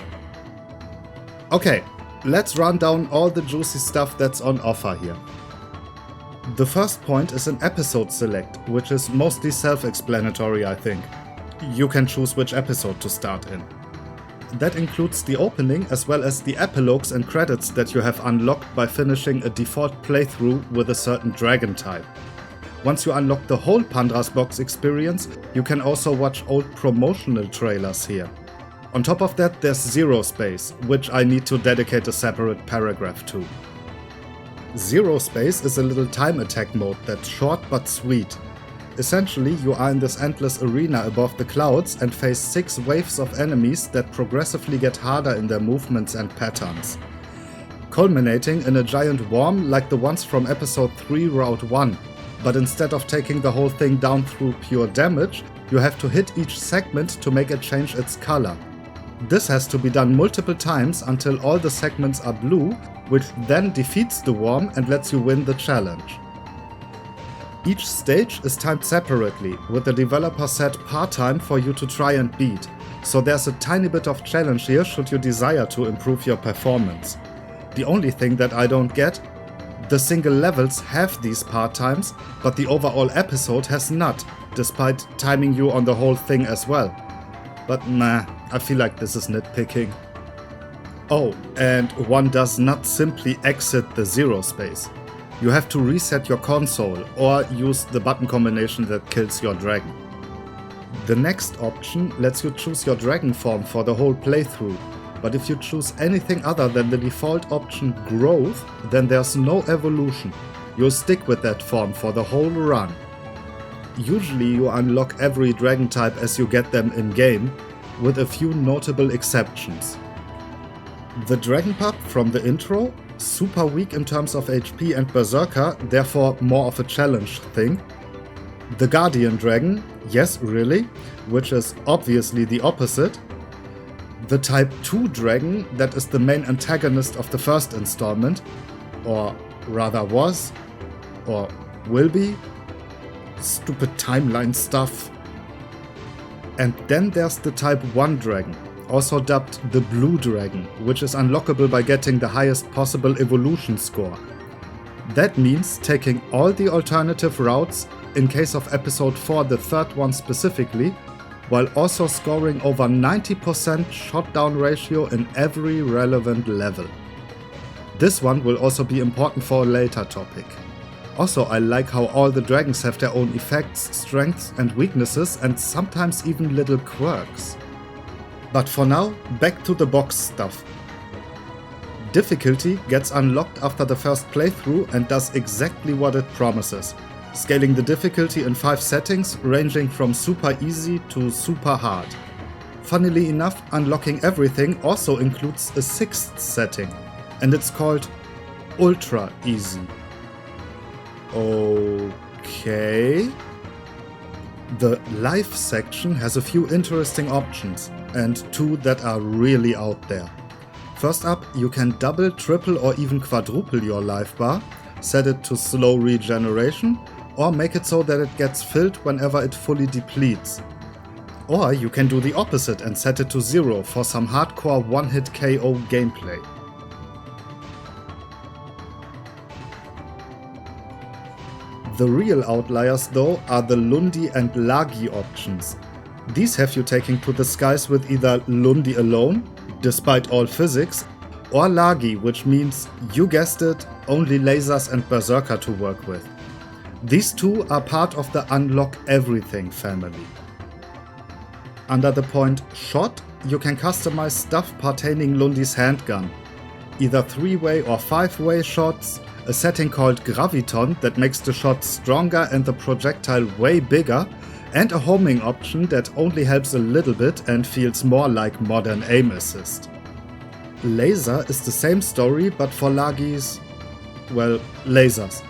Okay, let's run down all the juicy stuff that's on offer here. The first point is an episode select, which is mostly self-explanatory, I think. You can choose which episode to start in. That includes the opening as well as the epilogues and credits that you have unlocked by finishing a default playthrough with a certain dragon type. Once you unlock the whole Pandra's Box experience, you can also watch old promotional trailers here. On top of that, there's Zero Space, which I need to dedicate a separate paragraph to. Zero Space is a little time attack mode that's short but sweet. Essentially, you are in this endless arena above the clouds and face 6 waves of enemies that progressively get harder in their movements and patterns, culminating in a giant worm like the ones from episode 3 Route 1, but instead of taking the whole thing down through pure damage, you have to hit each segment to make it change its color. This has to be done multiple times until all the segments are blue, which then defeats the worm and lets you win the challenge. Each stage is timed separately, with the developer set part-time for you to try and beat, so there's a tiny bit of challenge here should you desire to improve your performance. The only thing that I don't get, the single levels have these part-times, but the overall episode has not, despite timing you on the whole thing as well. But nah, I feel like this is nitpicking. Oh, and one does not simply exit the zero space. You have to reset your console or use the button combination that kills your dragon. The next option lets you choose your dragon form for the whole playthrough, but if you choose anything other than the default option growth, then there's no evolution. You'll stick with that form for the whole run. Usually you unlock every dragon type as you get them in-game, with a few notable exceptions. The Dragon Pup from the intro, super weak in terms of HP and Berserker, therefore more of a challenge thing. The Guardian Dragon, yes really, which is obviously the opposite. The Type 2 Dragon, that is the main antagonist of the first installment, or rather was, or will be. Stupid timeline stuff. And then there's the Type 1 Dragon, also dubbed the Blue Dragon, which is unlockable by getting the highest possible evolution score. That means taking all the alternative routes, in case of episode 4 the third one specifically, while also scoring over 90% shot-down ratio in every relevant level. This one will also be important for a later topic. Also, I like how all the dragons have their own effects, strengths and weaknesses, and sometimes even little quirks. But for now, back to the box stuff. Difficulty gets unlocked after the first playthrough and does exactly what it promises, scaling the difficulty in 5 settings ranging from super easy to super hard. Funnily enough, unlocking everything also includes a 6th setting, and it's called Ultra Easy. Okay. The life section has a few interesting options, and 2 that are really out there. First up, you can double, triple or even quadruple your life bar, set it to slow regeneration, or make it so that it gets filled whenever it fully depletes. Or you can do the opposite and set it to 0 for some hardcore one-hit KO gameplay. The real outliers though are the Lundi and Lagi options. These have you taking to the skies with either Lundi alone, despite all physics, or Lagi, which means, you guessed it, only lasers and Berserker to work with. These 2 are part of the Unlock Everything family. Under the point Shot, you can customize stuff pertaining Lundi's handgun. Either 3-way or 5-way shots, a setting called Graviton that makes the shot stronger and the projectile way bigger, and a homing option that only helps a little bit and feels more like modern aim assist. Laser is the same story but for Lagis, well, lasers.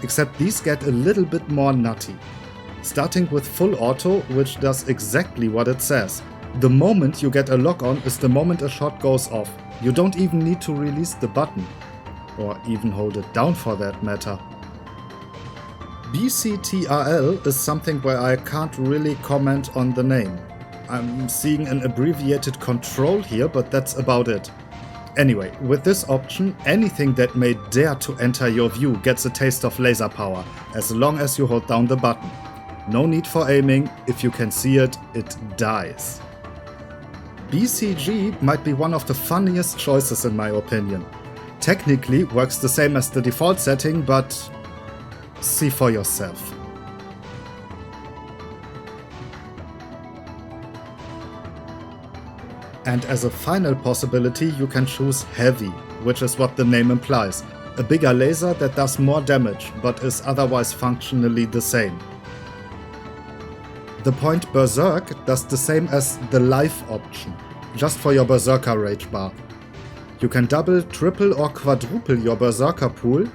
Except these get a little bit more nutty. Starting with full auto, which does exactly what it says. The moment you get a lock on is the moment a shot goes off. You don't even need to release the button. Or even hold it down for that matter. BCTRL is something where I can't really comment on the name. I'm seeing an abbreviated control here, but that's about it. Anyway, with this option, anything that may dare to enter your view gets a taste of laser power, as long as you hold down the button. No need for aiming, if you can see it, it dies. BCG might be one of the funniest choices in my opinion. Technically works the same as the default setting, but see for yourself. And as a final possibility, you can choose Heavy, which is what the name implies. A bigger laser that does more damage, but is otherwise functionally the same. The point Berserk does the same as the Life option, just for your Berserker rage bar. You can double, triple or quadruple your Berserker pool,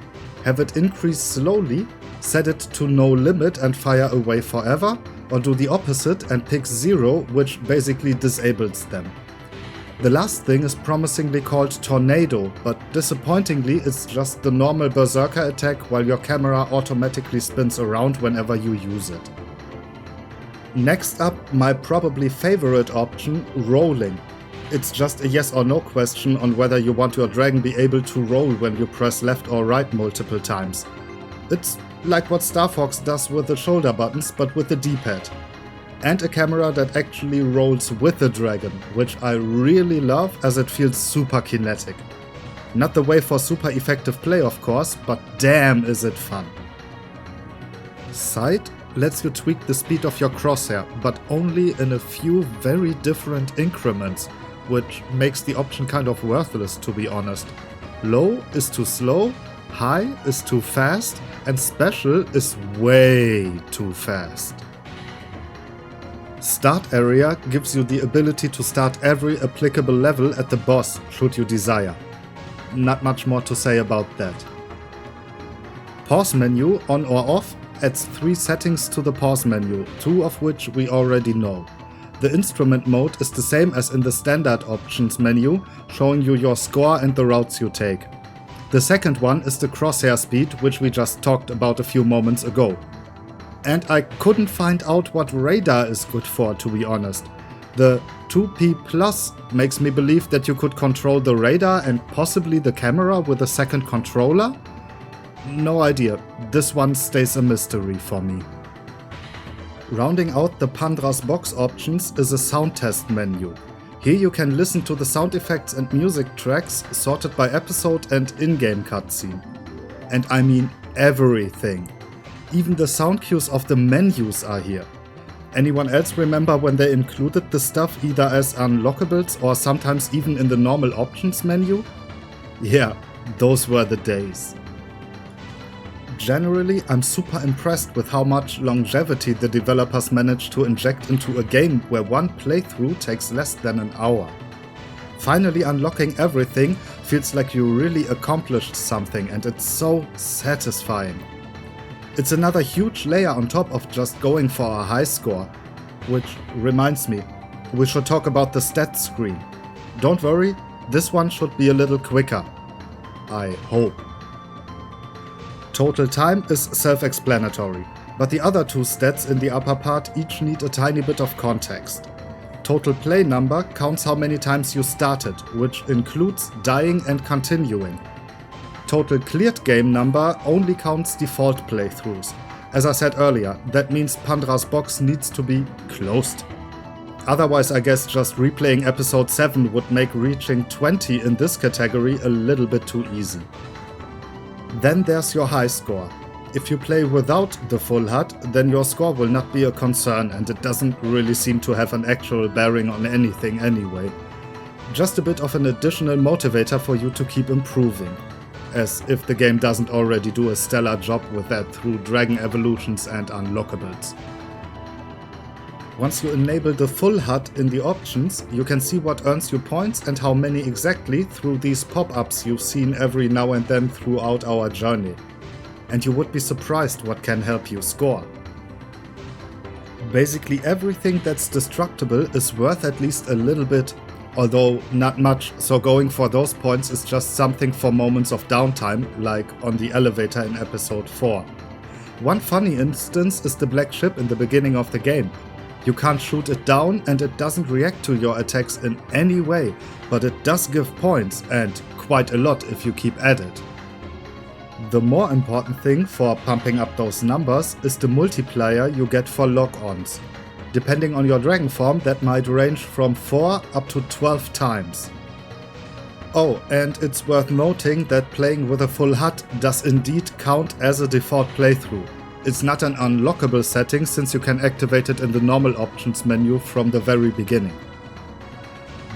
have it increase slowly, set it to no limit and fire away forever, or do the opposite and pick 0, which basically disables them. The last thing is promisingly called Tornado, but disappointingly it's just the normal berserker attack while your camera automatically spins around whenever you use it. Next up, my probably favorite option, rolling. It's just a yes or no question on whether you want your dragon be able to roll when you press left or right multiple times. It's like what Star Fox does with the shoulder buttons, but with the D-pad. And a camera that actually rolls with the dragon, which I really love as it feels super kinetic. Not the way for super effective play of course, but damn is it fun. Sight lets you tweak the speed of your crosshair, but only in a few very different increments, which makes the option kind of worthless to be honest. Low is too slow, high is too fast, and special is way too fast. Start area gives you the ability to start every applicable level at the boss, should you desire. Not much more to say about that. Pause menu, on or off, adds 3 settings to the pause menu, 2 of which we already know. The instrument mode is the same as in the standard options menu, showing you your score and the routes you take. The second one is the crosshair speed, which we just talked about a few moments ago. And I couldn't find out what radar is good for, to be honest. The 2P+ makes me believe that you could control the radar and possibly the camera with a second controller? No idea, this one stays a mystery for me. Rounding out the Pandra's box options is a sound test menu. Here you can listen to the sound effects and music tracks sorted by episode and in-game cutscene. And I mean everything. Even the sound cues of the menus are here. Anyone else remember when they included the stuff either as unlockables or sometimes even in the normal options menu? Yeah, those were the days. Generally, I'm super impressed with how much longevity the developers managed to inject into a game where one playthrough takes less than an hour. Finally unlocking everything feels like you really accomplished something, and it's so satisfying. It's another huge layer on top of just going for a high score. Which reminds me, we should talk about the stats screen. Don't worry, this one should be a little quicker. I hope. Total time is self-explanatory, but the other 2 stats in the upper part each need a tiny bit of context. Total play number counts how many times you started, which includes dying and continuing. Total cleared game number only counts default playthroughs. As I said earlier, that means Pandra's box needs to be closed. Otherwise I guess just replaying episode 7 would make reaching 20 in this category a little bit too easy. Then there's your high score. If you play without the full HUD, then your score will not be a concern, and it doesn't really seem to have an actual bearing on anything anyway. Just a bit of an additional motivator for you to keep improving. As if the game doesn't already do a stellar job with that through Dragon Evolutions and Unlockables. Once you enable the full HUD in the options, you can see what earns you points and how many exactly through these pop-ups you've seen every now and then throughout our journey. And you would be surprised what can help you score. Basically everything that's destructible is worth at least a little bit, although not much, so going for those points is just something for moments of downtime, like on the elevator in episode 4. One funny instance is the black ship in the beginning of the game. You can't shoot it down and it doesn't react to your attacks in any way, but it does give points, and quite a lot if you keep at it. The more important thing for pumping up those numbers is the multiplier you get for lock-ons. Depending on your dragon form, that might range from 4 up to 12 times. Oh, and it's worth noting that playing with a full HUD does indeed count as a default playthrough. It's not an unlockable setting since you can activate it in the normal options menu from the very beginning.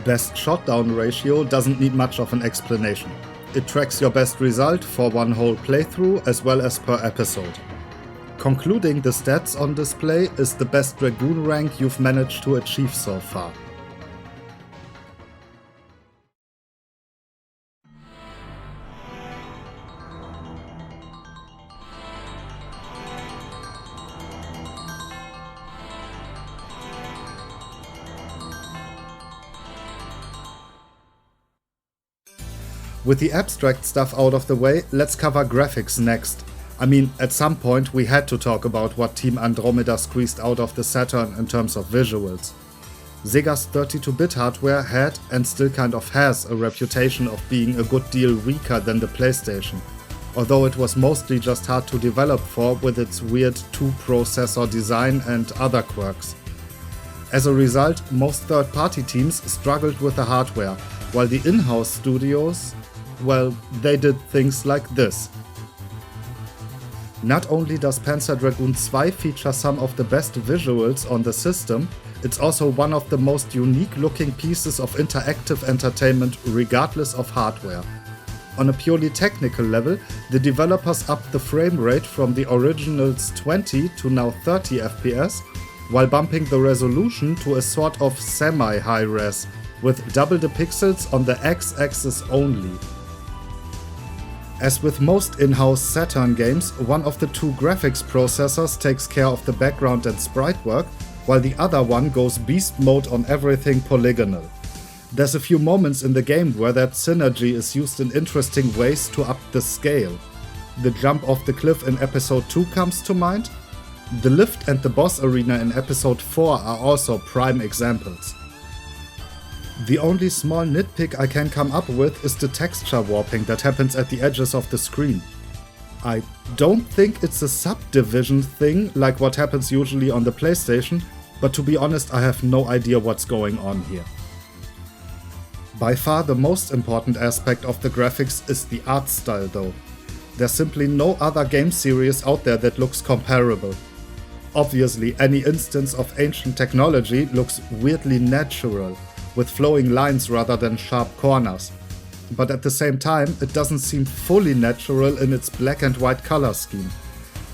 Best shotdown ratio doesn't need much of an explanation. It tracks your best result for one whole playthrough as well as per episode. Concluding the stats on display is the best Dragoon rank you've managed to achieve so far. With the abstract stuff out of the way, let's cover graphics next. I mean, at some point we had to talk about what Team Andromeda squeezed out of the Saturn in terms of visuals. Sega's 32-bit hardware had, and still kind of has, a reputation of being a good deal weaker than the PlayStation, although it was mostly just hard to develop for with its weird 2-processor design and other quirks. As a result, most third-party teams struggled with the hardware, while the in-house studios, well, they did things like this. Not only does Panzer Dragoon Zwei feature some of the best visuals on the system, it's also one of the most unique looking pieces of interactive entertainment regardless of hardware. On a purely technical level, the developers upped the frame rate from the original's 20 to now 30 FPS, while bumping the resolution to a sort of semi-high res, with double the pixels on the X-axis only. As with most in-house Saturn games, one of the two graphics processors takes care of the background and sprite work, while the other one goes beast mode on everything polygonal. There's a few moments in the game where that synergy is used in interesting ways to up the scale. The jump off the cliff in episode 2 comes to mind. The lift and the boss arena in episode 4 are also prime examples. The only small nitpick I can come up with is the texture warping that happens at the edges of the screen. I don't think it's a subdivision thing like what happens usually on the PlayStation, but to be honest, I have no idea what's going on here. By far the most important aspect of the graphics is the art style though. There's simply no other game series out there that looks comparable. Obviously, any instance of ancient technology looks weirdly natural, with flowing lines rather than sharp corners. But at the same time, it doesn't seem fully natural in its black and white color scheme.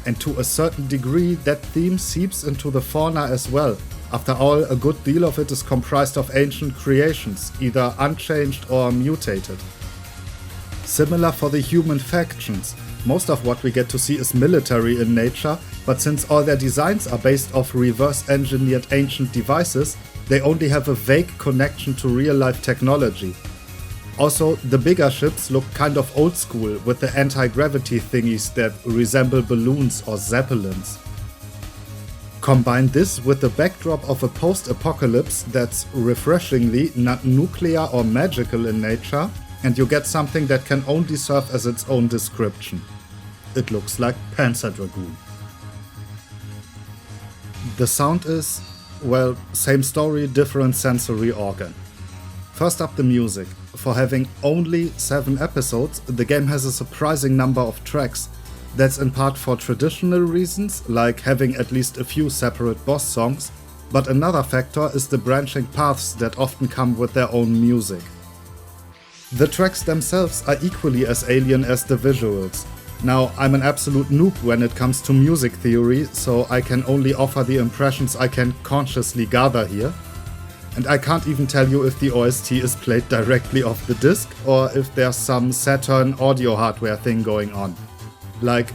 And to a certain degree, that theme seeps into the fauna as well. After all, a good deal of it is comprised of ancient creations, either unchanged or mutated. Similar for the human factions. Most of what we get to see is military in nature, but since all their designs are based off reverse-engineered ancient devices, they only have a vague connection to real-life technology. Also, the bigger ships look kind of old school with the anti-gravity thingies that resemble balloons or zeppelins. Combine this with the backdrop of a post-apocalypse that's refreshingly not nuclear or magical in nature, and you get something that can only serve as its own description. It looks like Panzer Dragoon. The sound is, well, same story, different sensory organ. First up, the music. For having only 7 episodes, the game has a surprising number of tracks. That's in part for traditional reasons, like having at least a few separate boss songs, but another factor is the branching paths that often come with their own music. The tracks themselves are equally as alien as the visuals. Now, I'm an absolute noob when it comes to music theory, so I can only offer the impressions I can consciously gather here. And I can't even tell you if the OST is played directly off the disc or if there's some Saturn audio hardware thing going on. Like,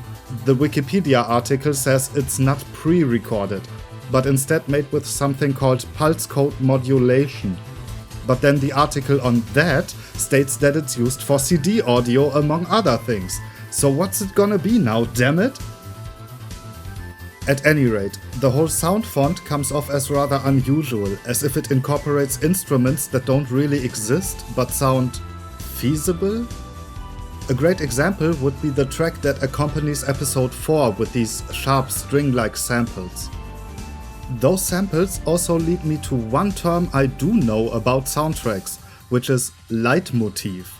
the Wikipedia article says it's not pre-recorded, but instead made with something called pulse code modulation. But then the article on that states that it's used for CD audio among other things. So what's it gonna be now, damn it? At any rate, the whole sound font comes off as rather unusual, as if it incorporates instruments that don't really exist but sound feasible? A great example would be the track that accompanies episode 4 with these sharp string-like samples. Those samples also lead me to one term I do know about soundtracks, which is leitmotif.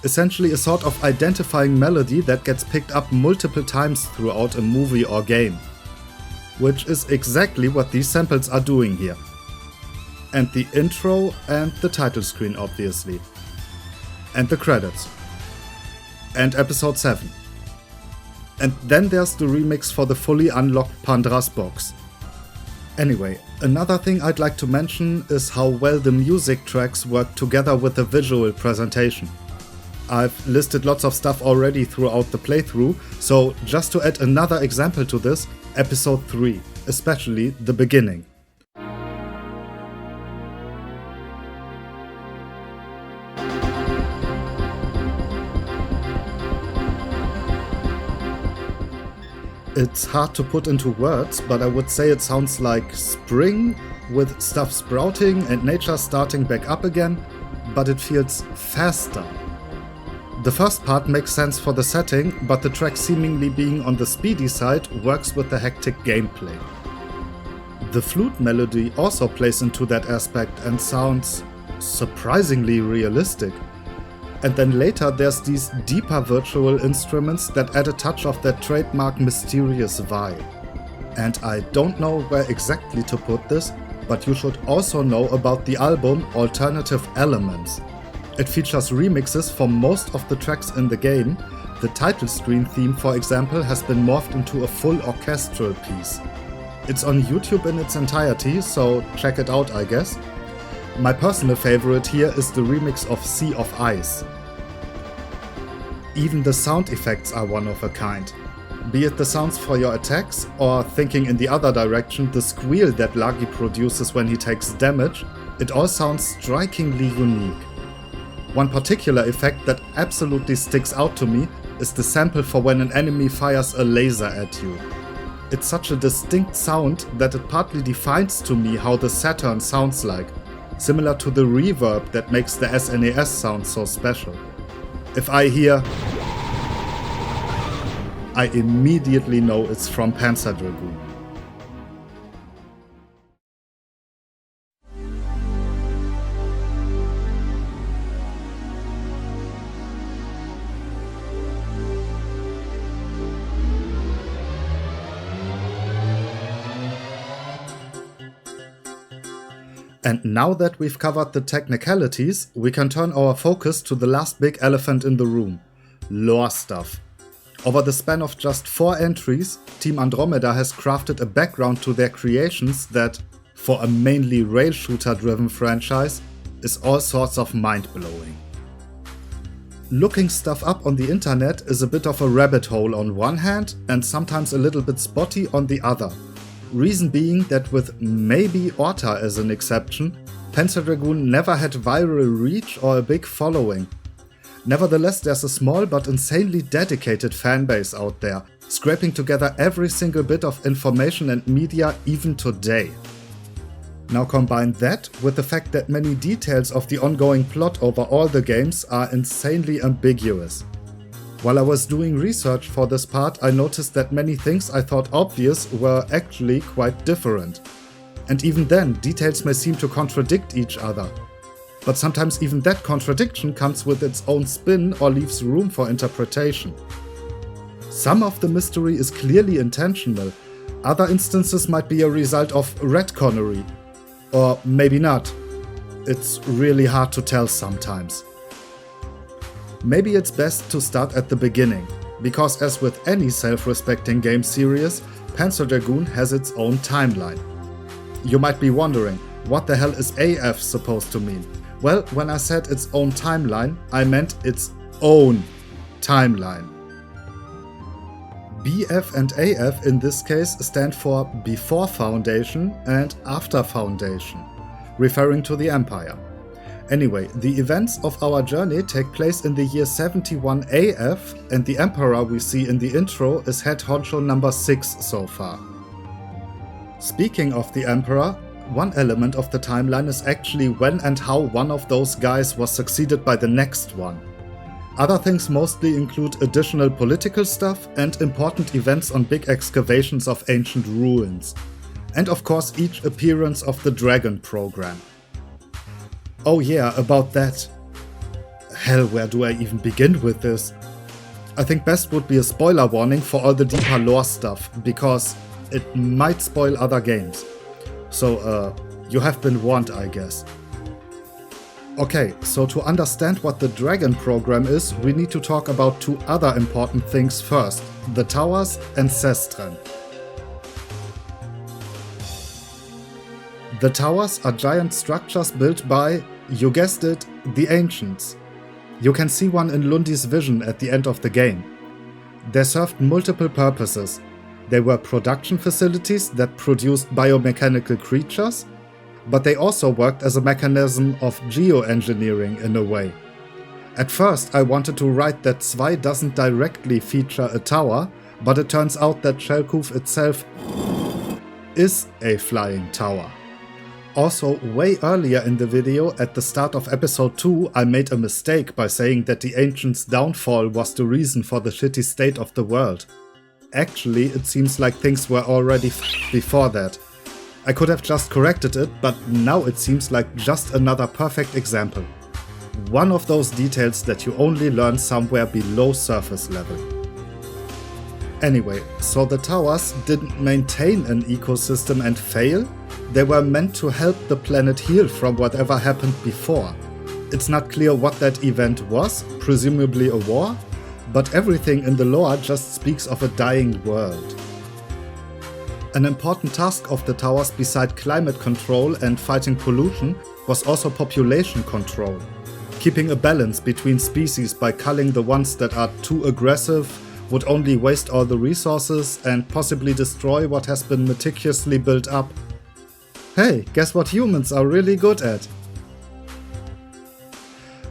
Essentially a sort of identifying melody that gets picked up multiple times throughout a movie or game. Which is exactly what these samples are doing here. And the intro and the title screen, obviously. And the credits. And episode 7. And then there's the remix for the fully unlocked Pandra's box. Anyway, another thing I'd like to mention is how well the music tracks work together with the visual presentation. I've listed lots of stuff already throughout the playthrough, so just to add another example to this, episode 3, especially the beginning. It's hard to put into words, but I would say it sounds like spring, with stuff sprouting and nature starting back up again, but it feels faster. The first part makes sense for the setting, but the track seemingly being on the speedy side works with the hectic gameplay. The flute melody also plays into that aspect and sounds surprisingly realistic. And then later there's these deeper virtual instruments that add a touch of that trademark mysterious vibe. And I don't know where exactly to put this, but you should also know about the album Alternative Elements. It features remixes for most of the tracks in the game. The title screen theme, for example, has been morphed into a full orchestral piece. It's on YouTube in its entirety, so check it out, I guess. My personal favorite here is the remix of Sea of Ice. Even the sound effects are one of a kind. Be it the sounds for your attacks, or thinking in the other direction, the squeal that Lagi produces when he takes damage, it all sounds strikingly unique. One particular effect that absolutely sticks out to me is the sample for when an enemy fires a laser at you. It's such a distinct sound that it partly defines to me how the Saturn sounds like, similar to the reverb that makes the SNES sound so special. If I hear, I immediately know it's from Panzer Dragoon. And now that we've covered the technicalities, we can turn our focus to the last big elephant in the room: lore stuff. Over the span of just 4 entries, Team Andromeda has crafted a background to their creations that, for a mainly rail shooter driven franchise, is all sorts of mind-blowing. Looking stuff up on the internet is a bit of a rabbit hole on one hand, and sometimes a little bit spotty on the other. Reason being that, with maybe Orta as an exception, Panzer Dragoon never had viral reach or a big following. Nevertheless, there's a small but insanely dedicated fanbase out there, scraping together every single bit of information and media even today. Now combine that with the fact that many details of the ongoing plot over all the games are insanely ambiguous. While I was doing research for this part, I noticed that many things I thought obvious were actually quite different. And even then, details may seem to contradict each other. But sometimes even that contradiction comes with its own spin or leaves room for interpretation. Some of the mystery is clearly intentional, other instances might be a result of retconnery. Or maybe not. It's really hard to tell sometimes. Maybe it's best to start at the beginning, because as with any self-respecting game series, Panzer Dragoon has its own timeline. You might be wondering, what the hell is AF supposed to mean? Well, when I said its own timeline, I meant its own timeline. BF and AF in this case stand for Before Foundation and After Foundation, referring to the Empire. Anyway, the events of our journey take place in the year 71 AF, and the Emperor we see in the intro is head honcho number 6 so far. Speaking of the Emperor, one element of the timeline is actually when and how one of those guys was succeeded by the next one. Other things mostly include additional political stuff and important events on big excavations of ancient ruins. And of course each appearance of the Dragon program. Oh yeah, about that. Hell, where do I even begin with this? I think best would be a spoiler warning for all the deeper lore stuff, because it might spoil other games. So, you have been warned, I guess. Okay, so to understand what the Dragon program is, we need to talk about 2 other important things first: the towers and Sestren. The towers are giant structures built by, you guessed it, the Ancients. You can see one in Lundi's vision at the end of the game. They served multiple purposes. They were production facilities that produced biomechanical creatures, but they also worked as a mechanism of geoengineering in a way. At first I wanted to write that Zwei doesn't directly feature a tower, But it turns out that Shelkoof itself is a flying tower. Also, way earlier in the video, at the start of episode 2, I made a mistake by saying that the Ancients' downfall was the reason for the shitty state of the world. Actually, it seems like things were already before that. I could have just corrected it, but now it seems like just another perfect example. One of those details that you only learn somewhere below surface level. Anyway, so the towers didn't maintain an ecosystem and fail. They were meant to help the planet heal from whatever happened before. It's not clear what that event was, presumably a war, but everything in the lore just speaks of a dying world. An important task of the towers beside climate control and fighting pollution was also population control. Keeping a balance between species by culling the ones that are too aggressive, would only waste all the resources and possibly destroy what has been meticulously built up. Hey, guess what humans are really good at?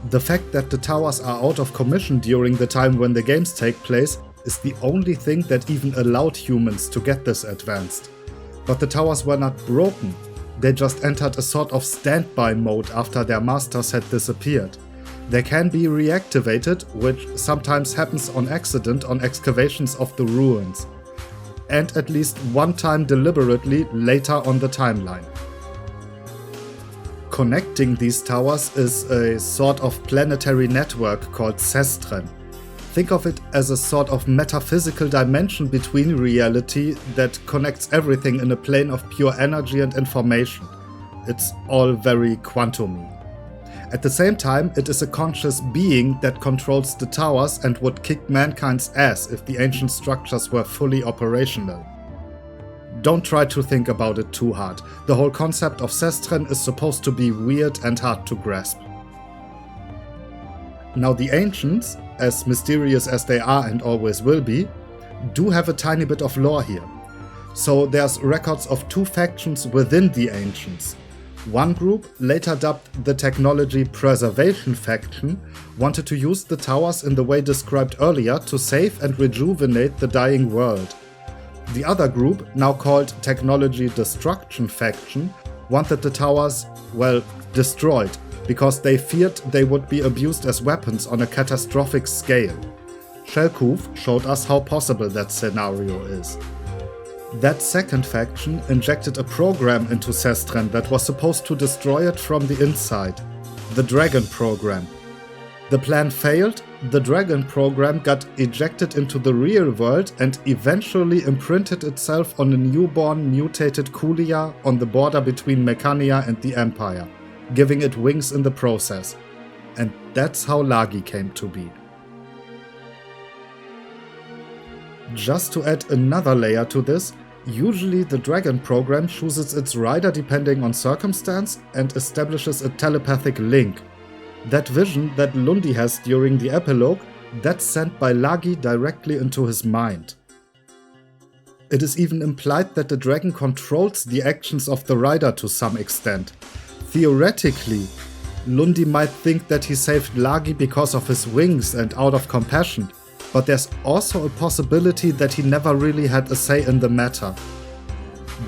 The fact that the towers are out of commission during the time when the games take place is the only thing that even allowed humans to get this advanced. But the towers were not broken, they just entered a sort of standby mode after their masters had disappeared. They can be reactivated, which sometimes happens on accident on excavations of the ruins. And at least one time deliberately later on the timeline. Connecting these towers is a sort of planetary network called Sestren. Think of it as a sort of metaphysical dimension between reality that connects everything in a plane of pure energy and information. It's all very quantum-y. At the same time, it is a conscious being that controls the towers and would kick mankind's ass if the ancient structures were fully operational. Don't try to think about it too hard. The whole concept of Sestren is supposed to be weird and hard to grasp. Now the ancients, as mysterious as they are and always will be, do have a tiny bit of lore here. So there's records of two factions within the ancients. One group, later dubbed the Technology Preservation Faction, wanted to use the towers in the way described earlier to save and rejuvenate the dying world. The other group, now called Technology Destruction Faction, wanted the towers, well, destroyed, because they feared they would be abused as weapons on a catastrophic scale. Shelkoof showed us how possible that scenario is. That second faction injected a program into Sestren that was supposed to destroy it from the inside. The Dragon program. The plan failed, the Dragon program got ejected into the real world and eventually imprinted itself on a newborn mutated Kulia on the border between Mechania and the Empire, giving it wings in the process. And that's how Lagi came to be. Just to add another layer to this, usually the Dragon program chooses its rider depending on circumstance and establishes a telepathic link. That vision that Lundi has during the epilogue, that's sent by Lagi directly into his mind. It is even implied that the dragon controls the actions of the rider to some extent. Theoretically, Lundi might think that he saved Lagi because of his wings and out of compassion, but there's also a possibility that he never really had a say in the matter.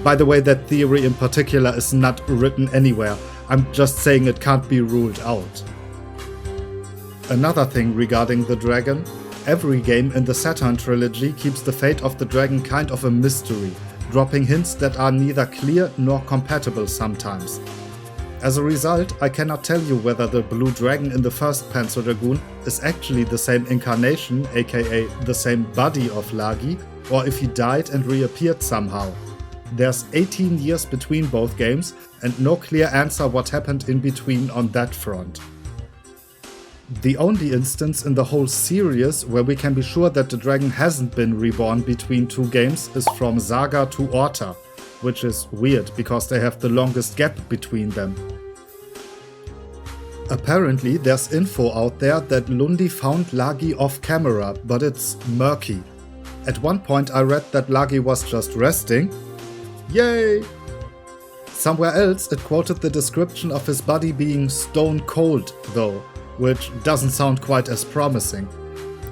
By the way, that theory in particular is not written anywhere, I'm just saying it can't be ruled out. Another thing regarding the dragon, every game in the Saturn trilogy keeps the fate of the dragon kind of a mystery, dropping hints that are neither clear nor compatible sometimes. As a result, I cannot tell you whether the blue dragon in the first Panzer Dragoon is actually the same incarnation, aka the same body of Lagi, or if he died and reappeared somehow. There's 18 years between both games and no clear answer what happened in between on that front. The only instance in the whole series where we can be sure that the dragon hasn't been reborn between two games is from Saga to Orta, which is weird because they have the longest gap between them. Apparently there's info out there that Lundi found Lagi off camera, but it's murky. At one point I read that Lagi was just resting. Yay! Somewhere else it quoted the description of his body being stone cold though, which doesn't sound quite as promising.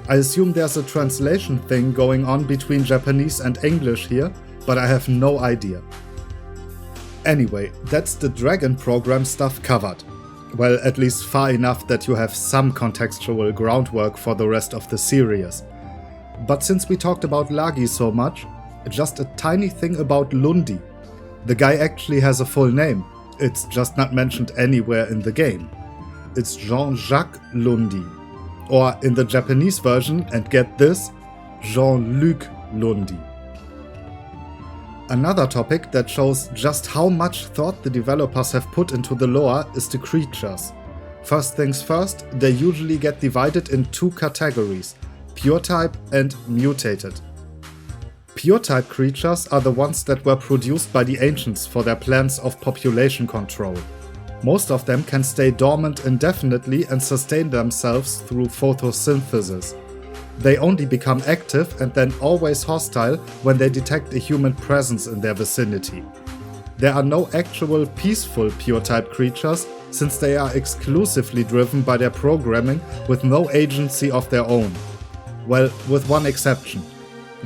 I assume there's a translation thing going on between Japanese and English here, but I have no idea. Anyway, that's the Dragon program stuff covered. Well, at least far enough that you have some contextual groundwork for the rest of the series. But since we talked about Lagi so much, just a tiny thing about Lundi. The guy actually has a full name, it's just not mentioned anywhere in the game. It's Jean-Jacques Lundy. Or in the Japanese version, and get this, Jean-Luc Lundy. Another topic that shows just how much thought the developers have put into the lore is the creatures. First things first, they usually get divided in two categories, pure type and mutated. Pure type creatures are the ones that were produced by the ancients for their plans of population control. Most of them can stay dormant indefinitely and sustain themselves through photosynthesis. They only become active and then always hostile when they detect a human presence in their vicinity. There are no actual peaceful pure-type creatures, since they are exclusively driven by their programming with no agency of their own. Well, with one exception.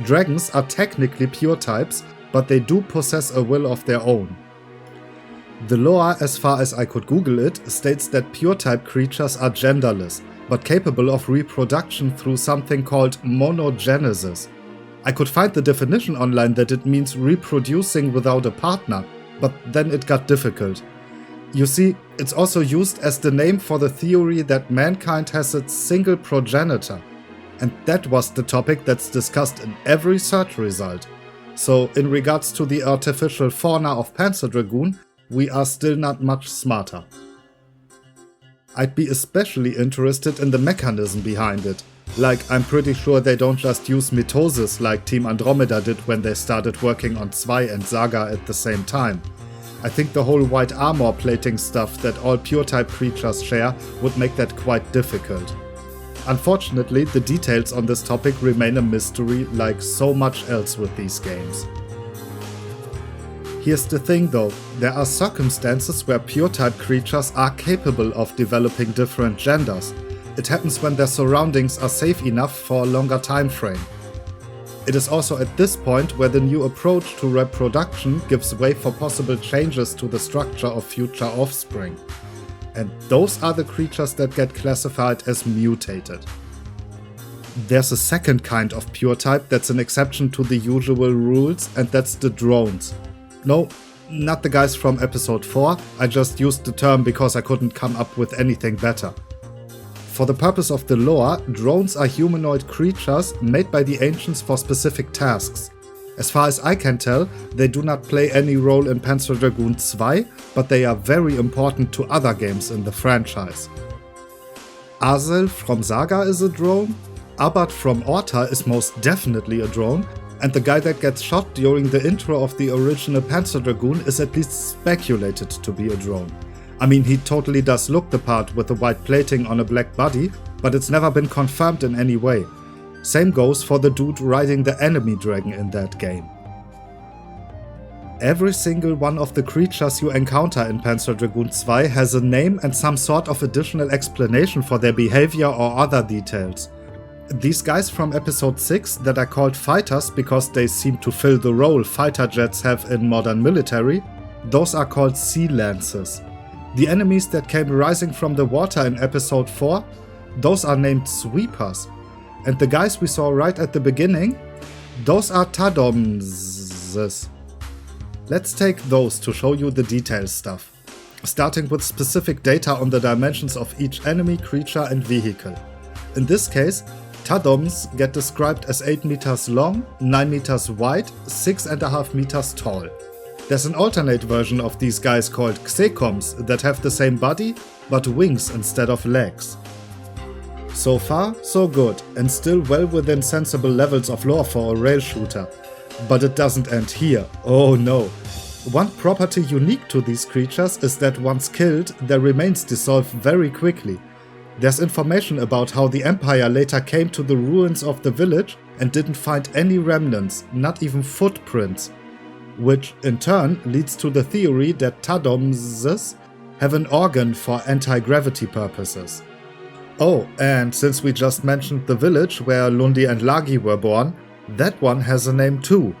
Dragons are technically pure types, but they do possess a will of their own. The lore, as far as I could Google it, states that pure-type creatures are genderless, but capable of reproduction through something called monogenesis. I could find the definition online that it means reproducing without a partner, but then it got difficult. You see, it's also used as the name for the theory that mankind has its single progenitor. And that was the topic that's discussed in every search result. So in regards to the artificial fauna of Panzer Dragoon, we are still not much smarter. I'd be especially interested in the mechanism behind it. Like, I'm pretty sure they don't just use mitosis like Team Andromeda did when they started working on Zwei and Saga at the same time. I think the whole white armor plating stuff that all pure-type creatures share would make that quite difficult. Unfortunately, the details on this topic remain a mystery, like so much else with these games. Here's the thing though, there are circumstances where pure-type creatures are capable of developing different genders. It happens when their surroundings are safe enough for a longer time frame. It is also at this point where the new approach to reproduction gives way for possible changes to the structure of future offspring. And those are the creatures that get classified as mutated. There's a second kind of pure type that's an exception to the usual rules, and that's the drones. No, not the guys from episode 4, I just used the term because I couldn't come up with anything better. For the purpose of the lore, drones are humanoid creatures made by the ancients for specific tasks. As far as I can tell, they do not play any role in Panzer Dragoon Zwei, but they are very important to other games in the franchise. Azel from Saga is a drone, Abad from Orta is most definitely a drone, and the guy that gets shot during the intro of the original Panzer Dragoon is at least speculated to be a drone. I mean, he totally does look the part with the white plating on a black body, but it's never been confirmed in any way. Same goes for the dude riding the enemy dragon in that game. Every single one of the creatures you encounter in Panzer Dragoon Zwei has a name and some sort of additional explanation for their behavior or other details. These guys from episode 6 that are called fighters because they seem to fill the role fighter jets have in modern military, those are called sea lances. The enemies that came rising from the water in episode 4, those are named sweepers. And the guys we saw right at the beginning, those are tadomses. Let's take those to show you the details stuff. Starting with specific data on the dimensions of each enemy, creature and vehicle. In this case, tadoms get described as 8 meters long, 9 meters wide, 6.5 meters tall. There's an alternate version of these guys called xecoms that have the same body, but wings instead of legs. So far, so good, and still well within sensible levels of lore for a rail shooter. But it doesn't end here, oh no. One property unique to these creatures is that once killed, their remains dissolve very quickly. There's information about how the Empire later came to the ruins of the village and didn't find any remnants, not even footprints. Which in turn leads to the theory that tadomses have an organ for anti-gravity purposes. Oh, and since we just mentioned the village where Lundi and Lagi were born, that one has a name too.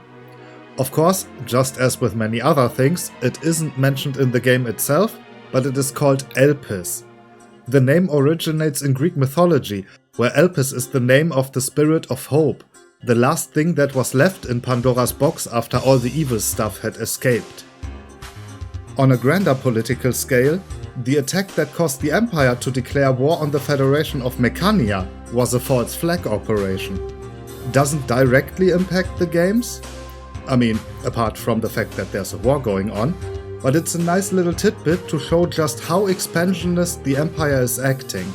Of course, just as with many other things, it isn't mentioned in the game itself, but it is called Elpis. The name originates in Greek mythology, where Elpis is the name of the spirit of hope, the last thing that was left in Pandora's box after all the evil stuff had escaped. On a grander political scale, the attack that caused the Empire to declare war on the Federation of Mechania was a false flag operation. Doesn't directly impact the games, I mean, apart from the fact that there's a war going on, but it's a nice little tidbit to show just how expansionist the Empire is acting.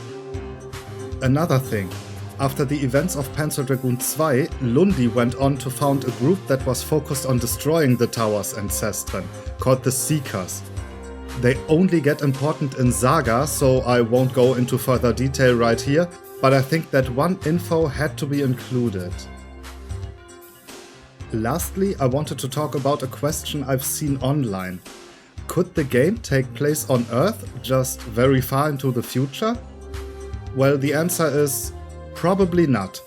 Another thing, after the events of Panzer Dragoon Zwei, Lundi went on to found a group that was focused on destroying the towers and Sestren, called the Seekers. They only get important in Saga, so I won't go into further detail right here, but I think that one info had to be included. Lastly, I wanted to talk about a question I've seen online. Could the game take place on Earth, just very far into the future? Well, the answer is probably not.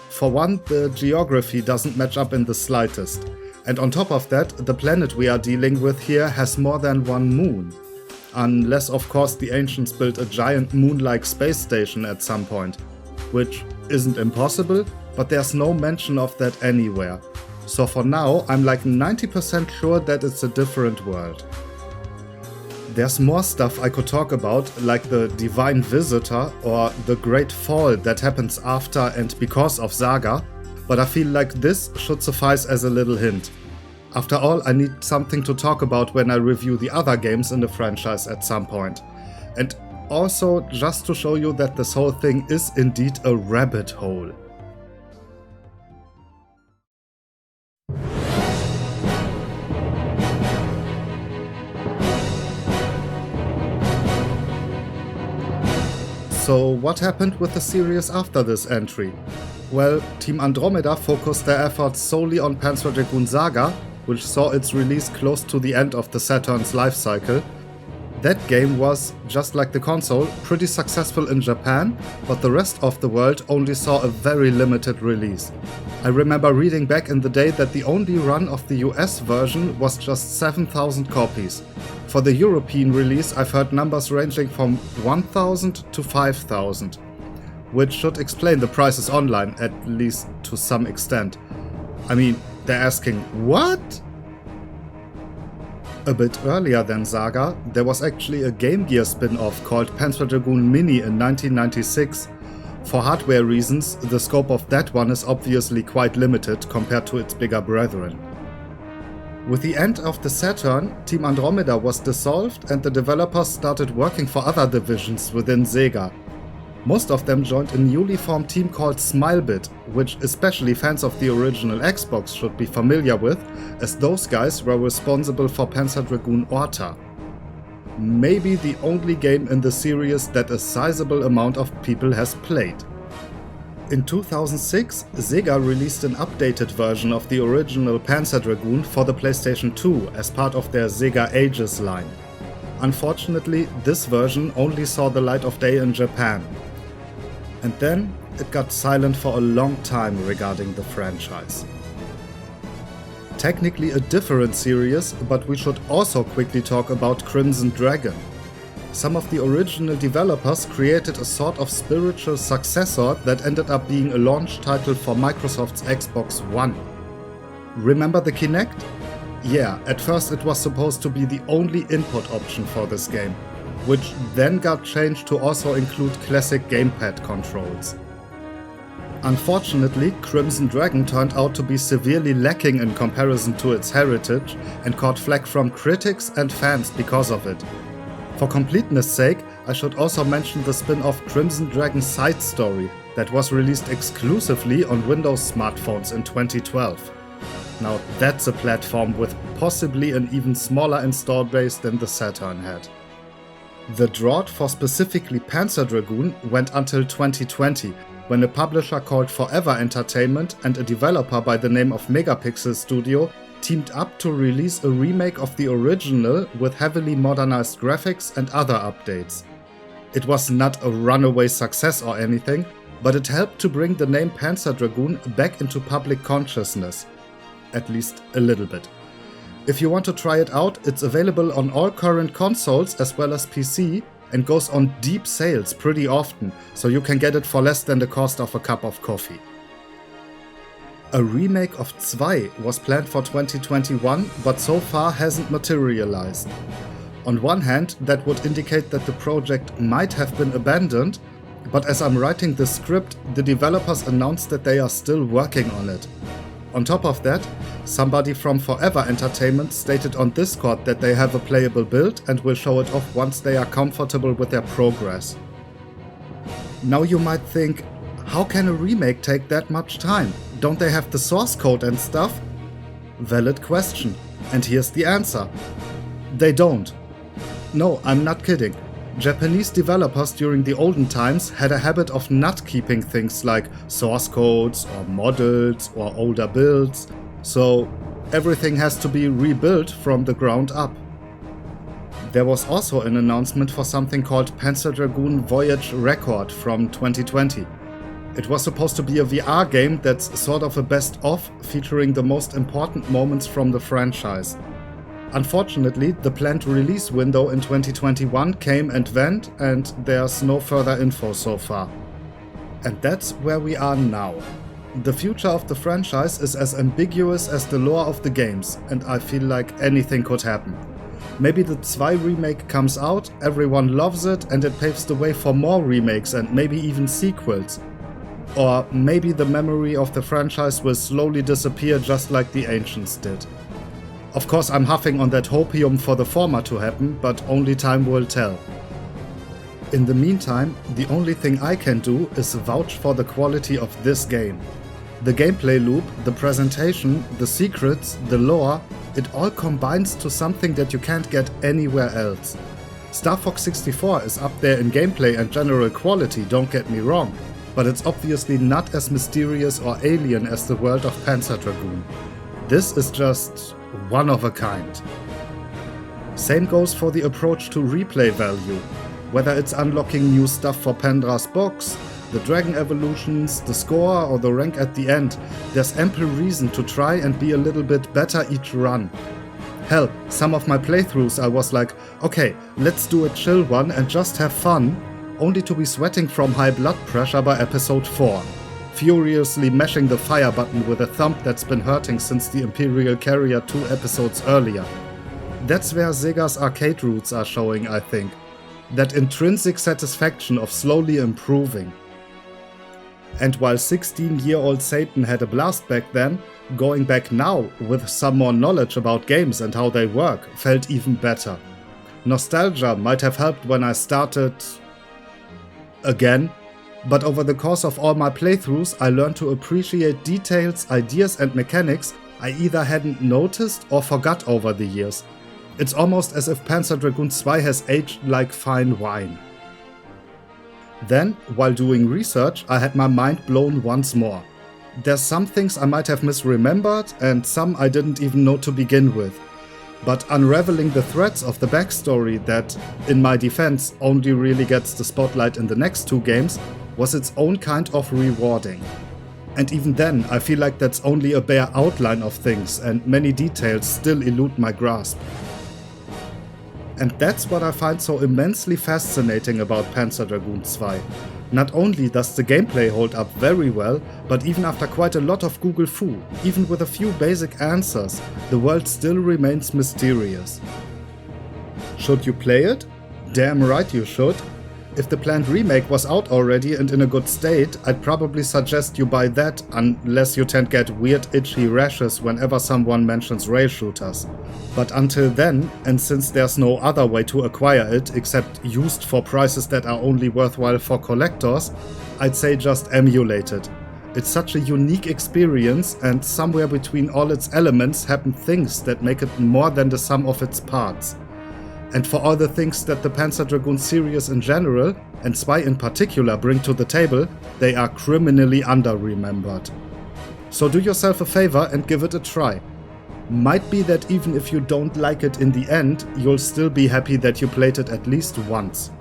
For one, the geography doesn't match up in the slightest. And on top of that, the planet we are dealing with here has more than one moon. Unless, of course, the ancients built a giant moon-like space station at some point. Which isn't impossible, but there's no mention of that anywhere. So for now, I'm like 90% sure that it's a different world. There's more stuff I could talk about, like the Divine Visitor or the Great Fall that happens after and because of Saga, but I feel like this should suffice as a little hint. After all, I need something to talk about when I review the other games in the franchise at some point. And also just to show you that this whole thing is indeed a rabbit hole. So what happened with the series after this entry? Well, Team Andromeda focused their efforts solely on Panzer Dragoon Saga, which saw its release close to the end of the Saturn's life cycle. That game was, just like the console, pretty successful in Japan, but the rest of the world only saw a very limited release. I remember reading back in the day that the only run of the US version was just 7,000 copies. For the European release, I've heard numbers ranging from 1,000 to 5,000, which should explain the prices online, at least to some extent. I mean, they're asking, what? A bit earlier than Saga, there was actually a Game Gear spin-off called Panzer Dragoon Mini in 1996. For hardware reasons, the scope of that one is obviously quite limited compared to its bigger brethren. With the end of the Saturn, Team Andromeda was dissolved and the developers started working for other divisions within Sega. Most of them joined a newly formed team called Smilebit, which especially fans of the original Xbox should be familiar with, as those guys were responsible for Panzer Dragoon Orta. Maybe the only game in the series that a sizable amount of people has played. In 2006, Sega released an updated version of the original Panzer Dragoon for the PlayStation 2 as part of their Sega Ages line. Unfortunately, this version only saw the light of day in Japan. And then it got silent for a long time regarding the franchise. Technically a different series, but we should also quickly talk about Crimson Dragon. Some of the original developers created a sort of spiritual successor that ended up being a launch title for Microsoft's Xbox One. Remember the Kinect? Yeah, at first it was supposed to be the only input option for this game, which then got changed to also include classic gamepad controls. Unfortunately, Crimson Dragon turned out to be severely lacking in comparison to its heritage and caught flack from critics and fans because of it. For completeness' sake, I should also mention the spin-off Crimson Dragon Side Story that was released exclusively on Windows smartphones in 2012. Now that's a platform with possibly an even smaller install base than the Saturn had. The drought for specifically Panzer Dragoon went until 2020, when a publisher called Forever Entertainment and a developer by the name of Megapixel Studio teamed up to release a remake of the original with heavily modernized graphics and other updates. It was not a runaway success or anything, but it helped to bring the name Panzer Dragoon back into public consciousness. At least a little bit. If you want to try it out, it's available on all current consoles as well as PC and goes on deep sales pretty often, so you can get it for less than the cost of a cup of coffee. A remake of Zwei was planned for 2021, but so far hasn't materialized. On one hand, that would indicate that the project might have been abandoned, but as I'm writing the script, the developers announced that they are still working on it. On top of that, somebody from Forever Entertainment stated on Discord that they have a playable build and will show it off once they are comfortable with their progress. Now you might think, how can a remake take that much time? Don't they have the source code and stuff? Valid question, and here's the answer. They don't. No, I'm not kidding. Japanese developers during the olden times had a habit of not keeping things like source codes or models or older builds, so everything has to be rebuilt from the ground up. There was also an announcement for something called Panzer Dragoon Voyage Record from 2020. It was supposed to be a VR game that's sort of a best-of, featuring the most important moments from the franchise. Unfortunately, the planned release window in 2021 came and went, and there's no further info so far. And that's where we are now. The future of the franchise is as ambiguous as the lore of the games, and I feel like anything could happen. Maybe the Zwei remake comes out, everyone loves it, and it paves the way for more remakes and maybe even sequels. Or maybe the memory of the franchise will slowly disappear just like the Ancients did. Of course, I'm huffing on that hopium for the former to happen, but only time will tell. In the meantime, the only thing I can do is vouch for the quality of this game. The gameplay loop, the presentation, the secrets, the lore, it all combines to something that you can't get anywhere else. Star Fox 64 is up there in gameplay and general quality, don't get me wrong, but it's obviously not as mysterious or alien as the world of Panzer Dragoon. This is just one of a kind. Same goes for the approach to replay value. Whether it's unlocking new stuff for Pandra's box, the dragon evolutions, the score or the rank at the end, there's ample reason to try and be a little bit better each run. Hell, some of my playthroughs I was like, okay, let's do a chill one and just have fun, only to be sweating from high blood pressure by episode 4. Furiously mashing the fire button with a thumb that's been hurting since the Imperial Carrier 2 episodes earlier. That's where Sega's arcade roots are showing, I think. That intrinsic satisfaction of slowly improving. And while 16-year-old Satan had a blast back then, going back now with some more knowledge about games and how they work felt even better. Nostalgia might have helped when I started again, but over the course of all my playthroughs I learned to appreciate details, ideas and mechanics I either hadn't noticed or forgot over the years. It's almost as if Panzer Dragoon Zwei has aged like fine wine. Then, while doing research, I had my mind blown once more. There's some things I might have misremembered and some I didn't even know to begin with. But unraveling the threads of the backstory that, in my defense, only really gets the spotlight in the next 2 games was its own kind of rewarding. And even then, I feel like that's only a bare outline of things and many details still elude my grasp. And that's what I find so immensely fascinating about Panzer Dragoon Zwei. Not only does the gameplay hold up very well, but even after quite a lot of Google Fu, even with a few basic answers, the world still remains mysterious. Should you play it? Damn right you should. If the planned remake was out already and in a good state, I'd probably suggest you buy that, unless you tend to get weird itchy rashes whenever someone mentions rail shooters. But until then, and since there's no other way to acquire it except used for prices that are only worthwhile for collectors, I'd say just emulate it. It's such a unique experience, and somewhere between all its elements happen things that make it more than the sum of its parts. And for all the things that the Panzer Dragoon series in general, and Zwei in particular, bring to the table, they are criminally under-remembered. So do yourself a favor and give it a try. Might be that even if you don't like it in the end, you'll still be happy that you played it at least once.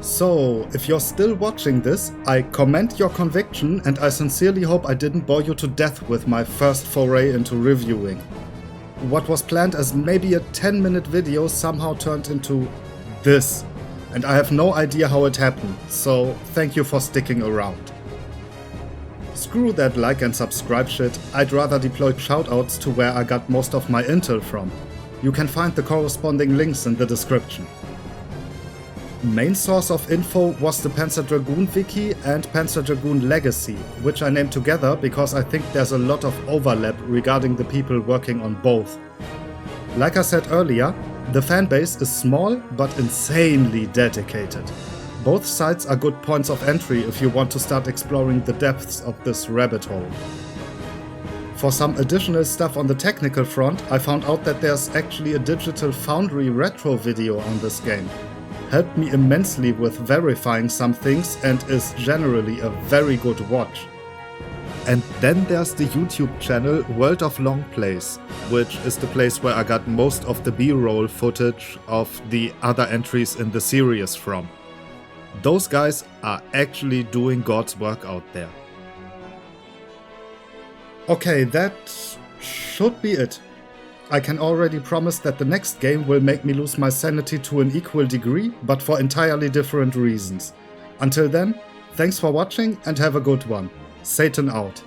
So, if you're still watching this, I commend your conviction and I sincerely hope I didn't bore you to death with my first foray into reviewing. What was planned as maybe a 10-minute video somehow turned into this, and I have no idea how it happened, so thank you for sticking around. Screw that like and subscribe shit, I'd rather deploy shoutouts to where I got most of my intel from. You can find the corresponding links in the description. Main source of info was the Panzer Dragoon wiki and Panzer Dragoon Legacy, which I named together because I think there's a lot of overlap regarding the people working on both. Like I said earlier, the fanbase is small but insanely dedicated. Both sites are good points of entry if you want to start exploring the depths of this rabbit hole. For some additional stuff on the technical front, I found out that there's actually a Digital Foundry retro video on this game. Helped me immensely with verifying some things and is generally a very good watch. And then there's the YouTube channel World of Long Plays, which is the place where I got most of the B-roll footage of the other entries in the series from. Those guys are actually doing God's work out there. Okay, that should be it. I can already promise that the next game will make me lose my sanity to an equal degree, but for entirely different reasons. Until then, thanks for watching and have a good one. Satan out.